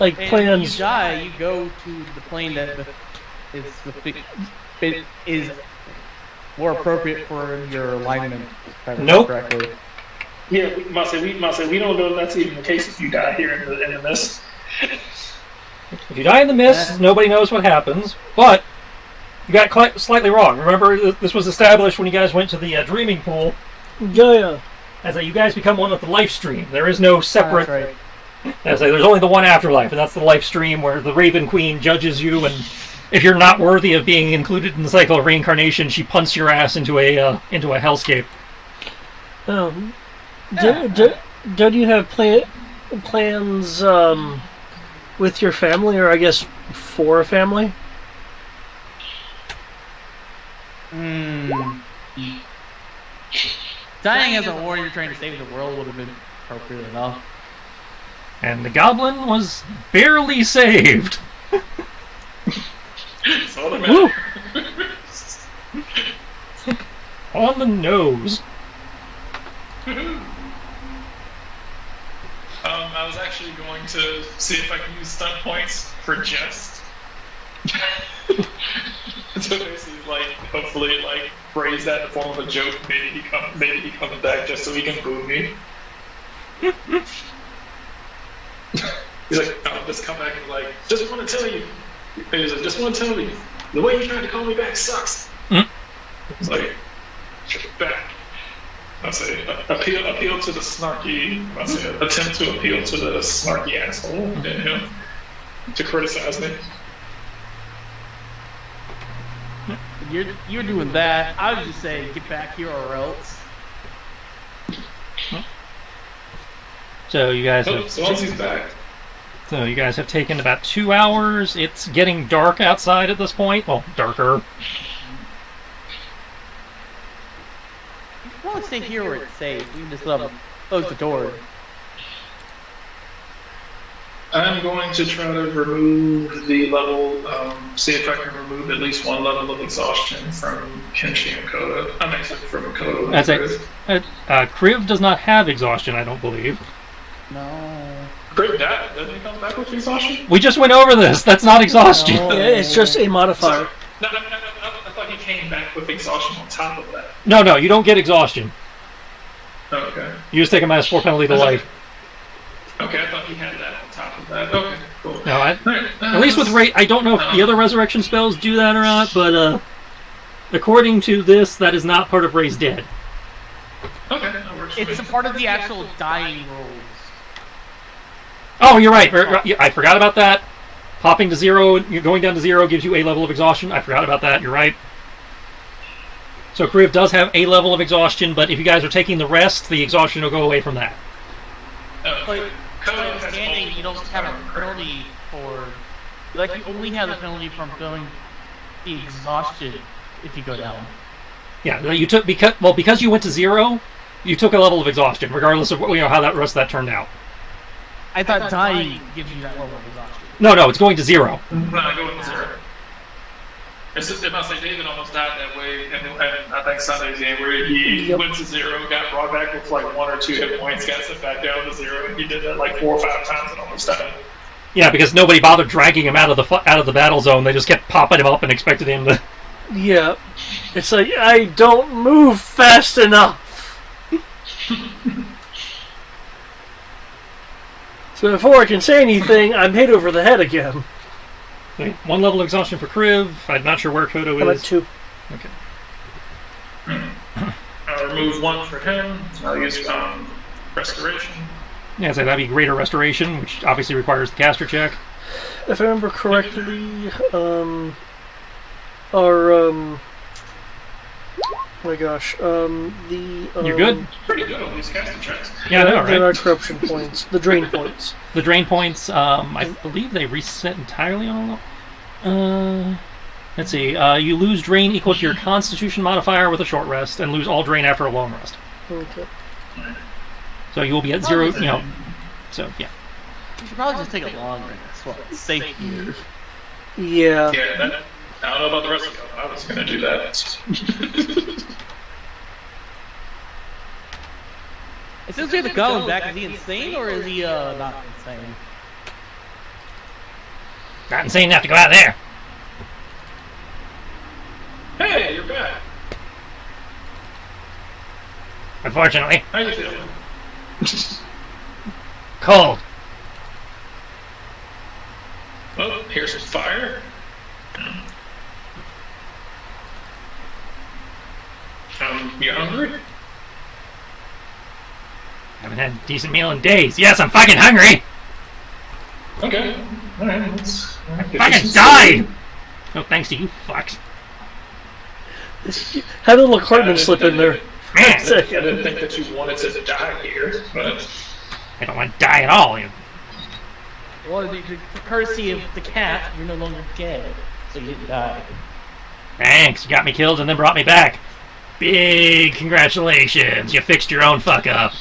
like And plans. If you die, you go to the plane that is more appropriate for your alignment. if I remember Nope. Correctly. Yeah, we must say we don't know if that's even the case if you die here in this. If you die in the mist, nobody knows what happens. But you got slightly wrong. Remember, this was established when you guys went to the dreaming pool. Yeah. As that you guys become one with the life stream. There is no separate. That's right. As there's only the one afterlife, and that's the life stream where the Raven Queen judges you, and if you're not worthy of being included in the cycle of reincarnation, she punts your ass into a hellscape. Don't you have plans with your family, or I guess for a family? Dying as a warrior trying to save the world would have been appropriate enough. And the goblin was barely saved. That's all that matters. On the nose. I was actually going to see if I can use stunt points for jest. So basically, like, hopefully, like, phrase that in the form of a joke. Maybe he comes back just so he can boo me. He's like, I'll just come back and like, just want to tell you. He's like, just want to tell you, the way you tried to call me back sucks. It's like, back. I say, appeal to the snarky. I say, attempt to appeal to the snarky asshole in him to criticize me. You're doing that. I would just say, get back here or else. So you guys So once he's back. So you guys have taken about 2 hours. It's getting dark outside at this point. Well, darker. You can probably stay here where it's safe. You can just close the door. I'm going to try to remove the level, see if I can remove at least one level of exhaustion from Kenshi and Koda. I'm actually from Koda. That's it. Kriv does not have exhaustion, I don't believe. No. Great dad, doesn't he come back with exhaustion? We just went over this. That's not exhaustion. No. Yeah, it's just a modifier. No, I thought he came back with exhaustion on top of that. No, you don't get exhaustion. Oh, okay. You just take a -4 penalty to life. Okay, I thought he had that on top of that. Okay, cool. No, Alright, at least with I don't know if the other resurrection spells do that or not, but according to this, that is not part of Raise Dead. Okay, that works for It's a me. part of the actual dying rules. Oh, you're right. I forgot about that. Popping to 0, you're going down to 0 gives you a level of exhaustion. I forgot about that. You're right. So Kriv does have a level of exhaustion, but if you guys are taking the rest, the exhaustion will go away from that. But Koda my has understanding, multiple you don't have a penalty for... Like, you only have the penalty from going the exhaustion if you go down. Yeah, you took because you went to 0, you took a level of exhaustion, regardless of how that rest of that turned out. I thought dying gives you that level of exhaustion. No, it's going to 0. No, I go with 0. It's just, it must say David almost died that way, and I think Sunday's game where he went to 0, got brought back with like 1 or 2 hit points, got sent back down to 0, and he did that like 4 or 5 times and almost died. Yeah, because nobody bothered dragging him out of the battle zone. They just kept popping him up and expected him to. Yeah. It's like, I don't move fast enough. So before I can say anything, I'm hit over the head again. Okay, 1 level of exhaustion for Kriv. I'm not sure where Kodo I'm at is. 2. Okay. I'll remove 1 for him. I'll use restoration. Yeah, so that'd be greater restoration, which obviously requires the caster check. If I remember correctly, oh my gosh, You're good? Pretty good on these casting checks. Yeah, I know, They're right? not corruption points, the drain points. The drain points, I believe they reset entirely on a Let's see. You lose drain equal to your Constitution modifier with a short rest, and lose all drain after a long rest. Okay. So you will be at 0. You know. So yeah. You should probably just take a long rest. Well, it's safe here. Yeah. Yeah, I don't know about the rest of you. I was going to do that. It says we have the goblin back. Is he insane or is he not insane? Not insane enough to go out there. Hey, you're back. Unfortunately. How you feeling? Cold. Oh, here's some fire. You hungry? Haven't had a decent meal in days. Yes, I'm fucking hungry. Okay. Alright, let's... Fucking died. No thanks to you fucks. Had a little Cartman slip in there. I didn't think that you wanted to die here, but... I don't want to die at all. Well, the courtesy of the cat, you're no longer dead, so you didn't die. Thanks. You got me killed and then brought me back. Big congratulations. You fixed your own fuck up.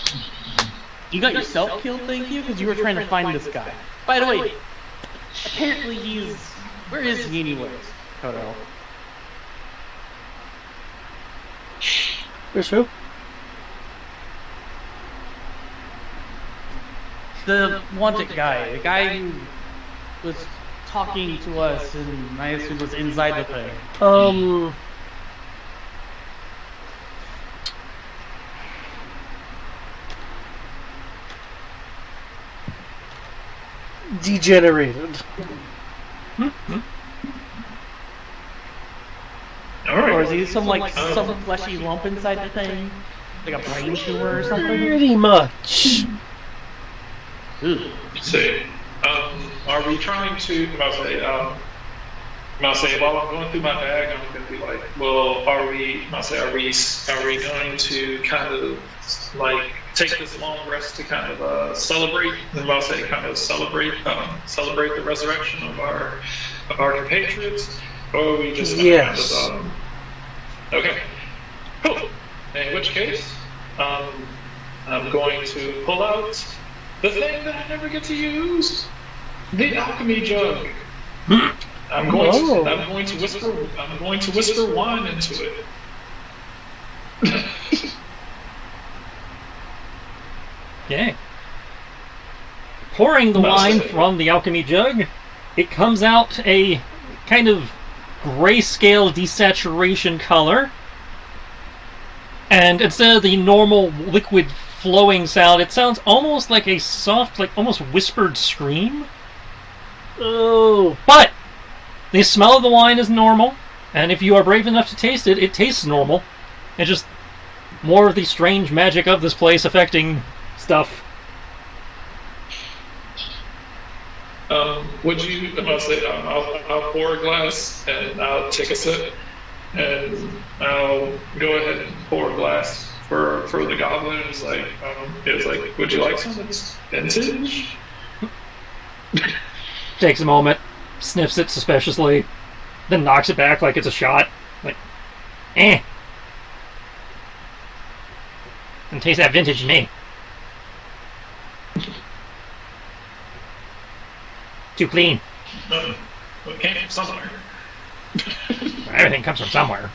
You got yourself killed, thank you, because you were trying to find this guy. By the way, apparently he's... Where is he anyways, Kodo? Where's who? The wanted guy. The guy who was talking to us and I assume was inside the thing. Degenerated. Or is he some some fleshy lump inside the thing? Like a brain tumor or something? Pretty much. Let's see. Are we trying to... I'll say, while I'm going through my bag, I'm going to be like, well, are we going to kind of, like, take this long rest to kind of celebrate, and I'll say, kind of celebrate the resurrection of our compatriots, or are we just yes. kind of, okay, cool. In which case, I'm going to pull out the thing that I never get to use, the alchemy jug. I'm going to whisper wine into it. Okay. Pouring the wine from the alchemy jug, it comes out a kind of grayscale desaturation color. And instead of the normal liquid flowing sound, it sounds almost like a soft, like almost whispered scream. Oh. But the smell of the wine is normal, and if you are brave enough to taste it, it tastes normal. It's just more of the strange magic of this place affecting stuff. Would you? I'll say I'll pour a glass and I'll take a sip, and I'll go ahead and pour a glass for the goblin. It's like, would you like some? It's vintage. Takes a moment, sniffs it suspiciously, then knocks it back like it's a shot. Like, eh. Doesn't taste that vintage to me. Too clean. It came from somewhere. Everything comes from somewhere.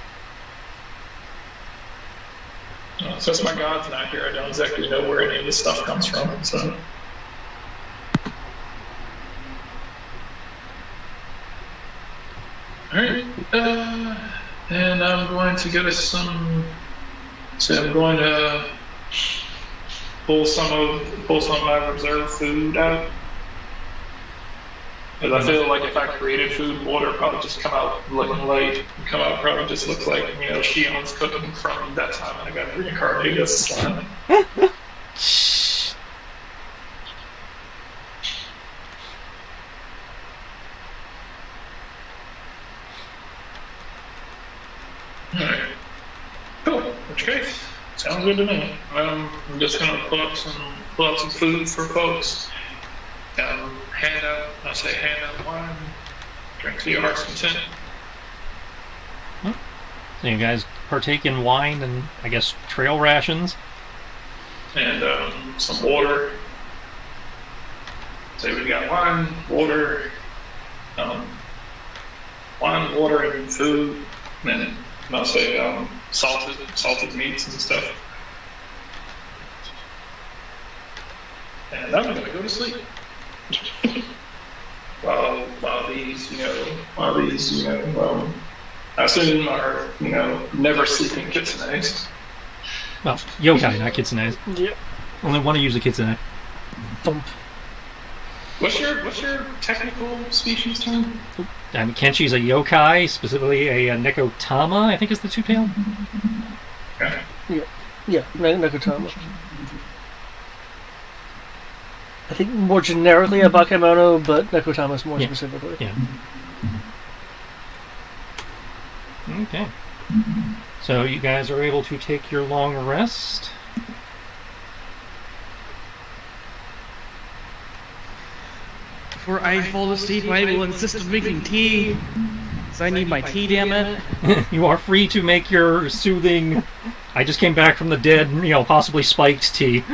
Since my god's not here, I don't exactly know where any of this stuff comes from. So. Alright, and I'm going to get us some. So I'm going to pull some of my reserve food out. Because I feel like if I created food, water probably just come out looking like probably just looks like, Shion's cooking from that time when I got reincarnated as a slime. Alright. Cool. In which case, sounds good to me. I'm just gonna pull out some food for folks. Hand out wine, drink to your heart's content. So you guys partake in wine and, I guess, trail rations. And some water. So we got wine, water, and food, and mostly salted meats and stuff. And then we're gonna go to sleep. while these, I assume are, never sleeping kitsunes. Well, yokai, not kitsunes. Yep. Only want to use a kitsune. Thump. What's your technical species term? Kenshi's a yokai, specifically a Nekotama, I think is the two-tail. Okay. Yeah, Nakatama. I think more generically a Bakemono, but Nekotama's more specifically. Yeah. Okay. So you guys are able to take your long rest. Before I fall asleep, I will insist on making tea. Because I need my tea, damn it. You are free to make your soothing, I just came back from the dead, possibly spiked tea.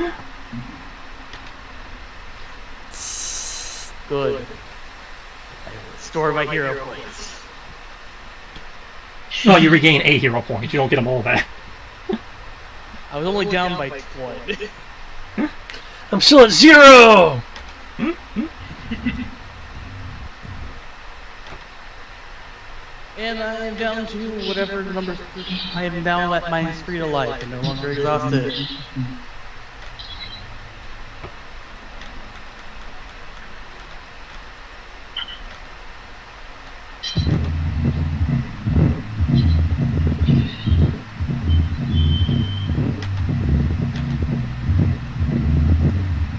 Good. I will store my hero points. No, you regain a hero point. You don't get them all back. I was only down by 1. I'm still at 0! And I am down to whatever number. I am now at -3 to life and no longer exhausted.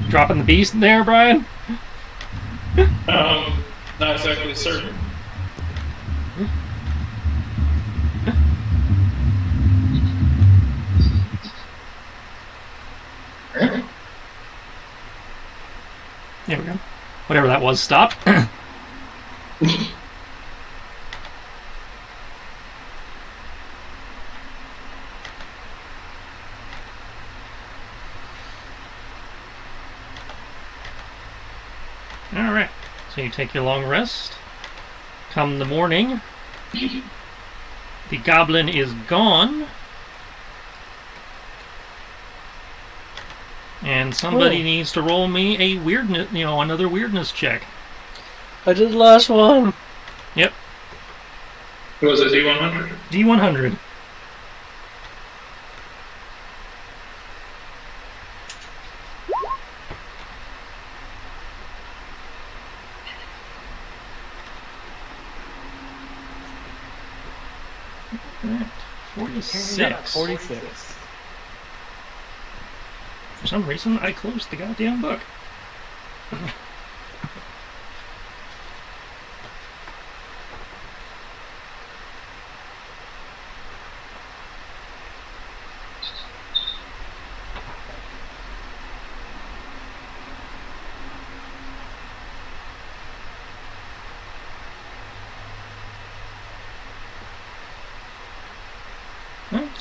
Dropping the beast there, Brian? Not exactly certain. There we go. Whatever that was, stop. Alright, so you take your long rest. Come the morning, the goblin is gone. And somebody needs to roll me a weirdness, another weirdness check. I did the last one. Yep. Was it D100? D100. Right. 46. 46. For some reason, I closed the goddamn book.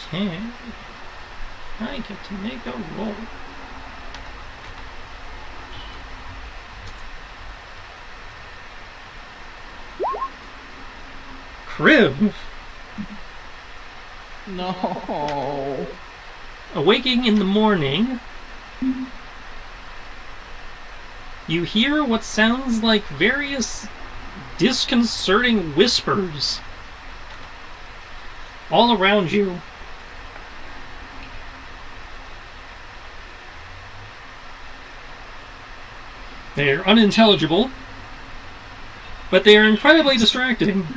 Okay. I get to make a roll. Crib. No. Awaking in the morning, you hear what sounds like various disconcerting whispers all around you. They are unintelligible, but they are incredibly distracting.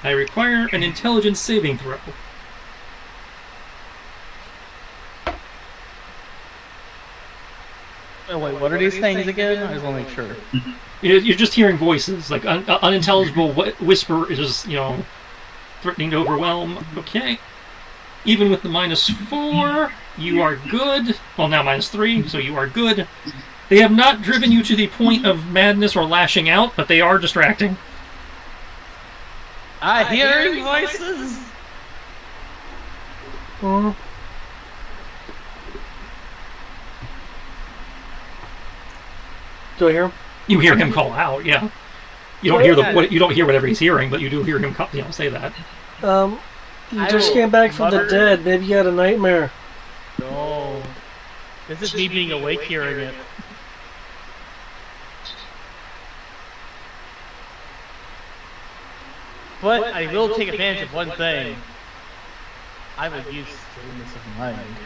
I require an intelligence saving throw. Oh, wait, what are these things again? I just want to make sure. You're just hearing voices, like unintelligible whisper is, threatening to overwhelm. Okay. Even with the -4, you are good. Well, now -3, so you are good. They have not driven you to the point of madness or lashing out, but they are distracting. Hearing voices. Hmm. Do I hear him? You hear him call out, yeah. You don't hear you don't hear whatever he's hearing, but you do hear him say that. You just came back from the dead. Maybe you had a nightmare. No. This is me being awake hearing it. But I will take advantage of one thing. I will use stillness of mind.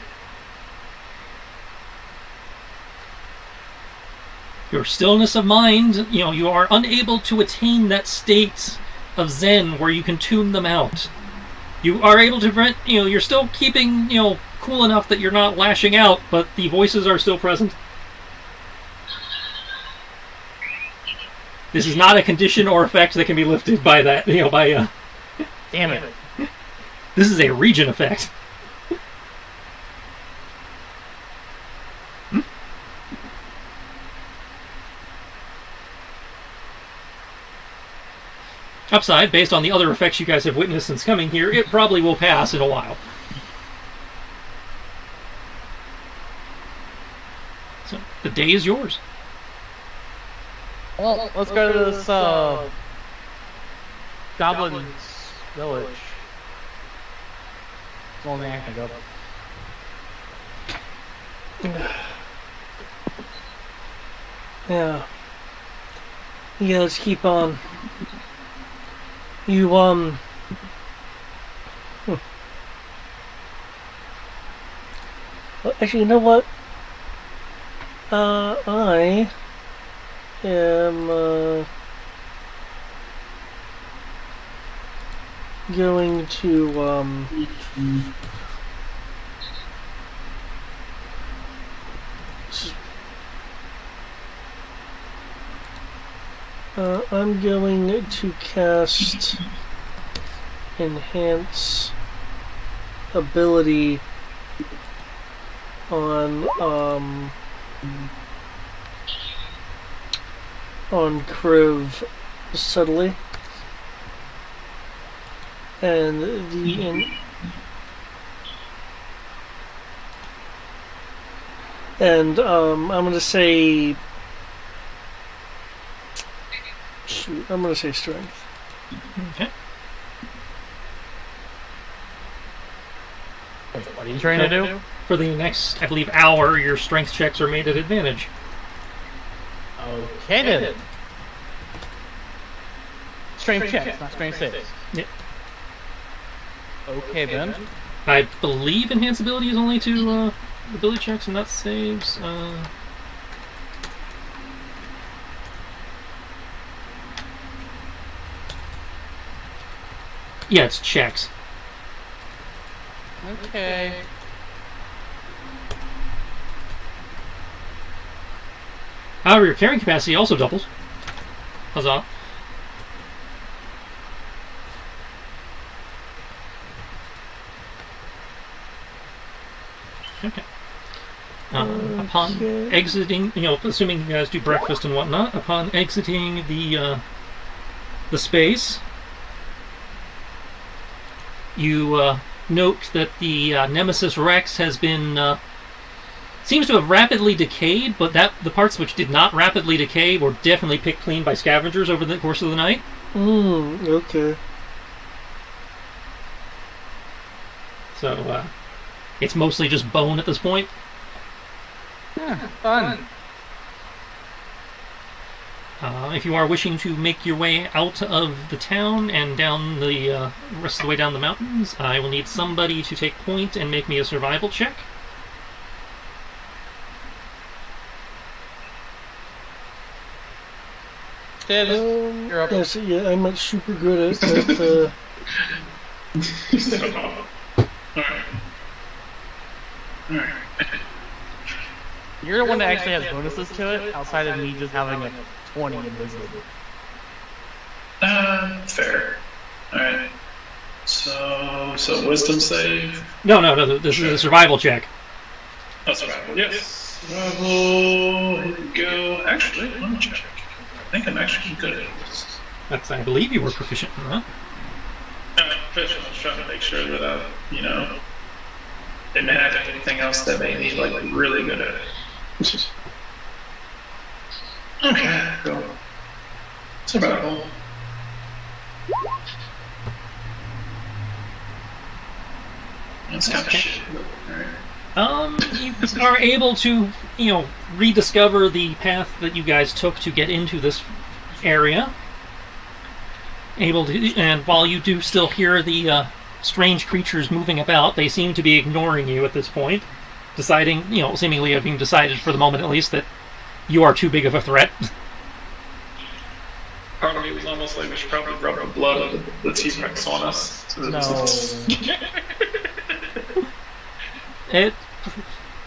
Your stillness of mind, you are unable to attain that state of Zen where you can tune them out. You are able to prevent, you're still keeping, cool enough that you're not lashing out, but the voices are still present. This is not a condition or effect that can be lifted by that, Damn it. This is a region effect. Upside, based on the other effects you guys have witnessed since coming here, it probably will pass in a while. So, the day is yours. Well, let's go to this, Goblin's village. It's the only thing I can go. Yeah. Yeah, let's keep on. You, Well, actually, you know what? I am, going to, I'm going to cast Enhance Ability on Kriv subtly, and I'm gonna say. Shoot, I'm gonna say strength. Okay. What are you trying to do? For the next, I believe, hour, your strength checks are made at advantage. Okay then. Strength checks, not strength saves. Yeah. Okay then. I believe enhance ability is only to ability checks and not saves. Yeah, it's checks. Okay. However, your carrying capacity also doubles. Huzzah. Okay. Upon exiting, assuming you guys do breakfast and whatnot, upon exiting the space, you note that the Nemesis Rex has been seems to have rapidly decayed, but the parts which did not rapidly decay were definitely picked clean by scavengers over the course of the night. Okay. So it's mostly just bone at this point. Yeah, fun. If you are wishing to make your way out of the town and down the rest of the way down the mountains, I will need somebody to take point and make me a survival check. Ted, you're up. Yes, yeah, I'm not super good at Alright. You're the one that actually has bonuses to it, outside of me just having a 20 in wisdom. Fair. Alright. So wisdom save? No, this is a survival check. Oh, survival. Yes. Survival. Here we go. Actually, let me check. I think I'm actually good at this. I believe you were proficient in that. Proficient. I was trying to make sure that I, didn't have anything else that made me like really good at it. Okay, cool. Survival. That's kind of shit. Alright. You are able to, rediscover the path that you guys took to get into this area. And while you do still hear the strange creatures moving about, they seem to be ignoring you at this point, deciding, seemingly having decided for the moment at least that you are too big of a threat. Part of me was almost like we should probably rub the blood of the T-Rex on us. No. It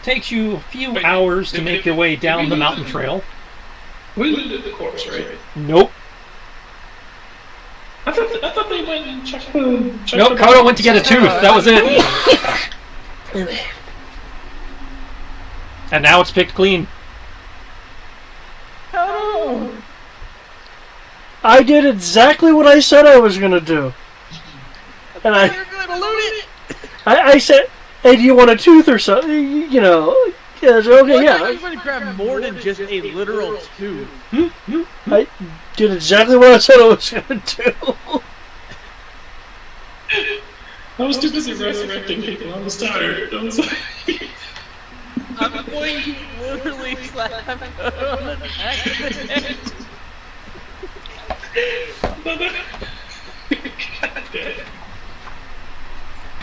takes you a few hours to make your way down the mountain trail. We looted the corpse, right? Nope. I thought they went and checked the... Nope, Kodo went to get a tooth. That was it. And now it's picked clean. Kodo! I did exactly what I said I was going to do. And You're going to loot it! I said, hey, do you want a tooth or something? Yeah, okay, yeah. I'm going to grab more than just a literal tooth. I did exactly what I said I was going to do. I was too busy resurrecting people. I was tired. I was like... I'm going to literally slap Kodo on the back of the head.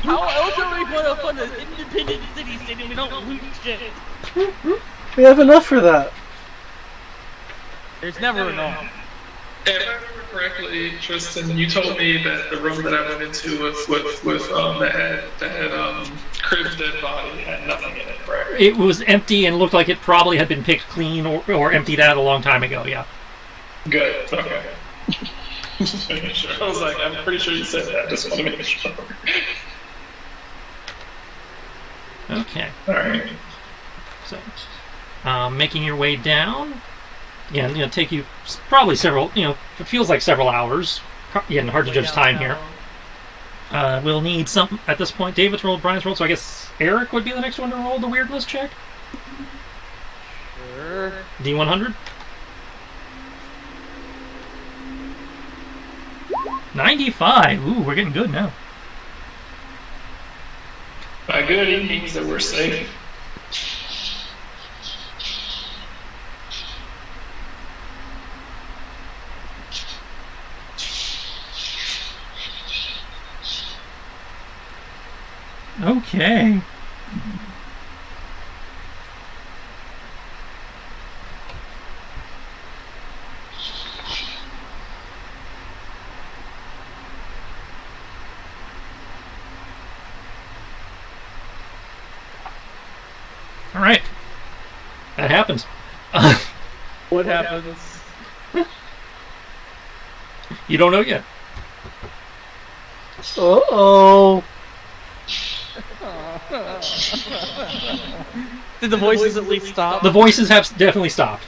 How else are we going to fund an independent city state if we don't loot shit? We have enough for that. There's never enough. If I remember correctly, Tristan, you told me that the room that I went into with that had Crib's dead body had nothing in it, correct? It was empty and looked like it probably had been picked clean or emptied out a long time ago, yeah. Good, okay. Just making sure. I was like, I'm pretty sure you said that, just want to make sure. Okay. Alright. So, making your way down. Again, take you probably several, it feels like several hours. Again, hard to judge time here. We'll need some, at this point, David's rolled, Brian's rolled, so I guess Eric would be the next one to roll the weirdness check. Sure. D100. 95. Ooh, we're getting good now. By good, he means that we're safe. Okay. All right. That happens. What happens? You don't know yet. Uh-oh. Did the voices at least stop? The voices have definitely stopped.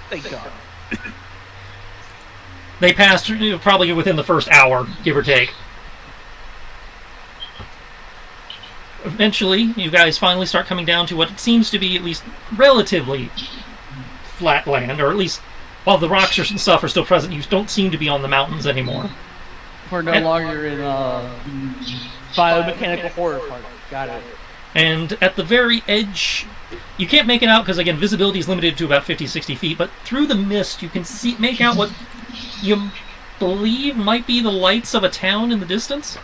Thank God. They passed probably within the first hour, give or take. Eventually, you guys finally start coming down to what seems to be at least relatively flat land, or at least while the rocks and stuff are still present, you don't seem to be on the mountains anymore. We're no longer in biomechanical horror park. Got it. And at the very edge, you can't make it out because, again, visibility is limited to about 50, 60 feet, but through the mist you can make out what you believe might be the lights of a town in the distance.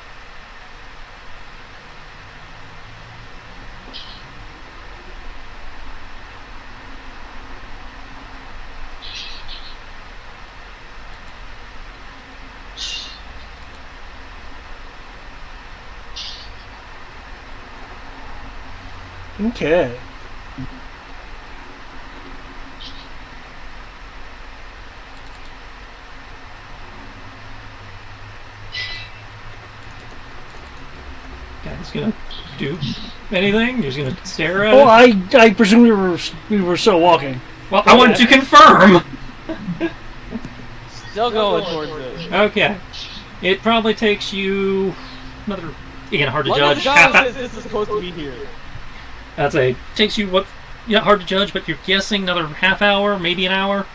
Okay. Guys, just gonna do anything? You're just gonna stare at Oh, it? I presume we were still walking. Well, I wanted to confirm! Still going towards it. Okay. It probably takes you another... Again, hard to What judge. if God says this is supposed to be here? That's a... Takes you, what... Yeah, hard to judge, but you're guessing another half hour, maybe an hour?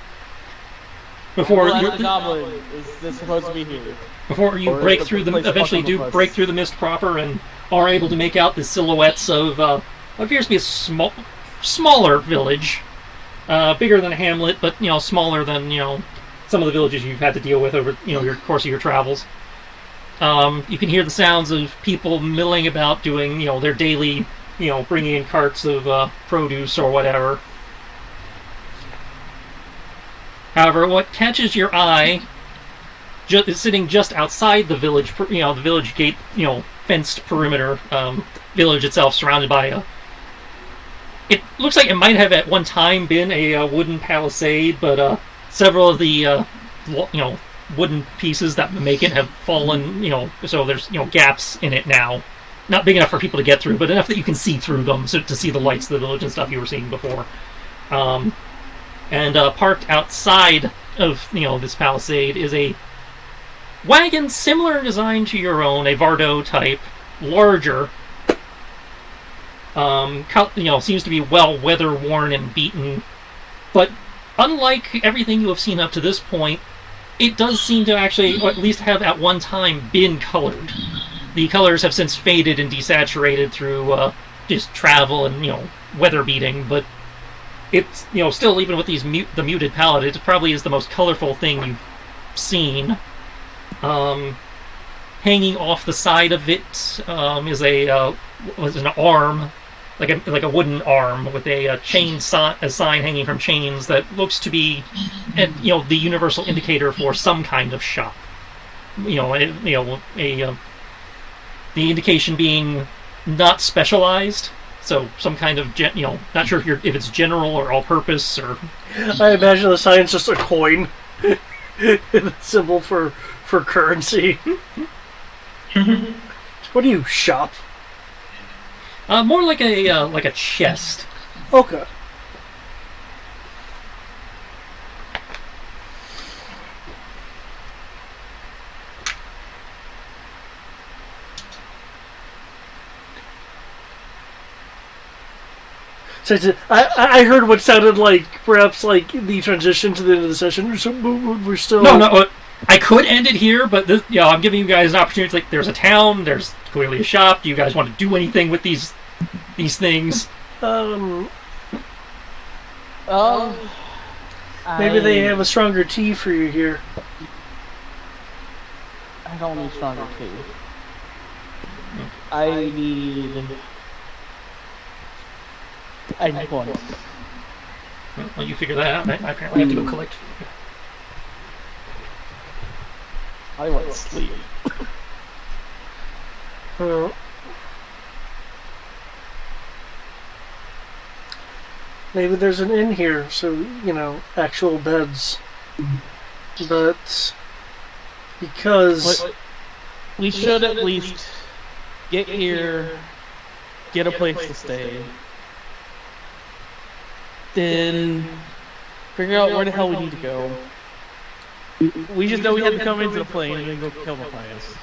Before Well, you... that's the goblin. Is this supposed to be here? Before you Or break is the through the... place Eventually fucking do with us? break through the mist proper and are able to make out the silhouettes of... what appears to be a smaller village. Bigger than a hamlet, but, smaller than, some of the villages you've had to deal with over, your course of your travels. You can hear the sounds of people milling about doing, their daily, bringing in carts of produce or whatever. However, what catches your eye is sitting just outside the village, the village gate, fenced perimeter, village itself surrounded by a... It looks like it might have at one time been a wooden palisade, but several of the, wooden pieces that make it have fallen, so there's, gaps in it now. Not big enough for people to get through, but enough that you can see through them, so to see the lights of the village and stuff you were seeing before. And parked outside of, this palisade is a wagon similar in design to your own, a Vardo type, larger. Seems to be well weather-worn and beaten, but unlike everything you have seen up to this point, it does seem to actually, or at least have at one time, been colored. The colors have since faded and desaturated through just travel and, weather beating, but it's, still, even with these the muted palette, it probably is the most colorful thing you've seen. Hanging off the side of it is an arm, like a wooden arm with a sign hanging from chains that looks to be, the universal indicator for some kind of shop. The indication being not specialized, so some kind of not sure if it's general or all-purpose or. I imagine the sign's just a coin, the symbol for currency. What do you shop? More like a chest. Okay. So I heard what sounded like perhaps like the transition to the end of the session. So we're still No. I could end it here, but this, I'm giving you guys an opportunity. Like, there's a town, there's clearly a shop. Do you guys want to do anything with these things? Maybe they have a stronger tea for you here. I don't need stronger tea. I need points. Well, you figure that out. I apparently have to go collect food. I want to sleep. Maybe there's an inn here, so, actual beds. But because we should at least get here, get a place to stay, then figure out where the hell we need to go. We just know we had to come into the plane and then go kill Matthias.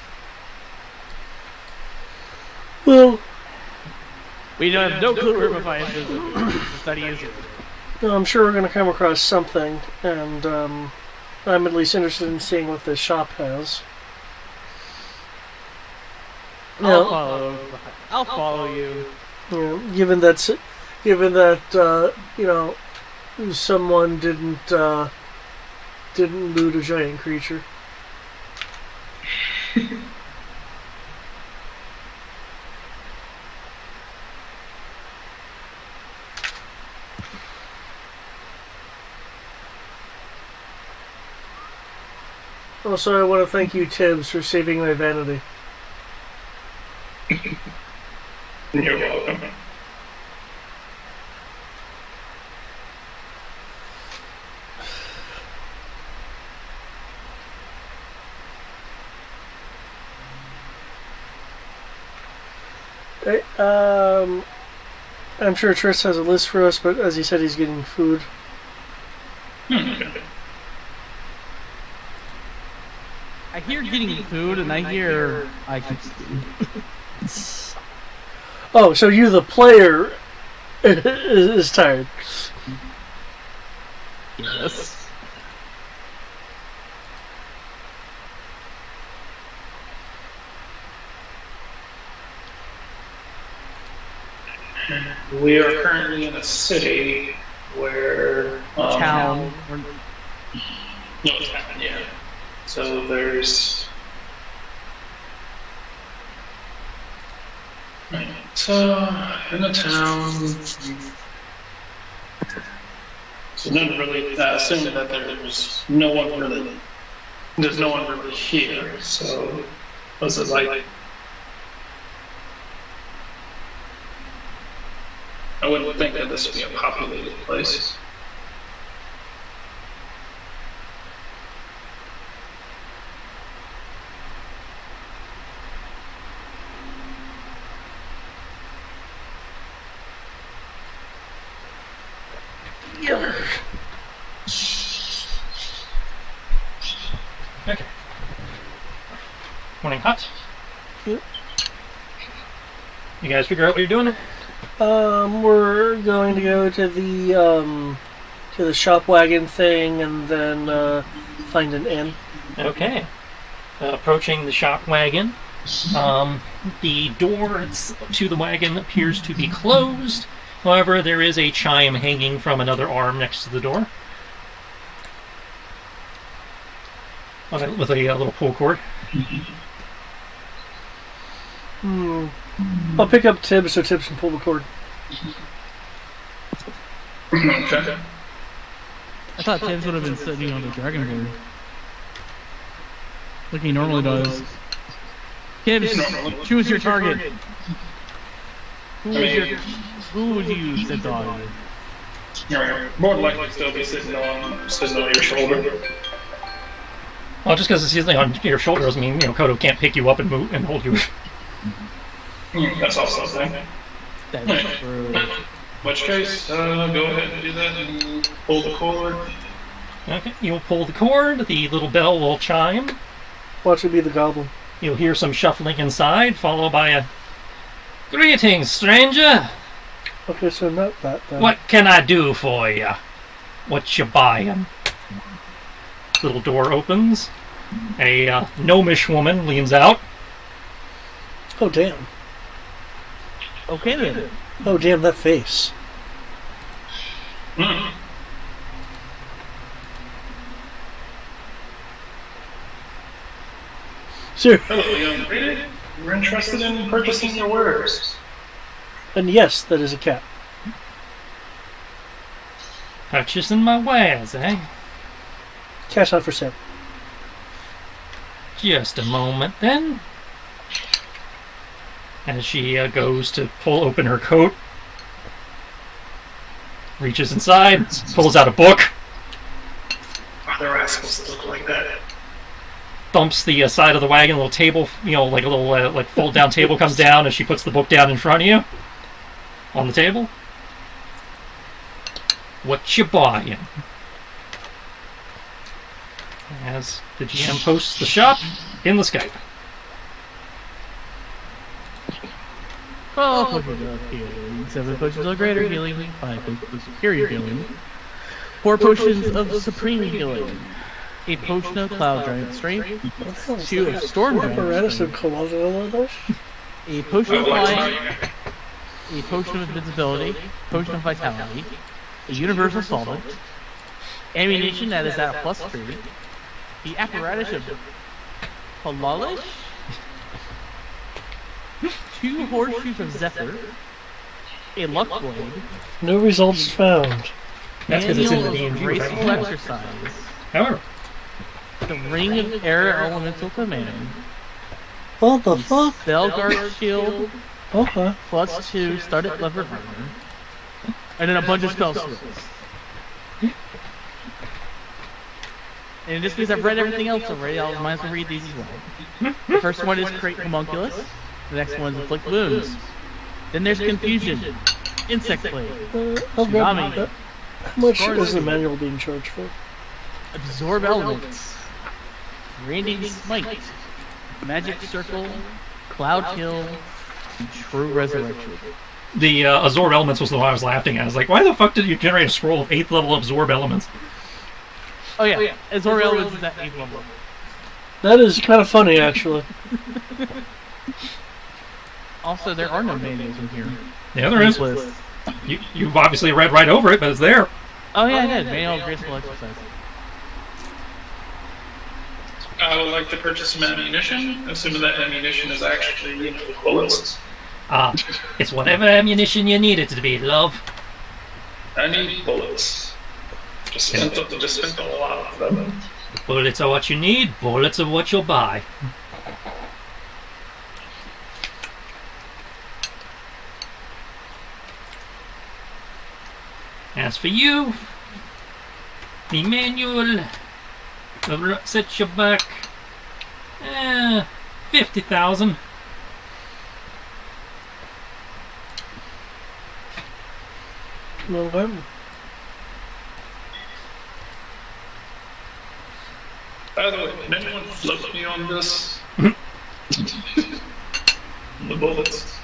well, We don't have no clue where Matthias is. Just that he is here. I'm sure we're going to come across something, and I'm at least interested in seeing what this shop has. I'll follow you. Given that someone didn't loot a giant creature. Also, I want to thank you, Tibbs, for saving my vanity. You're welcome. Hey, I'm sure Tris has a list for us, but as he said, he's getting food. Okay. I hear getting food, and I hear I keep stealing. Oh, so you, the player, is tired. Yes. We are currently in a city where Town. No, town, yeah. So there's. Right. So in the town. So none really assuming that there's no one really. There's no one really here. So was it like? I wouldn't think that this would be a populated place. Okay. Morning, hut. Yep. You guys figure out what you're doing? We're going to go to the shop wagon thing and then find an inn. Okay. Approaching the shop wagon. The door to the wagon appears to be closed. However, there is a chime hanging from another arm next to the door. With a little pull cord. I'll pick up Tibbs so Tibbs can pull the cord. Okay. I thought Tibbs would have been sitting on the dragon board. Like he normally does. Tibbs, choose your target. Who would you sit on? More than likely still be sitting on your shoulder. Well, just because it's usually on your shoulder doesn't mean, Kodo can't pick you up and move and hold you. That's also a thing. That's true. In which case, go ahead and do that and pull the cord. Okay, you'll pull the cord, the little bell will chime. Watch it be the goblin. You'll hear some shuffling inside, followed by a "Greetings, stranger! Okay, so not that then. What can I do for you? What you buying?" Little door opens. A gnomish woman leans out. Oh, damn. Okay then. Oh, damn, that face. Sir. Hello, young lady. We're interested in purchasing your wares. And yes, that is a cat. Purchasing my wares, eh? Cat's not for sale. Just a moment, then. As she goes to pull open her coat, reaches inside, pulls out a book, Other rascals look like that. thumps the side of the wagon, a little table, like a little like fold-down table comes down, as she puts the book down in front of you on the table. What you buying? As the GM posts the shop in the Skype. 12 potions of healing, 7 potions of greater healing, 5 potions of superior healing, 4 potions of supreme healing, a potion of cloud giant strength, 2 of storm giant strength, a potion of flying, a potion of invincibility, a potion of vitality, a universal solvent, ammunition that is at +3, the apparatus of Halalish, 2 horseshoes of Zephyr, a luck blade, No results found. That's because it's in the manual of DMG. graceful Right? exercise, However, the ring of air elemental command, What the fuck? Belguard shield, Okay. +2 studded lever armor, and then a bunch of spell slots. And in this case, I've read everything else already. I might as well read these as well. The first one is Create Homunculus. The next one is Inflict Wounds. Then there's confusion, insect plague, I'll grab Tsunami. that. How much Scores is the it. manual being charged for? absorb elements, raining smite, magic circle, cloud kill, and true resurrection. The absorb elements was the one I was laughing at. I was like, why the fuck did you generate a scroll of 8th level absorb elements? Oh yeah, absorb elements is at 8th level. That is kind of funny, actually. Also, there are no manuals in here. Yeah, there is. List. You've obviously read right over it, but it's there. Oh yeah, I did. Manual of graceful exercise. I would like to purchase some ammunition, assuming that ammunition is actually, bullets. It's whatever ammunition you need it to be, love. I need bullets. Just spent a lot of them. Bullets are what you need, bullets are what you'll buy. As for you, the manual will set you back 50,000. Okay. By the way, can anyone float me on this? The bullets.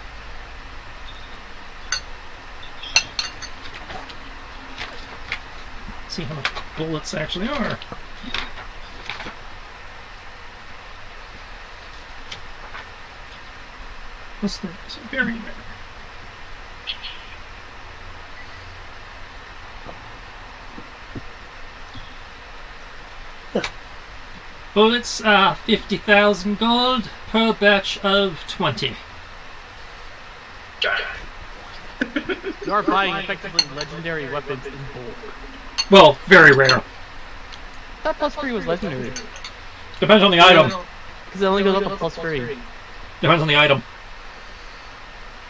See how much bullets actually are. What's the very rare? Bullets are 50,000 gold per batch of 20. Got it. You are buying effectively legendary weapons in bulk. Well, very rare. That plus 3 was legendary. Depends on the item. Because it only goes up to plus 3. Depends on the item.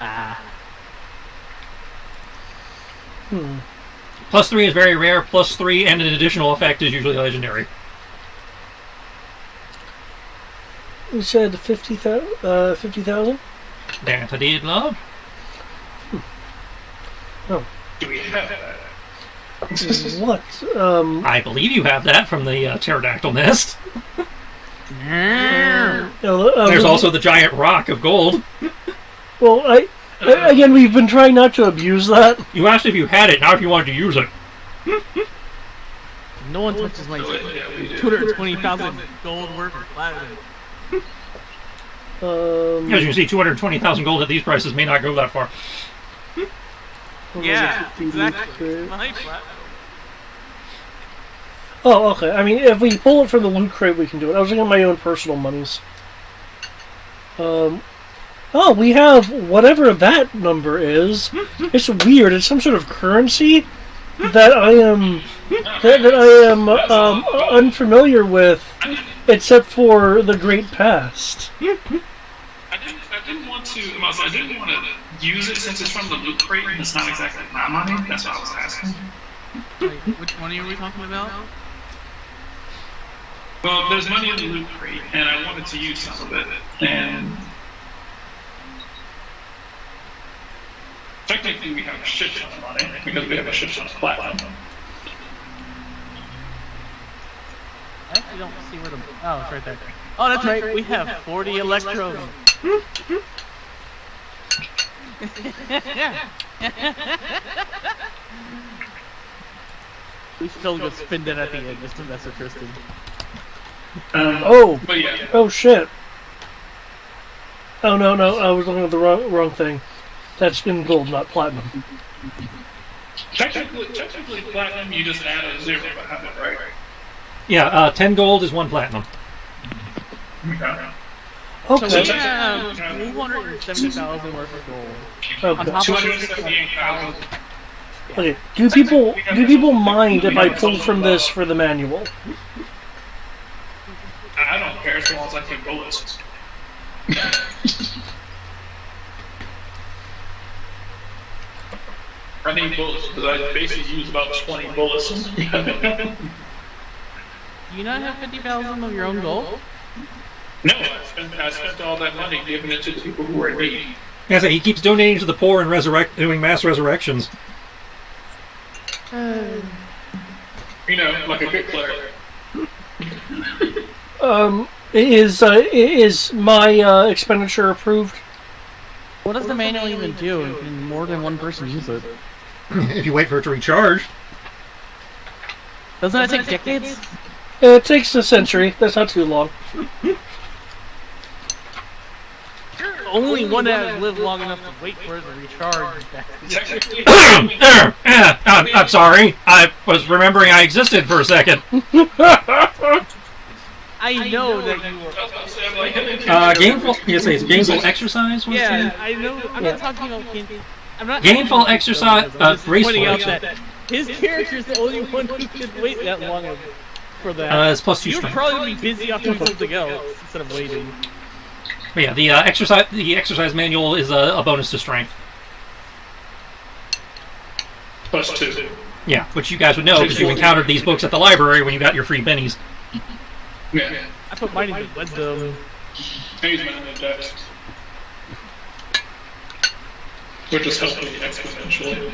Ah. Plus 3 is very rare. Plus 3 and an additional effect is usually legendary. You said 50,000? That I did, love. Oh. Do we have that? What? I believe you have that from the pterodactyl nest. There's also the giant rock of gold. Well, again, we've been trying not to abuse that. You asked if you had it, not if you wanted to use it. No one touches my 220,000 gold worth of platinum. As you can see, 220,000 gold at these prices may not go that far. Yeah, exactly. My platinum. Oh, okay. I mean, if we pull it from the loot crate, we can do it. I was looking at my own personal monies. Oh, we have whatever that number is. It's weird. It's some sort of currency that I am unfamiliar with, except for the Great Past. I didn't want to use it since it's from the loot crate and it's not exactly my money. That's what I was asking. Wait, which money are we talking about? Well, there's money in the loot crate, and I wanted to use some of it. And technically, we have a shit ton of money because we have a shit ton of platinum. I actually don't see where the... Oh, it's right there. Oh, that's right. We have 40 electrodes. We still go spin it at the end just to mess with Tristan. But yeah. Oh shit. Oh no, I was looking at the wrong thing. That's in gold, not platinum. Technically, platinum, you just add a 0 behind it, right? Yeah, 10 gold is 1 platinum. Okay. Okay. So we have 270,000 worth of gold. Okay. On top of 278,000. Okay. Do people mind if I pull from this for the manual? I don't care as long as I get bullets. I need bullets because I basically use about 20 bullets. Do you not have 50,000 of your own gold? No, I spent all that money giving it to the people who are in need. As I say, he keeps donating to the poor and doing mass resurrections. You know, like a good cleric. Is my expenditure approved? What does the manual even do? Can more than one person use it? If you wait for it to recharge. Doesn't that take decades? It takes a century. That's not too long. Only one that has lived long enough to wait for it to recharge. Technically, I'm sorry. I was remembering I existed for a second. I know that you were. Gainful. Yes, it's gainful exercise. Was Yeah, it? I know. I'm not talking about gainful. I'm not. Gainful exercise. I'm just Graceful pointing out exercise. that his character is the only one who can wait that long for that. It's plus 2 You'd strength. probably be busy off doing something else instead of waiting. But yeah, the exercise manual is a bonus to strength. +2. Yeah, which you guys would know because you encountered these books at the library when you got your free bennies. Yeah. I put mine in wisdom. I use mine in dex. Which is helping me exponentially.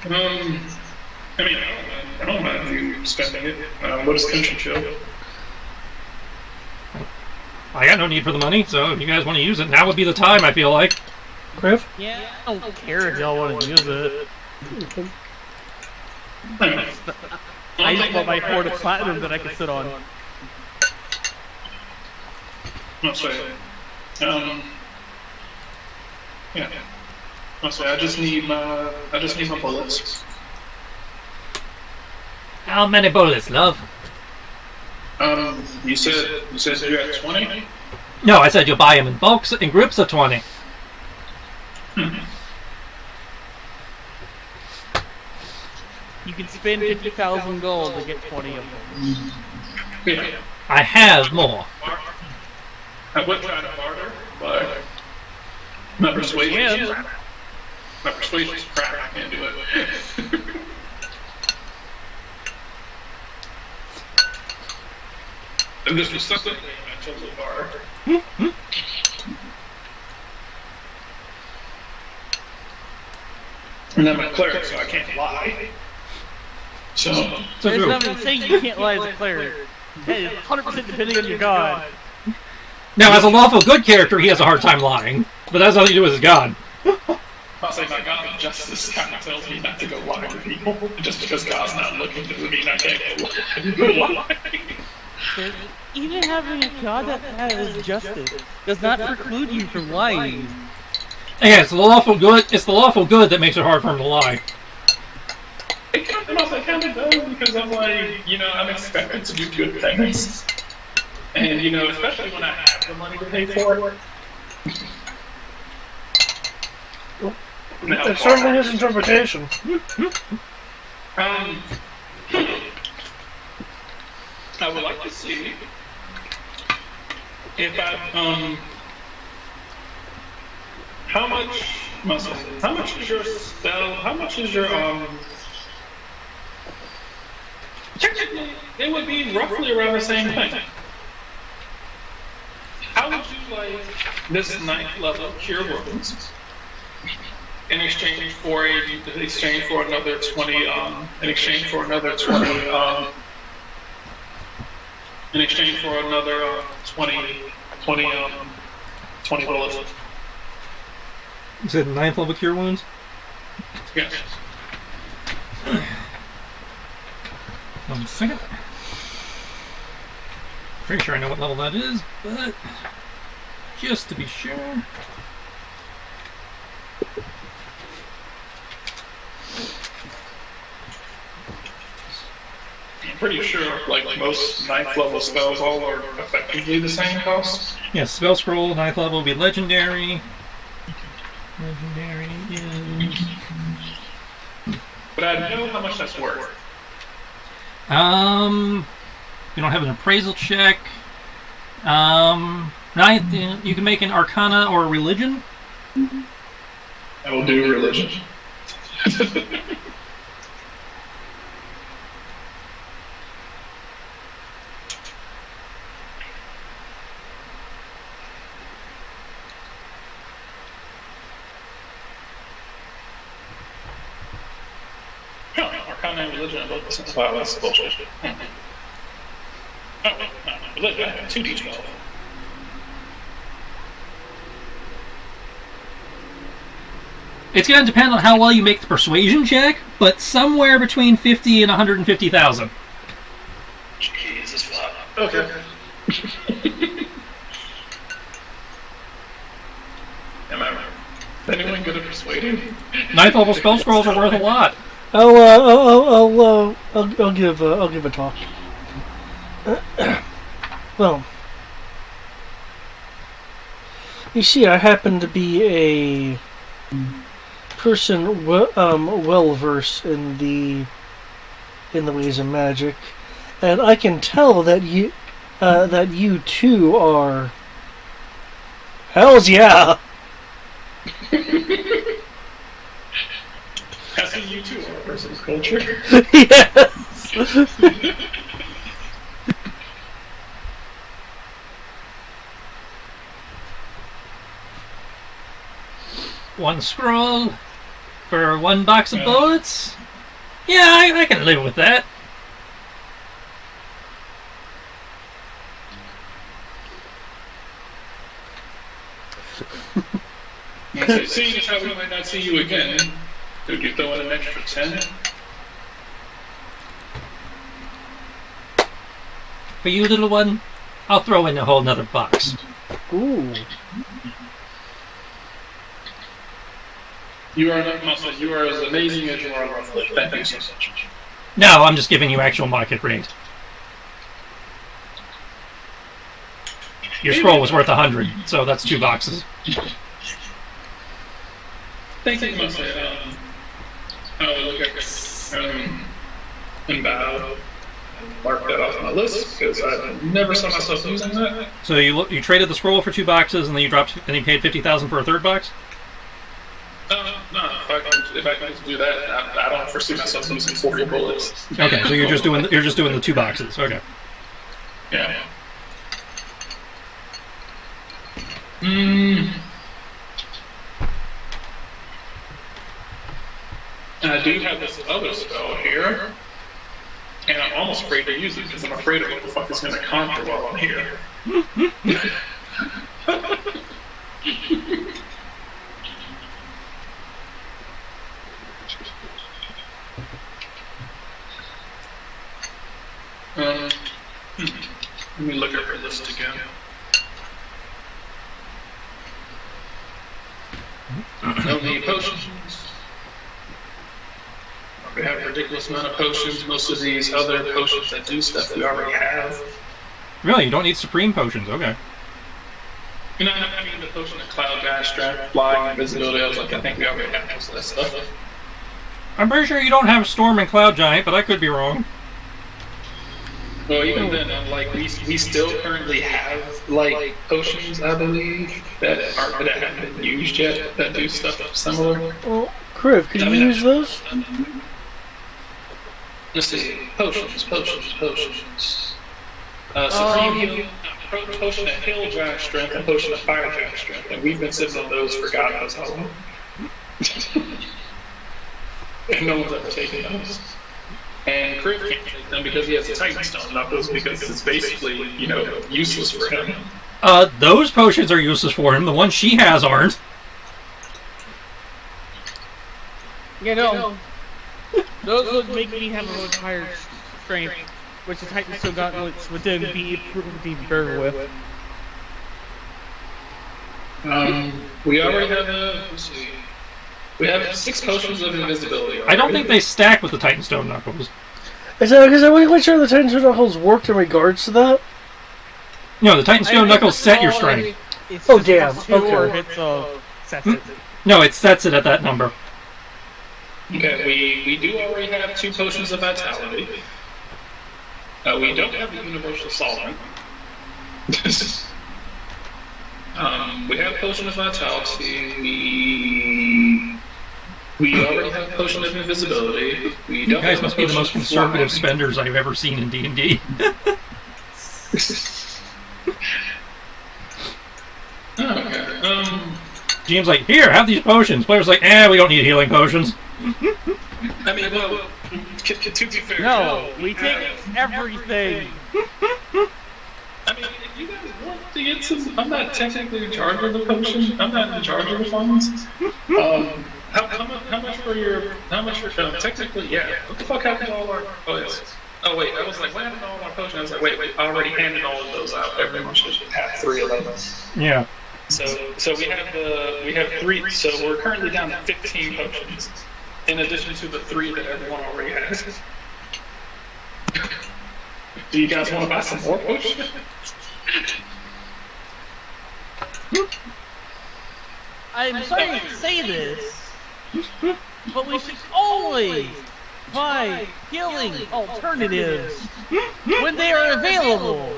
I mean, I don't mind you spending it. What does country chill? I got no need for the money, so if you guys want to use it, now would be the time. I feel like. Griff? Yeah, I don't care if y'all want to use it. I just want my 4 to platinum that I can sit on. I'll say, yeah. I'll say, I just need my bullets. How many bullets, love? You said you're at 20? No, I said you'll buy them in bulks in groups of 20. You can spend 50,000 gold to get 20 of them. Yeah. I have more. I would try to barter, but my persuasion is crap. My persuasion is crap. I can't do it. And this was something I chose to barter. And I'm a cleric, so I can't lie. So There's true. nothing saying you can't lie as a cleric. Hey, it's 100% depending on your god. Now, as a lawful good character, he has a hard time lying, but that's nothing to do with his god. I'll say my God of justice kind of tells me not to go lie to people. Just because God's not looking doesn't mean I can't go lie. Even having a god that has justice does not preclude you from lying. Yeah, it's the lawful good. It's the lawful good that makes it hard for him to lie. It kind of does because I'm like, I'm expected to do good things. And, especially when I have the money to pay for it. It's certainly his interpretation. I would like to see if how much is your spell? How much is your technically, it would be roughly around the same thing. How would you like this 9th level cure wounds in exchange for another 20 in exchange for another 20 in exchange for another 20 bullets? You said 9th level cure wounds? Yes. 1 second. Pretty sure I know what level that is, but just to be sure. I'm pretty sure, like most 9th level spells, all are effectively the same cost. Yes, spell scroll, 9th level will be legendary. Legendary is... But I know how much that's worth. You don't have an appraisal check. You can make an arcana or a religion. I will do religion. Arcana and religion are both the wow, that's bullshit. Oh, no, religion, I have 2d12. It's going to depend on how well you make the persuasion check, but somewhere between 50 and 150,000. Jesus fuck. Okay. Am I anyone good at persuading? 9th level spell scrolls are worth a lot. I'll give a talk. Well, you see, I happen to be a person well versed in the ways of magic, and I can tell that you two are. Hells yeah! I see you two are a person of culture. Yes. One scroll for 1 box of bullets. Yeah, I can live with that. Seeing as how we might not see you again, could you throw in an extra 10? For you, little one, I'll throw in a whole nother box. Ooh. You are not muscle. You are as amazing as you are roughly. Thank you so much. No, I'm just giving you actual market rate. Your scroll was worth 100, so that's 2 boxes. Thank you, muscle. I will look at and bow and mark that off my list because I never saw myself using that. So you traded the scroll for 2 boxes, and then you paid 50,000 for a 3rd box. No, if I can do that, I don't foresee myself using 40 bullets. Okay, so you're just doing the 2 boxes. Okay. Yeah. I do have this other spell here, and I'm almost afraid to use it because I'm afraid of what the fuck is going to conjure while I'm here. Let me look at her list again. No need potions. We have a ridiculous amount of potions. Most of these other potions that do stuff we already have. Really, you don't need supreme potions. Okay. You know, I mean the potion of cloud dash, strength, flying, invisibility. I was like, I think we already have most of that stuff. I'm pretty sure you don't have Storm and Cloud Giant, but I could be wrong. Well, even then, like we still currently have like potions, I believe, that haven't been used yet that do stuff similar. Well, Kriv, could you use those? Let's see, potions. Supreme potion of Hill Giant Strength and potion of Fire Giant Strength, and we've been sitting on those for God knows how long. And no one's ever taken those. And Kriv can't take them because he has a Titan Stone, not those because it's basically, useless for him. Those potions are useless for him. The ones she has aren't. Those would make me have a much higher strength, which the Titan Stone gauntlets would then be better with. We already have let's see. We have 6 potions of invisibility already. I don't think they stack with the Titan Stone Knuckles. Is that because I wasn't quite sure the Titan Stone Knuckles worked in regards to that? No, the Titan Stone Knuckles set your strength. Oh, damn. Okay. Sets it. No, it sets it at that number. Okay, we do already have 2 potions of vitality. We don't have the universal solvent. We have potion of vitality. We already have potion of invisibility. You guys must be the most conservative spenders I've ever seen in D&D. Okay. GM's like, here, have these potions. Players like, we don't need healing potions. I mean, well, To be fair, No, we take everything. I mean, if you guys want to get some, I'm not technically in charge of the potion. I'm not in charge of the funds. How much for your? How much for? Technically, yeah. What the fuck happened to all our? Oh yes. Oh wait, I was like, what happened to all our potions? I was like, wait, I already handed all of those out. Everyone should have 3 of those. Yeah. So we have 3. So we're currently down to 15 potions, in addition to the 3 that everyone already has. Do you guys want to buy some more potions? I'm sorry to say this, but we should always buy healing alternatives when they are available.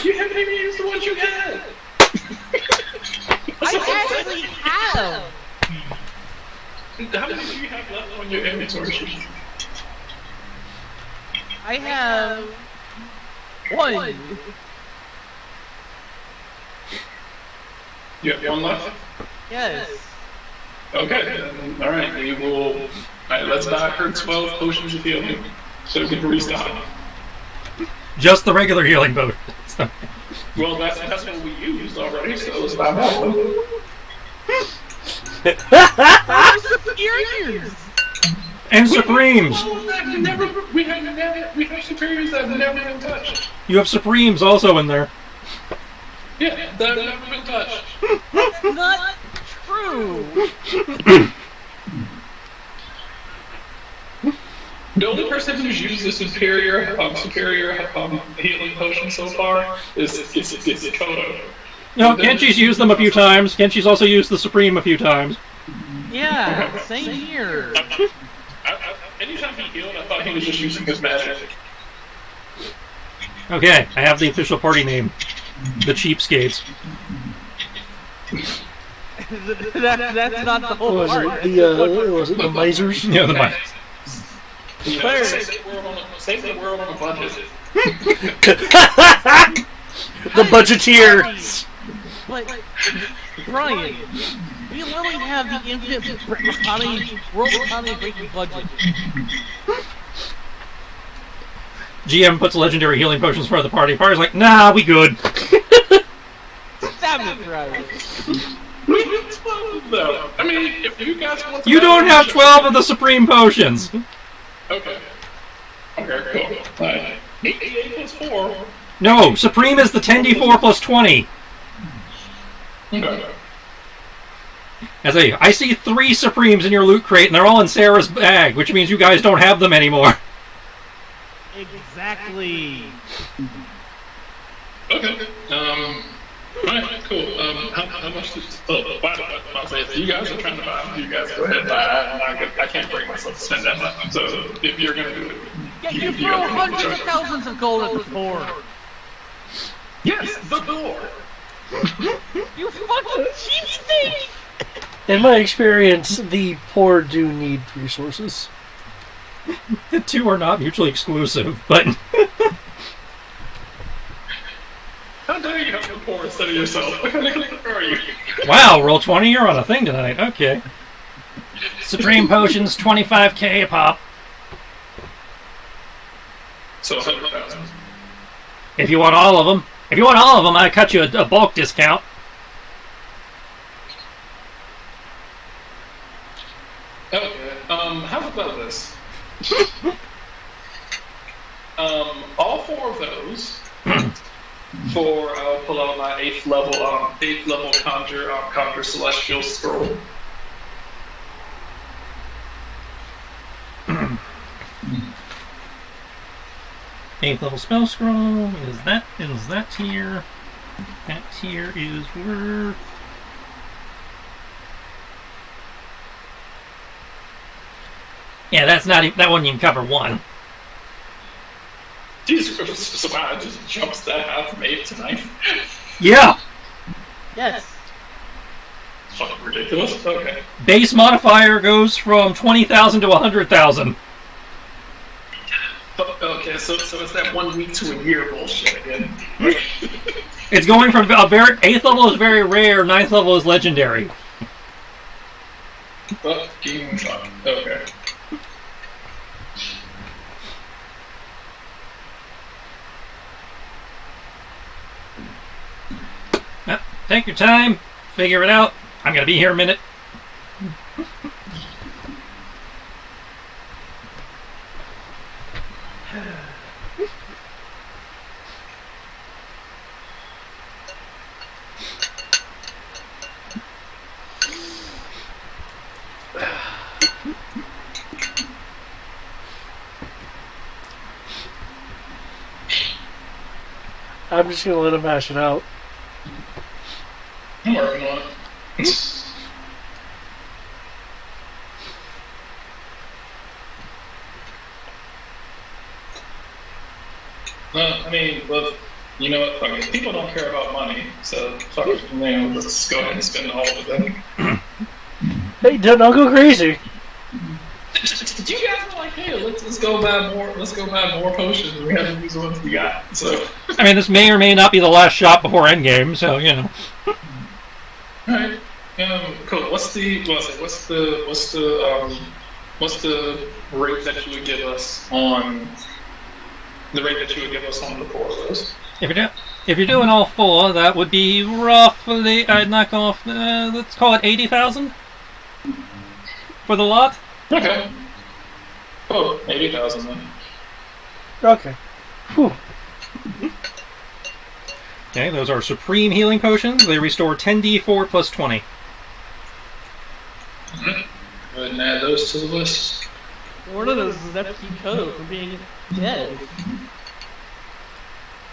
You haven't even used the ones you had. I actually have. How many do you have left on your inventory? I have 1. You have 1 left? Yes. Okay, then, alright, we will... Alright, let's buy her 12 potions of healing, so we can restock. Just the regular healing boat. Well, that's what we used already, so let's buy more. Superiors. And Supremes! We have Superiors that have never been touched. You have Supremes also in there. Yeah, that have never been touched. That's not true. The only person who's used the superior healing potion so far is Kodo. No, Kenshi's used them a few times. Kenshi's also used the Supreme a few times. Yeah, same here. Anytime he healed, I thought he was just using his magic. Okay, I have the official party name. The Cheapskates. That's not the whole Was part. it the misers? Yeah, the Myers. Yeah, save the world on a budget. The budgeteer. But, Brian, we literally have the infinite world economy breaking budget. GM puts legendary healing potions for the party. Party's like, nah, we good. Damn it, Brian. We have 12 though. I mean, if you guys want to... You don't have 12 of the Supreme potions. Okay. Okay, cool. 8 plus 4. No, Supreme is the 10d4 plus 20. Okay. I see 3 Supremes in your loot crate, and they're all in Sarah's bag, which means you guys don't have them anymore. Exactly. Okay. Alright, cool. How much does... Oh, I'll say if you guys are trying to buy them, you guys go ahead and buy. I can't bring myself to spend that much. So if you're going to do it... Yeah, you throw hundreds of thousands of gold at the door. Yes, the door! You fucking cheapskate! In my experience, the poor do need resources. The two are not mutually exclusive, but... How dare you have the poor instead of yourself? What kind of are you? Wow, roll 20, you're on a thing tonight. Okay. Supreme Potions, 25k a pop. So 100,000. If you want all of them. If you want all of them, I cut you a bulk discount. Okay, how about this? All 4 of those for I'll pull out my 8th level conjure celestial scroll. Eighth level spell scroll is that tier. That tier is worth... Yeah, that's not that wouldn't even cover 1. Jesus Christ, so wow, it just jumps that out from 8 to 9. Yeah. Yes. Fucking ridiculous. Okay. Base modifier goes from 20,000 to 100,000. Okay, so it's that 1 week to a year bullshit again. It's going from a very 8th level is very rare, 9th level is legendary. Fucking fuck. Okay. Take your time. Figure it out. I'm going to be here a minute. I'm just gonna let him hash it out. I'm working on it. I mean, well, you know what? Fuck it. People don't care about money, so fuck it. Man, let's go ahead and spend all of it. Hey, don't go crazy. You guys were like, hey, let's go buy more. Let's go buy more potions. We haven't used the ones we got. So, I mean, this may or may not be the last shop before endgame, so you know. all right. Cool. What's the rate that you would give us on the four of those? If you're doing all four, that would be roughly. I'd knock off. Let's call it 80,000 for the lot. Okay. Oh, 80,000 then. Okay. Whew. Okay, those are supreme healing potions. They restore 10d4 plus 20. Go ahead and add those to the list. One of those is FP code for being dead.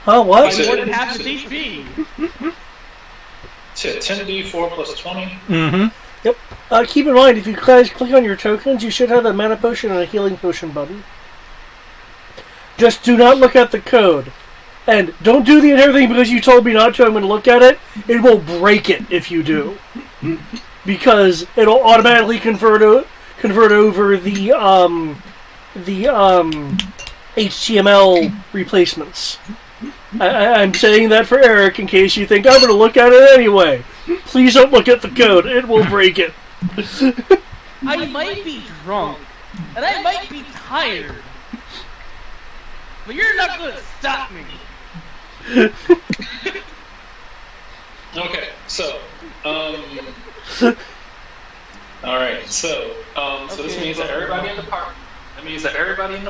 Huh? What? By more than half its HP. Shit, 10d4 plus 20. Mm-hmm. Yep. Keep in mind, if you guys click on your tokens, you should have a mana potion and a healing potion button. Just do not look at the code. And don't do the entire thing because you told me not to. I'm going to look at it. It will break it if you do. Because it'll automatically convert over the HTML replacements. I'm saying that for Eric in case you think I'm going to look at it anyway. Please don't look at the code. It will break it. I might be drunk, and I might be tired, but you're not going to stop me. Okay, so, alright, so this means that everybody in the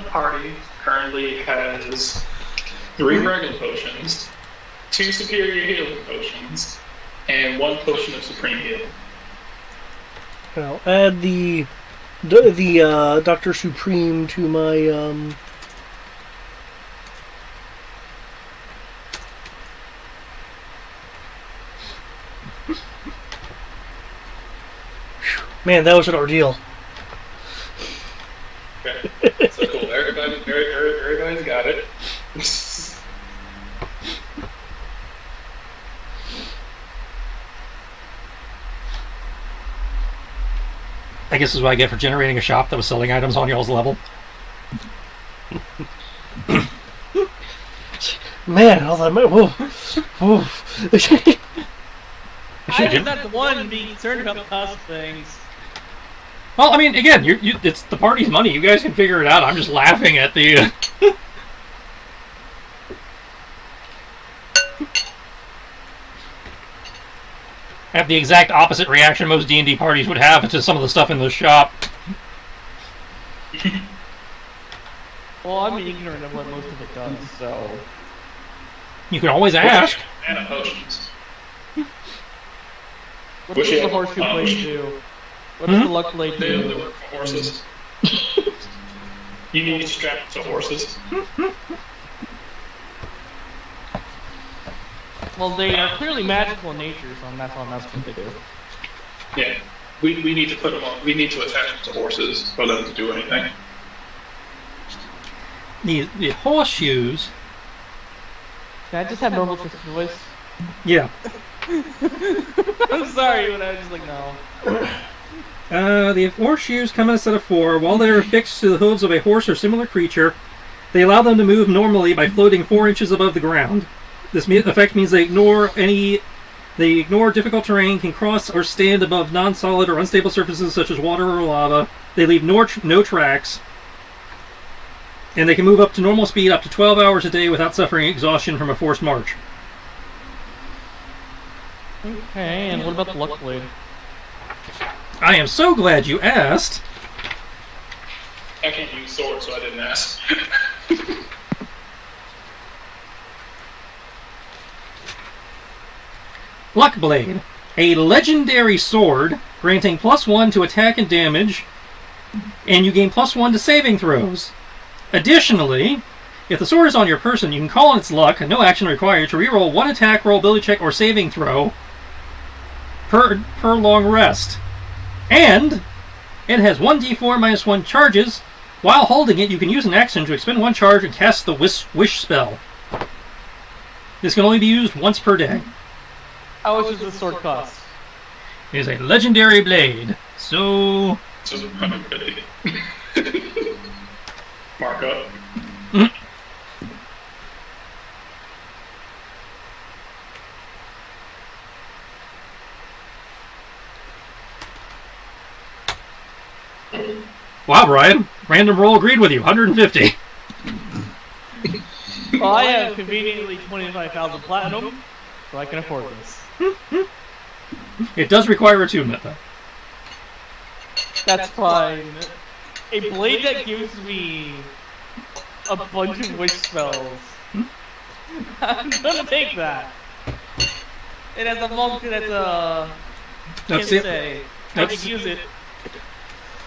party, currently has 3 regular potions, 2 superior healing potions, and 1 potion of supreme healing. I'll add the Dr. Supreme to my Man, that was an ordeal. Okay, so cool. Everybody's got it. I guess this is what I get for generating a shop that was selling items on y'all's level. Man, all that. Whoa. Whoa. I'm not the one being concerned about the cost of things. Well, I mean, again, it's the party's money. You guys can figure it out. I'm just laughing at the... I have the exact opposite reaction most D&D parties would have to some of the stuff in the shop. Well, I'm ignorant of what most of it does, so... You can always ask. Mana potions. What does the horseshoe blade do? What does the luck blade They do? only work for horses. You need strapped to horses. Well, they are clearly magical in nature, so that's what they do. Yeah, we need to put them on. We need to attach them to horses for them to do anything. The horseshoes... Can I just have normal Tristan voice? Yeah. I'm sorry, but I was just like, no. The horseshoes come in a set of 4. While they are affixed to the hooves of a horse or similar creature, they allow them to move normally by floating 4 inches above the ground. This effect means they ignore difficult terrain, can cross or stand above non-solid or unstable surfaces such as water or lava. They leave no tracks, and they can move up to normal speed up to 12 hours a day without suffering exhaustion from a forced march. Okay, and what about the luck blade? I am so glad you asked. I can't use sword, so I didn't ask. Luck Blade. A legendary sword granting +1 to attack and damage, and you gain +1 to saving throws. Additionally, if the sword is on your person, you can call on its luck, no action required, to reroll 1 attack roll, ability check, or saving throw per long rest. And it has 1d4 -1 charges. While holding it, you can use an action to expend 1 charge and cast the wish spell. This can only be used once per day. How much does the sword cost? It is a legendary blade. So... So 150. Mark up. Wow, Brian. Random roll agreed with you. 150. Well, I have conveniently 25,000 platinum, so I can afford this. It does require attunement, though. That's fine. A blade that gives me a bunch of wish spells. I'm gonna take that. It has a monk that's Let's can see. say. I Let's- can use it.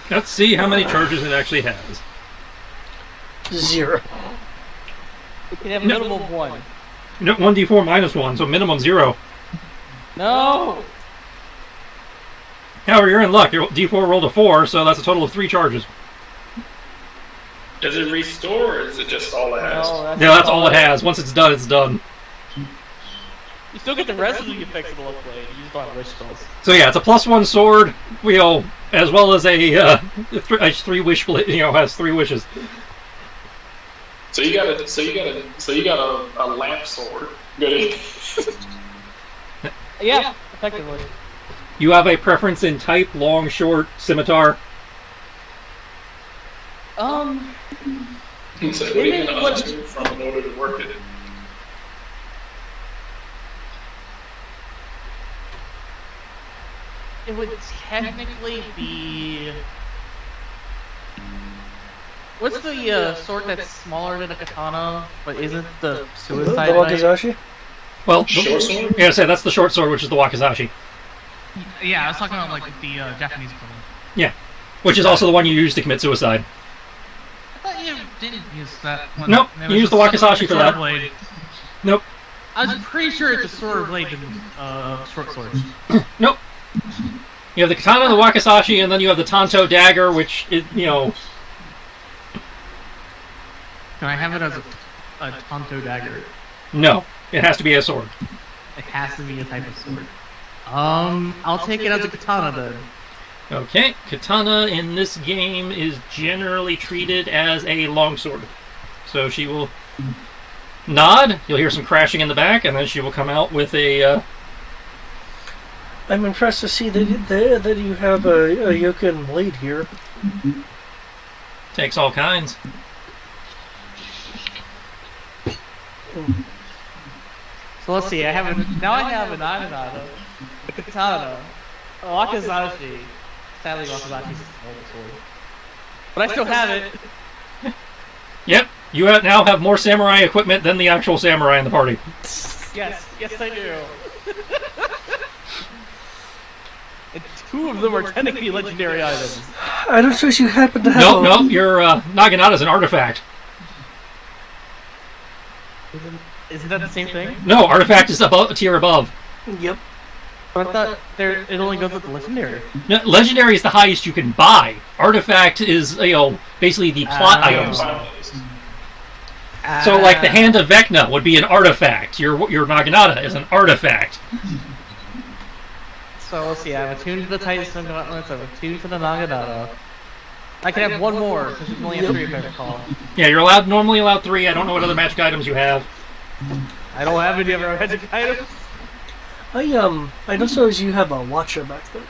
Let's see how many charges it actually has. 0. It can have a No. minimum of 1. 1d4 -1, so minimum 0. No! However, you're in luck. Your d4 rolled a 4, so that's a total of 3 charges. Does it restore, or is it just all it has? No, Yeah, that's all it has. Once it's done, it's done. You still get the rest of the effects of the luck blade. You just don't have wish spells. So yeah, it's a +1 sword, as well as a 3 wish blade. Has 3 wishes. So you got a lamp sword. Good. Yeah, effectively. You have a preference in type, long, short, scimitar. So what are you gonna undo from in order to work it? It would technically be. What's the sword that's smaller than a katana, but isn't the The suicide knife? Wakizashi? Well, Short sword? yeah, I said that's the short sword, which is the wakizashi. Yeah, I was talking about like the Japanese equivalent. Yeah, which is also the one you use to commit suicide. I thought you didn't use that one. Nope, There you was used the a wakizashi for sword that. blade. Nope, I was pretty sure it's a sword blade than short sword. nope. You have the katana, the wakizashi, and then you have the tanto dagger, which Can I have it as a tanto dagger? no, it has to be a sword. It has to be a type of sword. I'll take it as a katana then. Okay, katana in this game is generally treated as a longsword. So she will nod, you'll hear some crashing in the back, and then she will come out with a... I'm impressed to see that you have a Yoken blade here. takes all kinds. So let's see. I have a naginata, a katana, a wakizashi. Sadly, wakizashi's a normal sword, but I still have it. Yep, you now have more samurai equipment than the actual samurai in the party. Yes, I do. And 2 of them are technically legendary items. I don't suppose you happen to have No, your Naginata is an artifact. Isn't that the same thing? No, artifact is above, a tier above. Yep. But I thought it only goes with the legendary. No, legendary is the highest you can buy. Artifact is, basically the plot items. So, like the Hand of Vecna would be an artifact. Your Naginata is an artifact. So let's see. I have attuned to the Titan Gauntlets. I have attuned to the Naginata. I can have 1 more because you can only have 3 if I recall. Yeah, you're normally allowed 3. I don't know what other magic items you have. I don't have any other magic items. I don't suppose you have a watcher back there.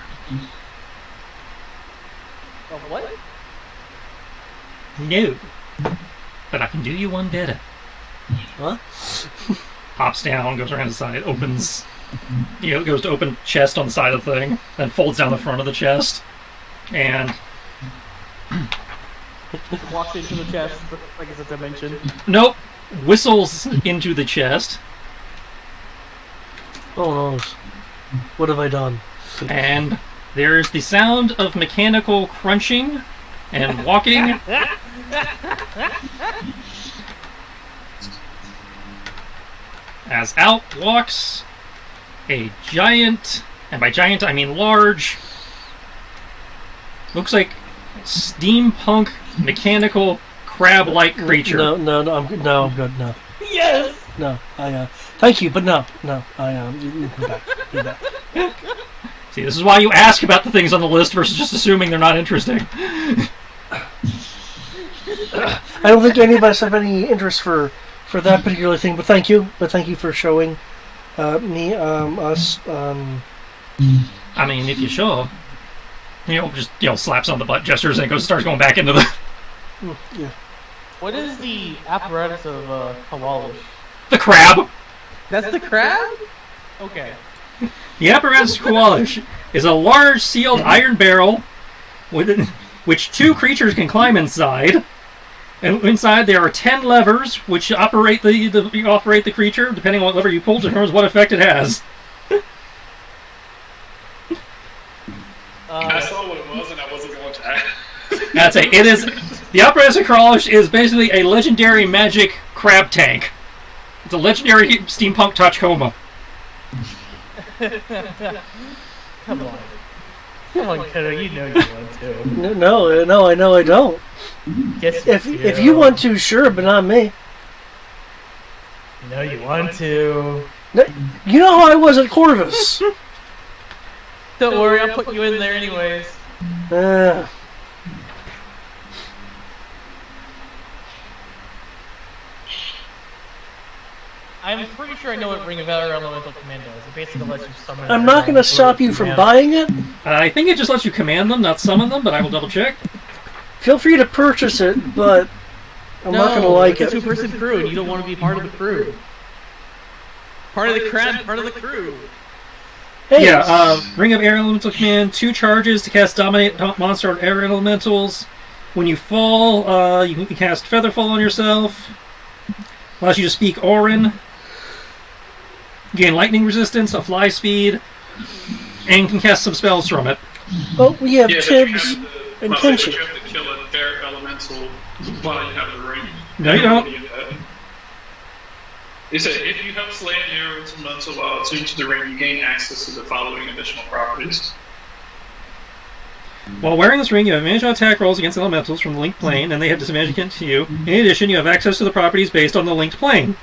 A what? No. But I can do you one better. What? Pops down, goes around the side, opens. goes to open chest on the side of the thing, then folds down the front of the chest, and Walks into the chest, like it's a dimension. nope, whistles into the chest, Oh no. What have I done? and there's the sound of mechanical crunching and walking. As out walks a giant, and by giant I mean large, looks like steampunk mechanical crab-like creature. No, I'm good. No, I'm good. No, Yes! no. Thank you, but no. You go back. Go back. See, this is why you ask about the things on the list versus just assuming they're not interesting. I don't think any of us have any interest for that particular thing, but thank you. But thank you for showing us. I mean, if you show, just slaps on the butt gestures and starts going back into the. Yeah. What is the apparatus of Kawalish? The crab. That's the crab? Okay. The apparatus Koalish is a large sealed iron barrel within which 2 creatures can climb inside. And inside there are 10 levers which operate the creature. Depending on what lever you pull determines what effect it has. I saw what it was, and I wasn't going to ask. That's it. It is the apparatus Koalish is basically a legendary magic crab tank. It's a legendary steampunk Tachikoma. Come on, Kodo, you know you want to. No, I know I don't. Yes, If you want to, sure, but not me. You know you want to. No, you know how I was at Corvus. Don't worry, I'll put you in there anyways. I'm pretty sure I know what Ring of Valor Elemental Command does. It basically lets you summon. I'm not going to stop you from buying it. I think it just lets you command them, not summon them, but I will double check. Feel free to purchase it, but I'm not going to like it's it. a 2-person crew, and you don't want to be part of the crew. Part of the crowd, part of the crew. Hey, Yeah, Ring of Air Elemental Command, 2 charges to cast Dominate Monster on Air Elementals. When you fall, you can cast Featherfall on yourself. Allows you to speak Auron. Gain lightning resistance, a fly speed, and can cast some spells from it. oh, we have Yeah, Tibbs and but Kenshi. you have to kill an air elemental while you have the ring. No, you don't. It said, if you help slay an air elemental while attuned to the ring, you gain access to the following additional properties. While wearing this ring, you have advantage on attack rolls against elementals from the linked plane, and they have disadvantage against you. In addition, you have access to the properties based on the linked plane.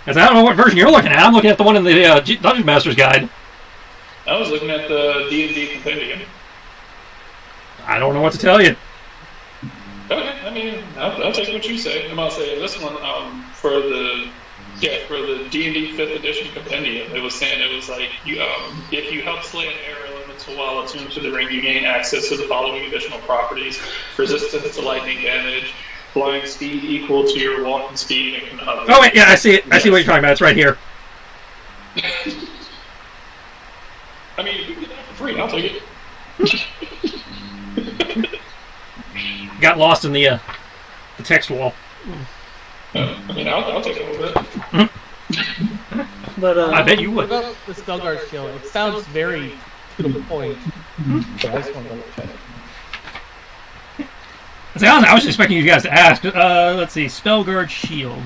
As I don't know what version you're looking at. I'm looking at the one in the Dungeon Master's Guide. I was looking at the D&D Compendium. I don't know what to tell you. Okay, I mean, I'll take what you say. I'm about to say this one for the D&D 5th edition compendium. It was saying it was like if you help slay an air elemental while attuned to the ring, you gain access to the following additional properties: resistance to lightning damage, flying speed equal to your walking speed, and can hover. Oh wait, yeah, I see it. I see what you're talking about. It's right here. I mean, you can get that for free. I'll take it. Got lost in the text wall. I mean, I'll take it a little bit. But I bet you would. What about the Stelgar skill? It sounds very to the point. So I just want to double check. I was expecting you guys to ask. Let's see. Spellguard Shield.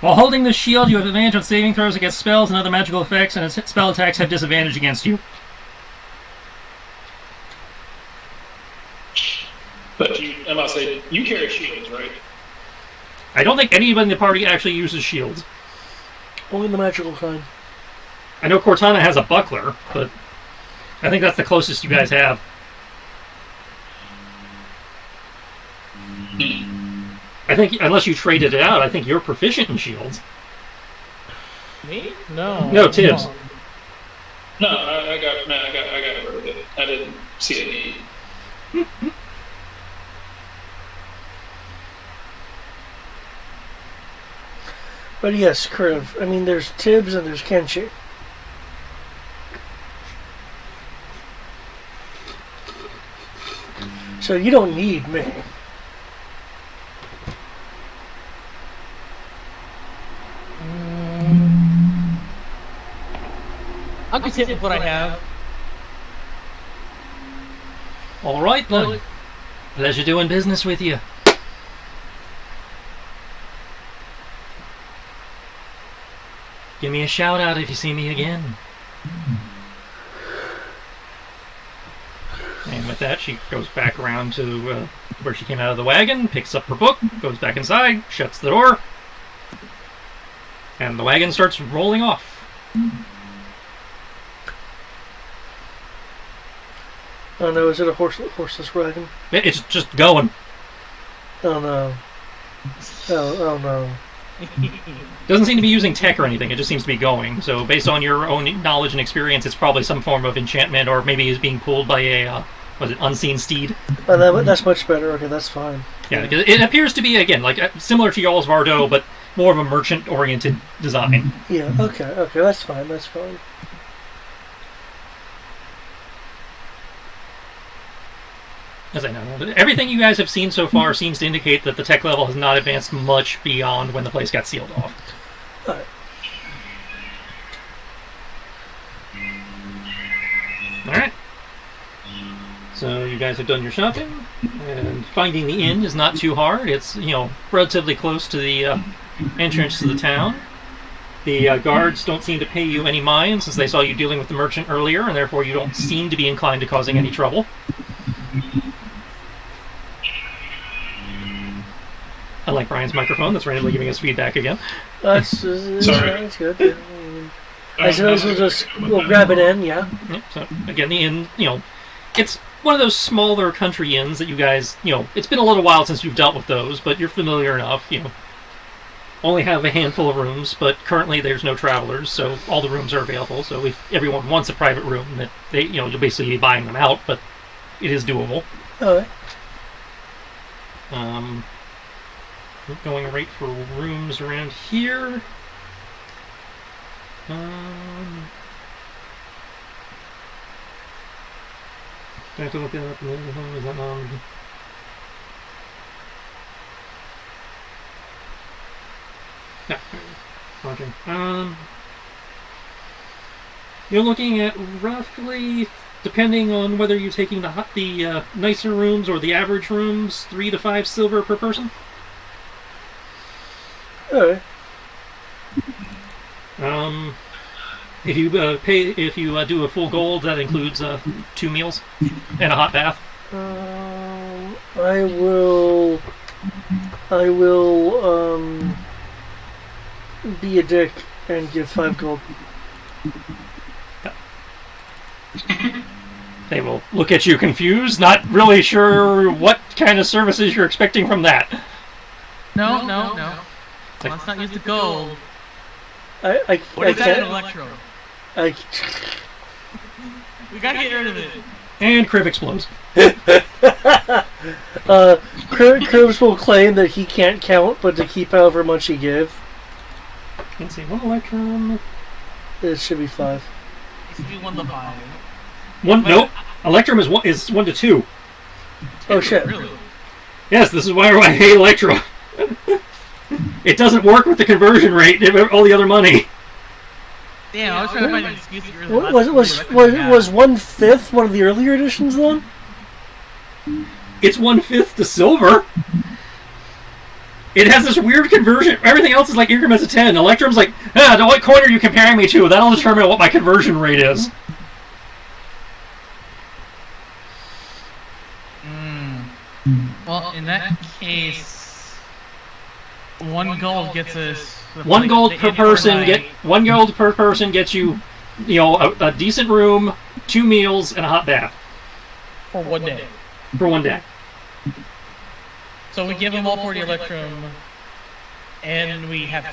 While holding the shield, you have advantage on saving throws against spells and other magical effects, and its spell attacks have disadvantage against you. But I'm about to say, you carry shields, right? I don't think anybody in the party actually uses shields. only the magical kind. I know Cortana has a buckler, but I think that's the closest you guys have. I think, unless you traded it out, I think you're proficient in shields. Me? No. No, Tibbs. No, I got rid of it. I didn't see a need. But yes, Kriv. I mean, there's Tibbs and there's Kenshi. So you don't need me. I'm content with what I have. All right, bud. Pleasure doing business with you. Give me a shout out if you see me again. And with that, she goes back around to where she came out of the wagon, picks up her book, goes back inside, shuts the door, and the wagon starts rolling off. Oh no, is it a horseless wagon? It's just going. Oh no. Oh no. Doesn't seem to be using tech or anything, it just seems to be going. So based on your own knowledge and experience, it's probably some form of enchantment, or maybe is being pulled by a, unseen steed? Oh, that's much better. Okay, that's fine. Yeah, because it appears to be, again, like similar to y'all's Vardo, but more of a merchant-oriented design. Yeah, okay, that's fine, that's fine. As I know, everything you guys have seen so far seems to indicate that the tech level has not advanced much beyond when the place got sealed off. Alright. Alright. So you guys have done your shopping, and finding the inn is not too hard. It's, relatively close to the entrance to the town. The guards don't seem to pay you any mind since they saw you dealing with the merchant earlier, and therefore you don't seem to be inclined to causing any trouble. Unlike Brian's microphone, that's randomly giving us feedback again. That's that's good. I suppose we'll grab it in, yeah. So again, the inn, it's one of those smaller country inns that you guys, it's been a little while since you've dealt with those, but you're familiar enough, Only have a handful of rooms, but currently there's no travelers, so all the rooms are available. So if everyone wants a private room, that you'll basically be buying them out, but it is doable. Alright. Going right for rooms around here. Do I have to look that up? Is that no. Okay. You're looking at roughly, depending on whether you're taking the nicer rooms or the average rooms, 3 to 5 silver per person. Alright. If you do a full gold, that includes 2 meals and a hot bath. I will be a dick and give 5 gold. They will look at you confused, not really sure what kind of services you're expecting from that. No. Let's not use the gold. What is that in Electro? We gotta get rid of it. And Kriv explodes. Cribs will claim that he can't count, but to keep however much he give. Let's see, 1 electrum. It should be 5. It should be 1 to 5. Nope. Electrum is 1 to 2. Oh shit. Really? Yes, this is why I hate Electrum. It doesn't work with the conversion rate of all the other money. Damn, I was trying to find an excuse. Was 1/5 one of the earlier editions then? It's 1/5 to silver. It has this weird conversion. Everything else is like increments of 10. Electrum's like, what coin are you comparing me to? That'll determine what my conversion rate is. Well, in that case, 1 gold gets us. 1 gold per person. 1 gold per person gets you, a decent room, 2 meals, and a hot bath For 1 day. for 1 day. So we give them all 40 electrum, and we have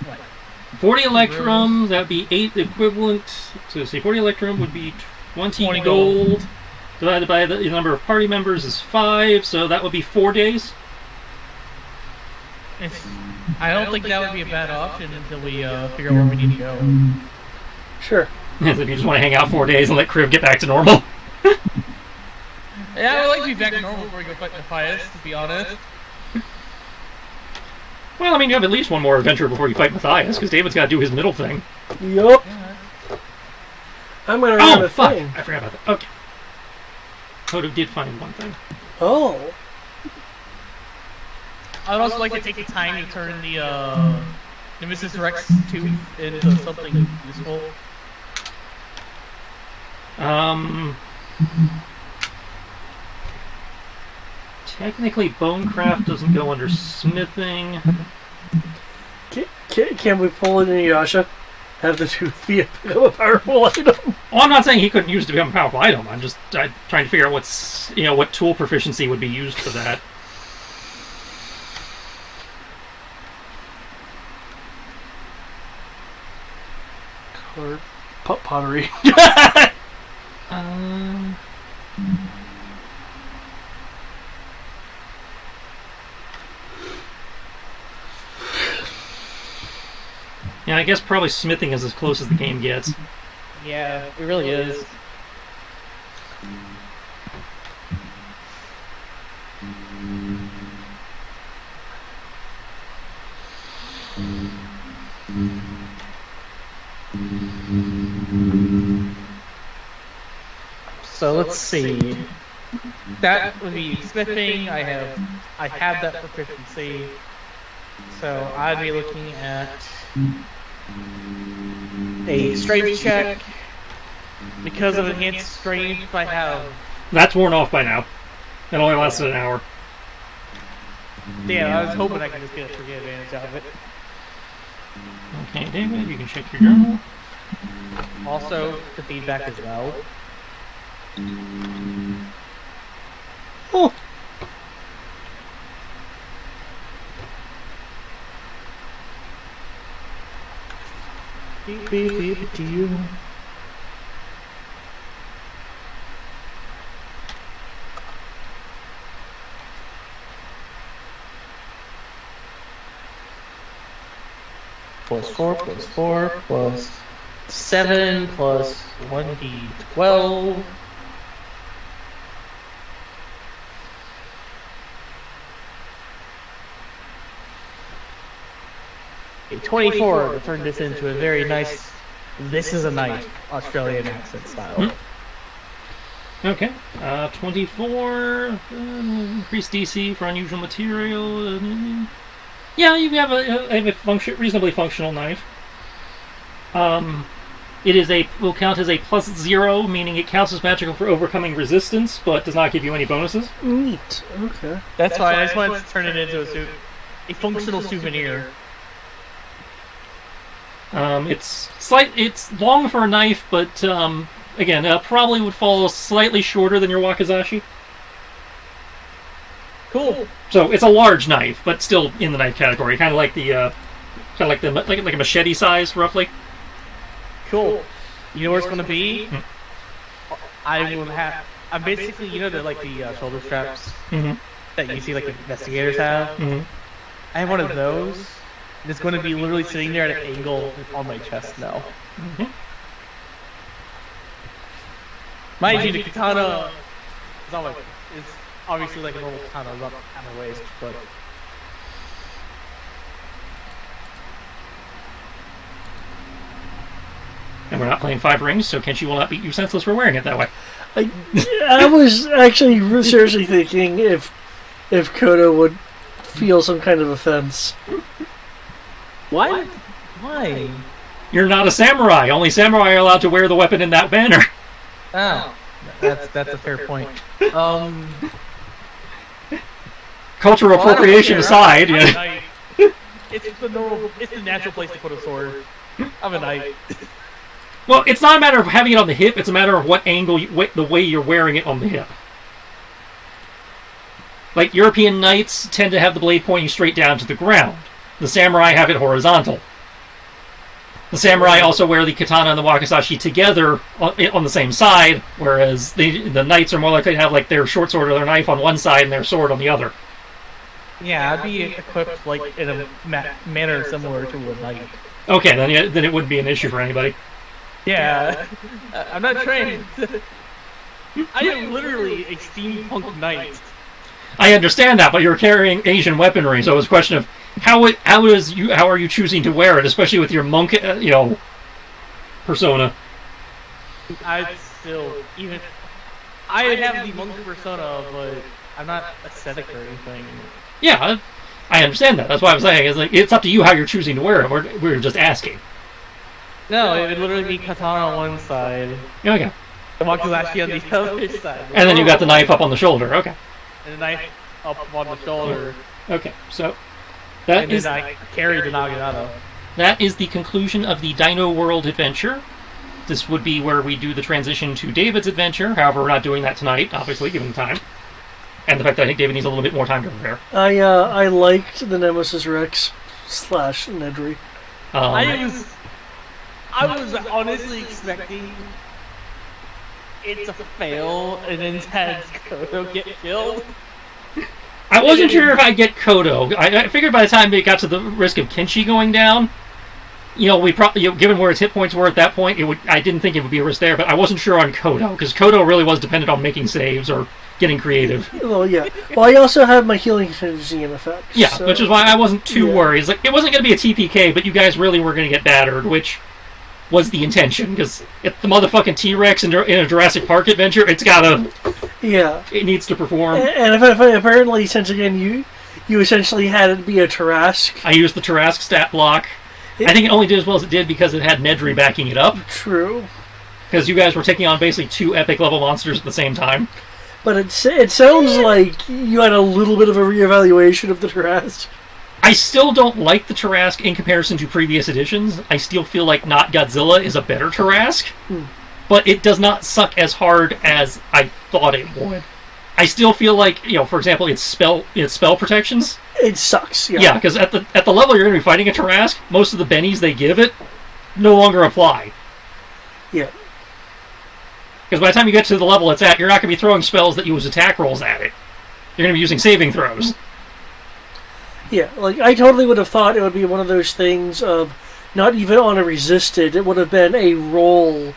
what? 40 electrum. That'd be 8 equivalent. So say 40 electrum would be 20 gold. Divided by the number of party members is 5, so that would be 4 days. I don't think that would be a bad option until we figure out where we need to go. Sure. If you just want to hang out 4 days and let Kriv get back to normal. Yeah, I would like to be back to normal before we go fight Matthias, to be honest. Well, I mean, you have at least one more adventure before you fight Matthias, because David's got to do his middle thing. Yup. I'm gonna run a fuck! thing. I forgot about that. Okay. Kodo did find one thing. Oh. I'd also like to take the time to turn the Nemesis Rex tooth into something useful. Technically, Bonecraft doesn't go under smithing. Can we pull it in Yasha? Have the tooth be a powerful item? Well, I'm not saying he couldn't use it to become a powerful item. I'm just trying to figure out what tool proficiency would be used for that. Or pottery. Yeah, I guess probably smithing is as close as the game gets. Yeah, it really is. So let's see. That would be smithing. I have that proficiency. So I'd be looking at a strength check. Because of enhanced strength, I have. That's worn off by now. It only lasted an hour. Yeah, I was hoping I could just get advantage out of it. Okay, David, you can check your journal. Also, the feedback as well. Oh. Beep, beep, beep, to you. +4 +4 +7 plus 1d12. A 24 to turn this into a very nice "This is a night" Australian accent style. Okay, 24, increased DC for unusual material. Yeah, you have a reasonably functional knife. It will count as a +0, meaning it counts as magical for overcoming resistance, but does not give you any bonuses. Neat. Okay. That's why I just wanted to turn it into a functional souvenir. It's long for a knife, but again, probably would fall slightly shorter than your wakizashi. Cool. So it's a large knife, but still in the knife category, kind of like like a machete size, roughly. Cool. You know where it's gonna be? I'm basically, the shoulder straps that you see like investigators have. Mm-hmm. I have one of those. And it's going to be literally sitting there at an angle on my chest now. Mm-hmm. Mind you, the katana is obviously like a normal katana up at my waist, but And we're not playing Five Rings, so Kenshi will not beat you senseless for wearing it that way. I was actually seriously thinking if Kodo would feel some kind of offense. what? Why? You're not a samurai. Only samurai are allowed to wear the weapon in that manner. Oh, that's a fair point. Cultural appropriation aside, it's the natural place to put a sword. I'm a knight. Well, it's not a matter of having it on the hip. It's a matter of what angle, the way you're wearing it on the hip. Like European knights tend to have the blade pointing straight down to the ground. The samurai have it horizontal. The samurai also wear the katana and the wakizashi together on the same side, whereas the knights are more likely to have like their short sword or their knife on one side and their sword on the other. Yeah, I'd be equipped like in a manner similar to a knight. Okay, then it wouldn't be an issue for anybody. Yeah, I'm not trained. I am literally a steampunk knight. I understand that, but you're carrying Asian weaponry, so it's a question of how are you choosing to wear it, especially with your monk, persona. I have the monk persona, but I'm not ascetic or anything. Yeah, I understand that. That's why I'm saying it's up to you how you're choosing to wear it. We're just asking. No, it would literally be katana on one side. Okay. The monk is actually on the other side. And then you got the knife up on the shoulder. Okay. And the knife up on the shoulder. Okay, so then I carry the naginata. That is the conclusion of the Dino World adventure. This would be where we do the transition to David's adventure. However, we're not doing that tonight, obviously, given the time. And the fact that I think David needs a little bit more time to prepare. I liked the Nemesis Rex / Nedry. I was honestly expecting it to fail and then have Kodo get killed. I wasn't sure if I'd get Kodo. I figured by the time it got to the risk of Kenshi going down, we probably, given where his hit points were at that point, I didn't think it would be a risk there, but I wasn't sure on Kodo, because Kodo really was dependent on making saves or getting creative. Well, yeah. Well, I also have my healing contingency in effect. Yeah, so, which is why I wasn't too worried. It wasn't going to be a TPK, but you guys really were going to get battered, which was the intention, because if the motherfucking T-Rex in a Jurassic Park adventure, it's gotta... Yeah. It needs to perform. And apparently, since again, you essentially had it be a Tarrasque. I used the Tarrasque stat block. I think it only did as well as it did because it had Nedry backing it up. True. Because you guys were taking on basically 2 epic level monsters at the same time. But it sounds like you had a little bit of a reevaluation of the Tarrasque. I still don't like the Tarrasque in comparison to previous editions. I still feel like Not Godzilla is a better Tarrasque. But it does not suck as hard as I thought it would. I still feel like, for example, its spell protections. It sucks, yeah. Yeah, because at the level you're going to be fighting a Tarrasque, most of the bennies they give it no longer apply. Yeah. Because by the time you get to the level it's at, you're not going to be throwing spells that use attack rolls at it. You're going to be using saving throws. Yeah, I totally would have thought it would be one of those things of not even on a resisted, it would have been a roll,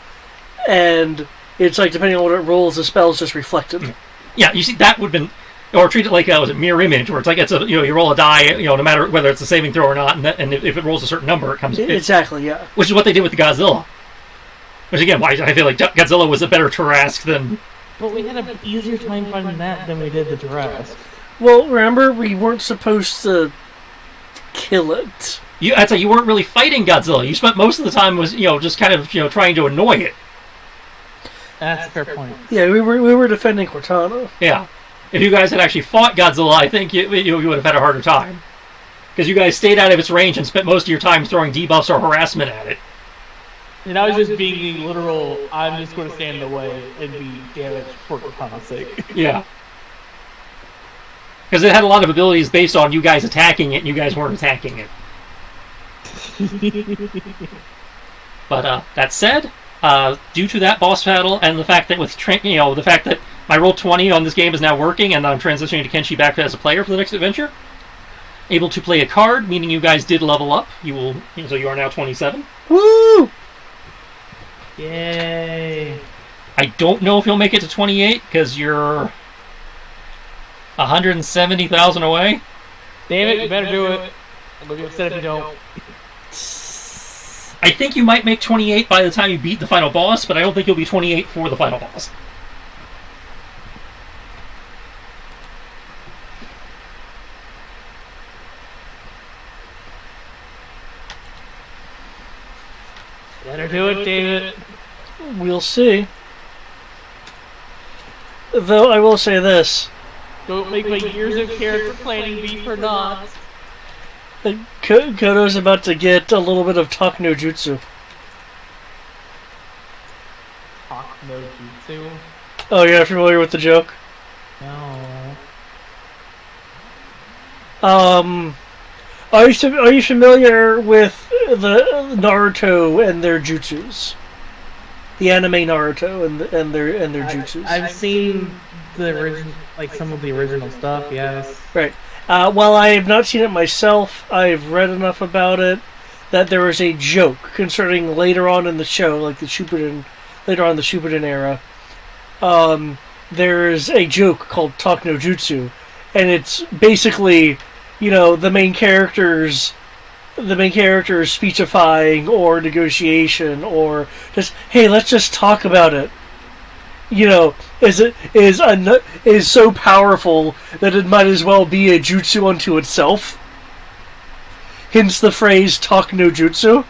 and it's depending on what it rolls, the spell's just reflected. Yeah, you see, that would have been, or treat it like a mirror image, where it's you roll a die, no matter whether it's a saving throw or not, and if it rolls a certain number, it comes... Exactly, yeah. Which is what they did with the Godzilla. Which, again, why I feel like Godzilla was a better Tarrasque than... But we had an easier time fighting that than we did the Tarrasque. Well, remember, we weren't supposed to kill it. I'd say you weren't really fighting Godzilla. You spent most of the time just kind of, trying to annoy it. That's a fair point. Yeah, we were defending Cortana. Yeah. If you guys had actually fought Godzilla, I think you would have had a harder time. Because you guys stayed out of its range and spent most of your time throwing debuffs or harassment at it. And I was just being literal, I'm just going to stand in the way and be damaged for Cortana's sake. Yeah. Because it had a lot of abilities based on you guys attacking it, and you guys weren't attacking it. But that said, due to that boss battle and the fact that the fact that my roll 20 on this game is now working, and I'm transitioning to Kenshi back as a player for the next adventure, able to play a card, meaning you guys did level up. So you are now 27. Woo! Yay! I don't know if you'll make it to 28 because you're 170,000 away. Damn it! You better do it. I'm gonna be upset if you don't. I think you might make 28 by the time you beat the final boss, but I don't think you'll be 28 for the final boss. Better do it, David. We'll see. Though I will say this. Don't make my years of character planning be for naught. Kodo's about to get a little bit of Talk no Jutsu. Talk no Jutsu? Oh, you're not familiar with the joke? No. Are you familiar with the Naruto and their jutsus? The anime Naruto and their jutsus. I've seen the original, some of the original stuff. Yes. Right. While I have not seen it myself, I've read enough about it that there is a joke concerning later on in the show, like later on in the Shippuden era. There's a joke called Talk no Jutsu, and it's basically, the main characters speechifying or negotiation or just, hey, let's just talk about it. Is so powerful that it might as well be a jutsu unto itself. Hence the phrase "talk no jutsu."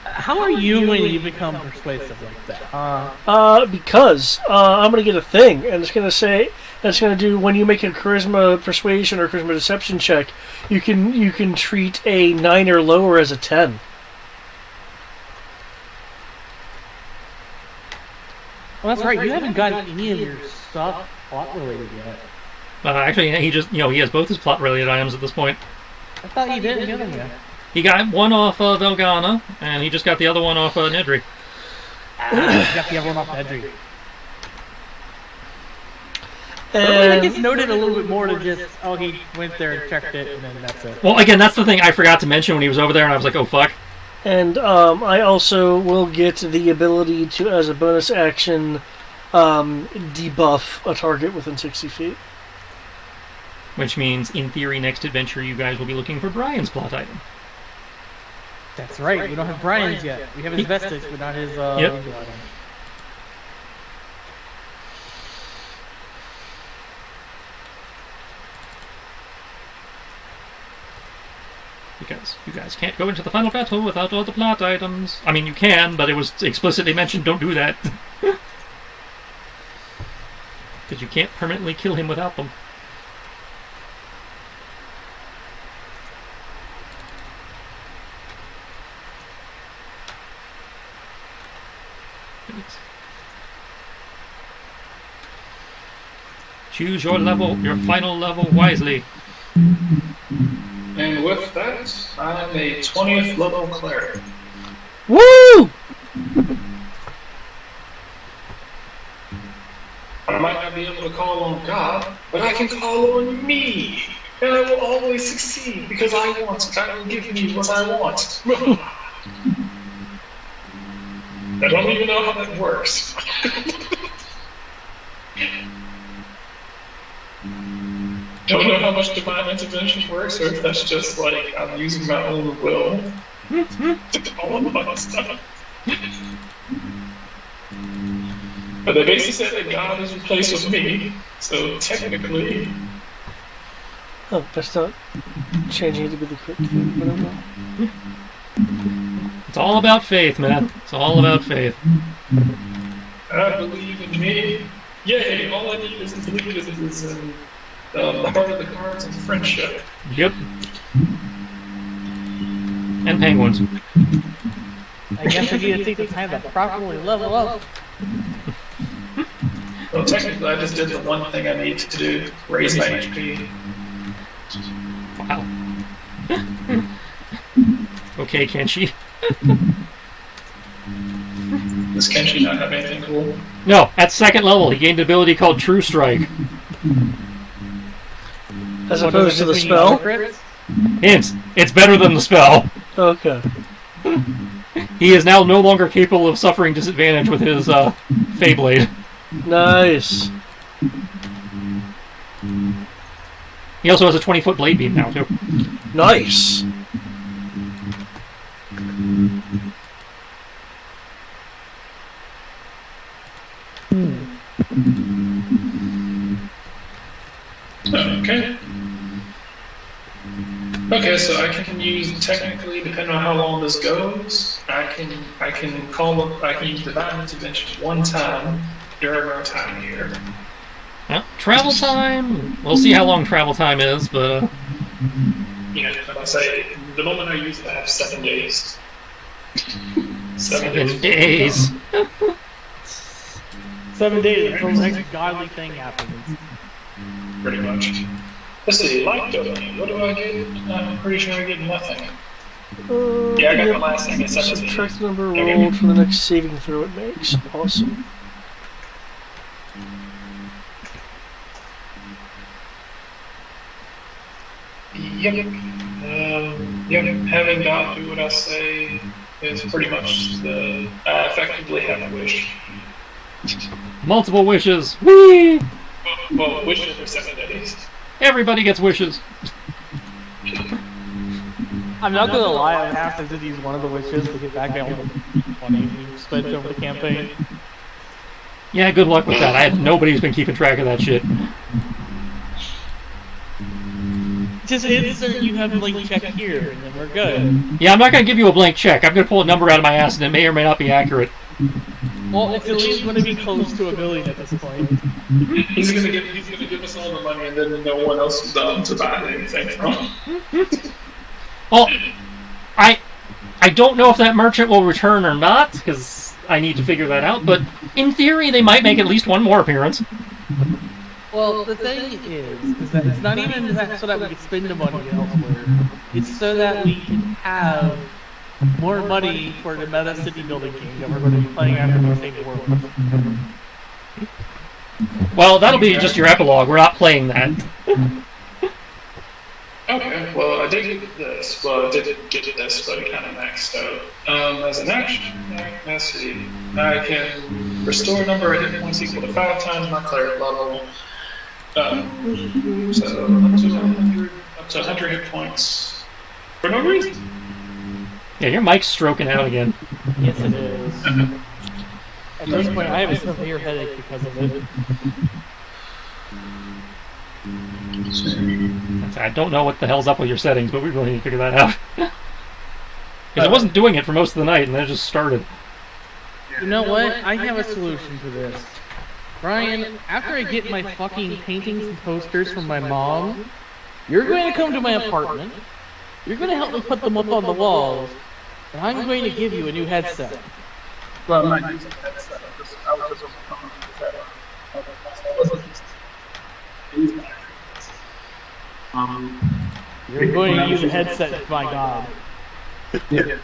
How are you when you become persuasive like that? Because I'm gonna get a thing, and it's gonna do when you make a charisma persuasion or charisma deception check, you can treat a 9 or lower as a 10. Well, that's right. You haven't got any of your stuff plot related yet. Actually, he just he has both his plot related items at this point. I thought you didn't get them yet. He got one off of Elgana, and he just got the other one off Nedry. He got the other one off Nedry. And I guess noted a little bit more to just, he went there and checked it, and then that's it. Well, again, that's the thing I forgot to mention when he was over there, and I was like, oh, fuck. And I also will get the ability to, as a bonus action, debuff a target within 60 feet. Which means, in theory, next adventure you guys will be looking for Brian's plot item. That's right, we don't have Brian's yet. We have his vestige, but not his Yep. item. Because you guys can't go into the final battle without all the plot items. I mean, you can, but it was explicitly mentioned, don't do that. Because you can't permanently kill him without them. Choose your level, your final level wisely. And with that, I'm a 20th level cleric. Woo! I might not be able to call on God, but I can call on me. And I will always succeed because I want it. I will give me what I want. I don't even know how that works. Don't know how much divine intervention works, or if that's just like I'm using my own will to call on my stuff. But they basically said that God is replaced with me, so technically. Oh, that's not changing it to be the correct thing, but I will. It's all about faith, man. It's all about faith. I believe in me. Yay! All I need is to believe in the heart of the cards and friendship. Yep. And penguins. I guess I need to take the time to properly level up. Well, technically, I just did the one thing I need to do: raise my HP. Wow. Okay, Kenshi. Does Kenshi not have anything cool? No, at second level, he gained an ability called True Strike. As opposed to the spell? Hint, it's better than the spell. Okay. He is now no longer capable of suffering disadvantage with his Feyblade. Nice. He also has a 20-foot blade beam now, too. Nice. Okay. Okay, so I can use, technically, depending on how long this goes, I can use divine intervention one time during our time here. Well, travel time. We'll see how long travel time is, but. Yeah, like I say, the moment I use it, I have 7 days. 7 days. 7 days until the next godly thing happens. Pretty much. Let's see, light domain. What do I get? I'm pretty sure I get nothing. Yeah, I got the last thing at 17. Subtract the number rolled for the next saving throw it makes. Awesome. Having God do what I say is pretty much the. I effectively have a wish. Multiple wishes. Whee! Well, wish every 7 days. Everybody gets wishes. I'm not gonna lie, I'm half tempted to use one of the wishes to get back on the money we spent over the campaign. Yeah, good luck with that. Nobody's been keeping track of that shit. Just insert you have a blank check here, and then we're good. Yeah, I'm not going to give you a blank check. I'm going to pull a number out of my ass, and it may or may not be accurate. Well, it's at least going to be close to $1 billion at this point. He's gonna give us all the money, and then no one else is done to buy anything from. Well, I don't know if that merchant will return or not, because I need to figure that out. But in theory, they might make at least one more appearance. Well, the thing is that it's not even that so that we can spend the money elsewhere. It's so that we can have more money for the Meta City Building game that we're going to be playing after we save the world. Well, that'll be just your epilogue. We're not playing that. Okay, well, I did get this. Well, I did get this, but it kind of maxed out. As an action, let's see. I can restore a number of hit points equal to 5 times my cleric level. So up to 100 hit points for no reason. Yeah, your mic's stroking out again. Yes, it is. At this point, I have a severe headache because of it. I don't know what the hell's up with your settings, but we really need to figure that out. Because it wasn't doing it for most of the night, and then it just started. You know what? I have a solution to this. Brian, after I get my fucking paintings and posters from my mom, you're going to come to my apartment, you're going to help me put them up on the walls, and I'm going to give you a new headset. Well, I'm not using a headset. I was just coming with that. You're going to use a headset, my god. Yeah.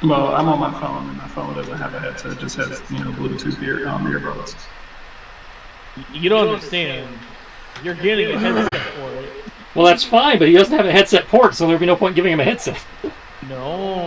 Well, I'm on my phone, and my phone doesn't have a headset. It just has, Bluetooth earbuds. You don't understand. You're getting a headset for it. Well, that's fine, but he doesn't have a headset port, so there'd be no point giving him a headset. No.